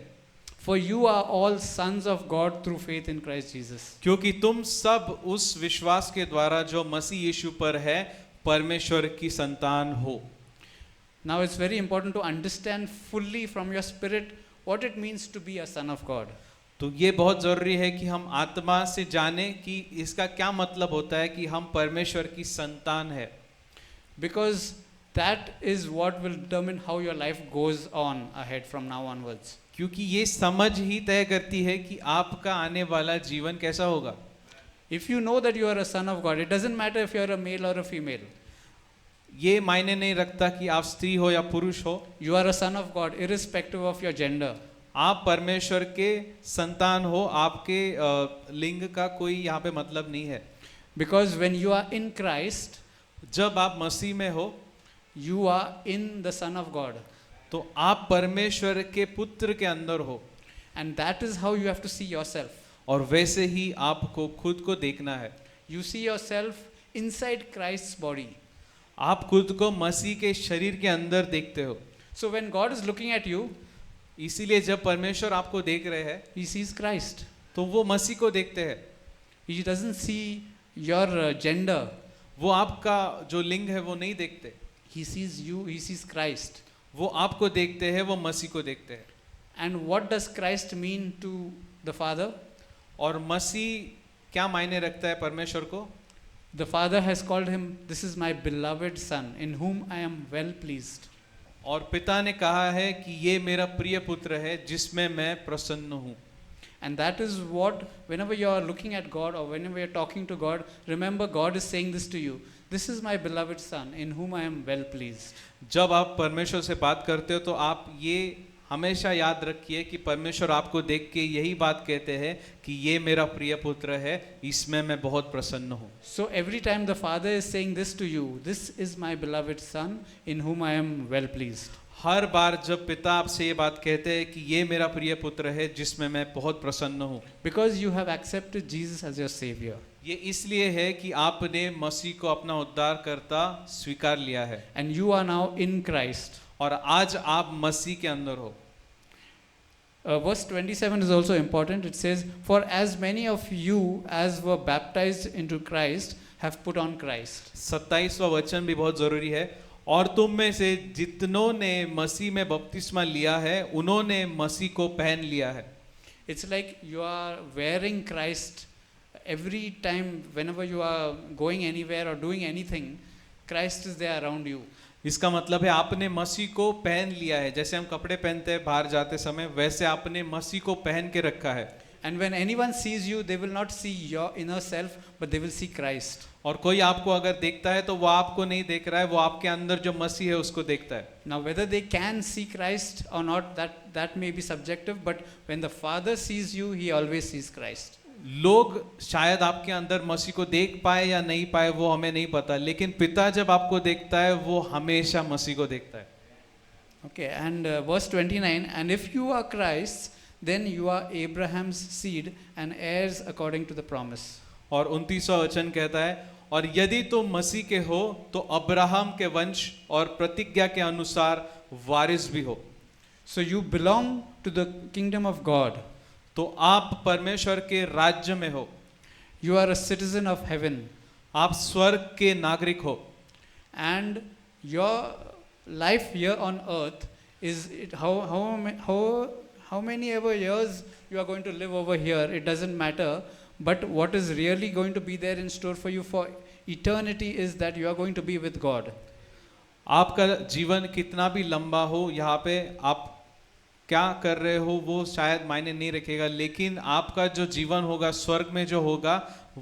For you are all sons of God through faith in Christ Jesus. क्योंकि तुम सब उस विश्वास के द्वारा जो मसीह यीशु पर है परमेश्वर की संतान हो। Now it's very important to understand fully from your spirit what it means to be a son of God. तो ये बहुत जरूरी है कि हम आत्मा से जाने कि इसका क्या मतलब होता है कि हम परमेश्वर की संतान है। Because that is what will determine how your life goes on ahead from now onwards. क्योंकि ये समझ ही तय करती है कि आपका आने वाला जीवन कैसा होगा। If you know that you are a son of God, it doesn't matter if you are a male or a female. ये मायने नहीं रखता कि आप स्त्री हो या पुरुष हो, You are a son of God irrespective of your gender. आप परमेश्वर के संतान हो, आपके लिंग का कोई यहाँ पे मतलब नहीं है। Because when you are in Christ, जब आप मसीह में हो you are in the Son of God. तो आप परमेश्वर के पुत्र के अंदर हो And that is how you have to see yourself. और वैसे ही आपको खुद को देखना है। You see yourself inside Christ's body. आप खुद को मसीह के शरीर के अंदर देखते हो। So when God is looking at you, इसीलिए जब परमेश्वर आपको देख रहे हैं He sees Christ. तो वो मसीह को देखते हैं। He doesn't see your gender. वो आपका जो लिंग है वो नहीं देखते, He sees you, he sees Christ. वो आपको देखते हैं, वो मसीह को देखते हैं। And what does Christ mean to the Father? और मसीह क्या मायने रखता है परमेश्वर को? The Father has called him, this is my beloved Son, in whom I am well pleased. और पिता ने कहा है कि ये मेरा प्रिय पुत्र है जिसमें मैं प्रसन्न हूँ। And that is what, whenever you are looking at God or whenever you are talking to God, remember God is saying this to you. This is my beloved Son, in whom I am well pleased. जब आप परमेश्वर से बात करते हो तो आप ये हमेशा याद रखिए कि परमेश्वर आपको देख के यही बात कहते हैं कि ये मेरा प्रिय पुत्र है, इसमें मैं बहुत प्रसन्न हूँ। So every time the Father is saying this to you, this is my beloved Son, in whom I am well pleased. हर बार जब पिता आपसे ये बात कहते हैं कि ये मेरा प्रिय पुत्र है जिसमें मैं बहुत प्रसन्न हूँ, Because you have accepted Jesus as your Savior. ये इसलिए है कि आपने मसीह को अपना उद्धारकर्ता स्वीकार लिया है And you are now in Christ. और आज आप मसीह के अंदर हो। Verse 27 is also important. It says, for as many of you as were baptized into Christ have put on Christ. 27वां वचन भी बहुत जरूरी है। और तुम में से जितनों ने मसीह में बपतिस्मा लिया है उन्होंने मसीह को पहन लिया है। It's like you are wearing Christ every time, whenever you are going anywhere or doing anything, Christ is there around you. इसका मतलब है आपने मसीह को पहन लिया है। जैसे हम कपड़े पहनते हैं बाहर जाते समय, वैसे आपने मसीह को पहन के रखा है। And when anyone sees you, they will not see your inner self, but they will see Christ. और कोई आपको अगर देखता है तो वो आपको नहीं देख रहा है, वो आपके अंदर जो मसीह है उसको देखता है। Now, whether they can see Christ or not, that may be subjective, but when the Father sees you, he always sees Christ. लोग शायद आपके अंदर मसीह को देख पाए या नहीं पाए वो हमें नहीं पता, लेकिन पिता जब आपको देखता है वो हमेशा मसीह को देखता है। Okay, and verse 29, and if you are Christ, then you are Abraham's seed and heirs according to the promise. और 29वां वचन कहता है, और यदि तुम मसीह के हो तो अब्राहम के वंश और प्रतिज्ञा के अनुसार वारिस भी हो। So you belong to the kingdom of God. तो आप परमेश्वर के राज्य में हो, You are a citizen of heaven, आप स्वर्ग के नागरिक हो। and your life here on earth is how many ever years you are going to live over here, it doesn't matter, but what is really going to be there in store for you for eternity is that you are going to be with God. आपका जीवन कितना भी लंबा हो, यहाँ पे आप क्या कर रहे हो वो शायद मायने नहीं रखेगा, लेकिन आपका जो जीवन होगा स्वर्ग में जो होगा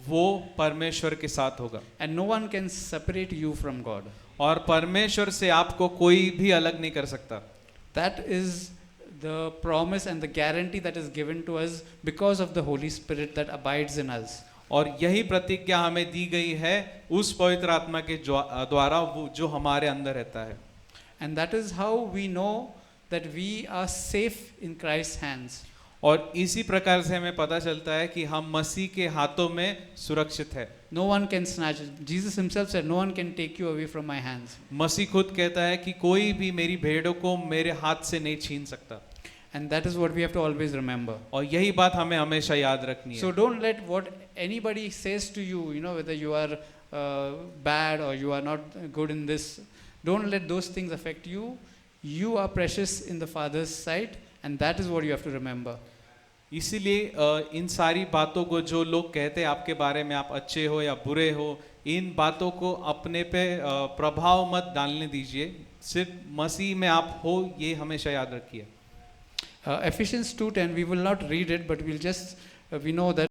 वो परमेश्वर के साथ होगा। And no one can separate you from God. और परमेश्वर से आपको कोई भी अलग नहीं कर सकता। That is the promise and the guarantee that is given to us because of the Holy Spirit that abides in us. और यही प्रतिज्ञा हमें दी गई है उस पवित्र आत्मा के द्वारा, वो जो हमारे अंदर रहता है। And that is how we know that we are safe in Christ's hands. और इसी प्रकार से हमें पता चलता है कि हम मसीह के हाथों में सुरक्षित है। No one can snatch it. Jesus himself said, no one can take you away from my hands. मसीह खुद कहता है कि कोई भी मेरी भेड़ों को मेरे हाथ से नहीं छीन सकता। And that is what we have to always remember. और यही बात हमें हमेशा याद रखनी है। So don't let what anybody says to you, whether you are bad or you are not good in this, don't let those things affect you. You are precious in the Father's sight, and that is what you have to remember. इसीलिए इन सारी बातों को जो लोग कहते हैं आपके बारे में, आप अच्छे हो या बुरे हो, इन बातों को अपने पे प्रभाव मत डालने दीजिए। सिर्फ मसीह में आप हो ये हमेशा याद रखिए। Ephesians 2:10, we will not read it, but we know that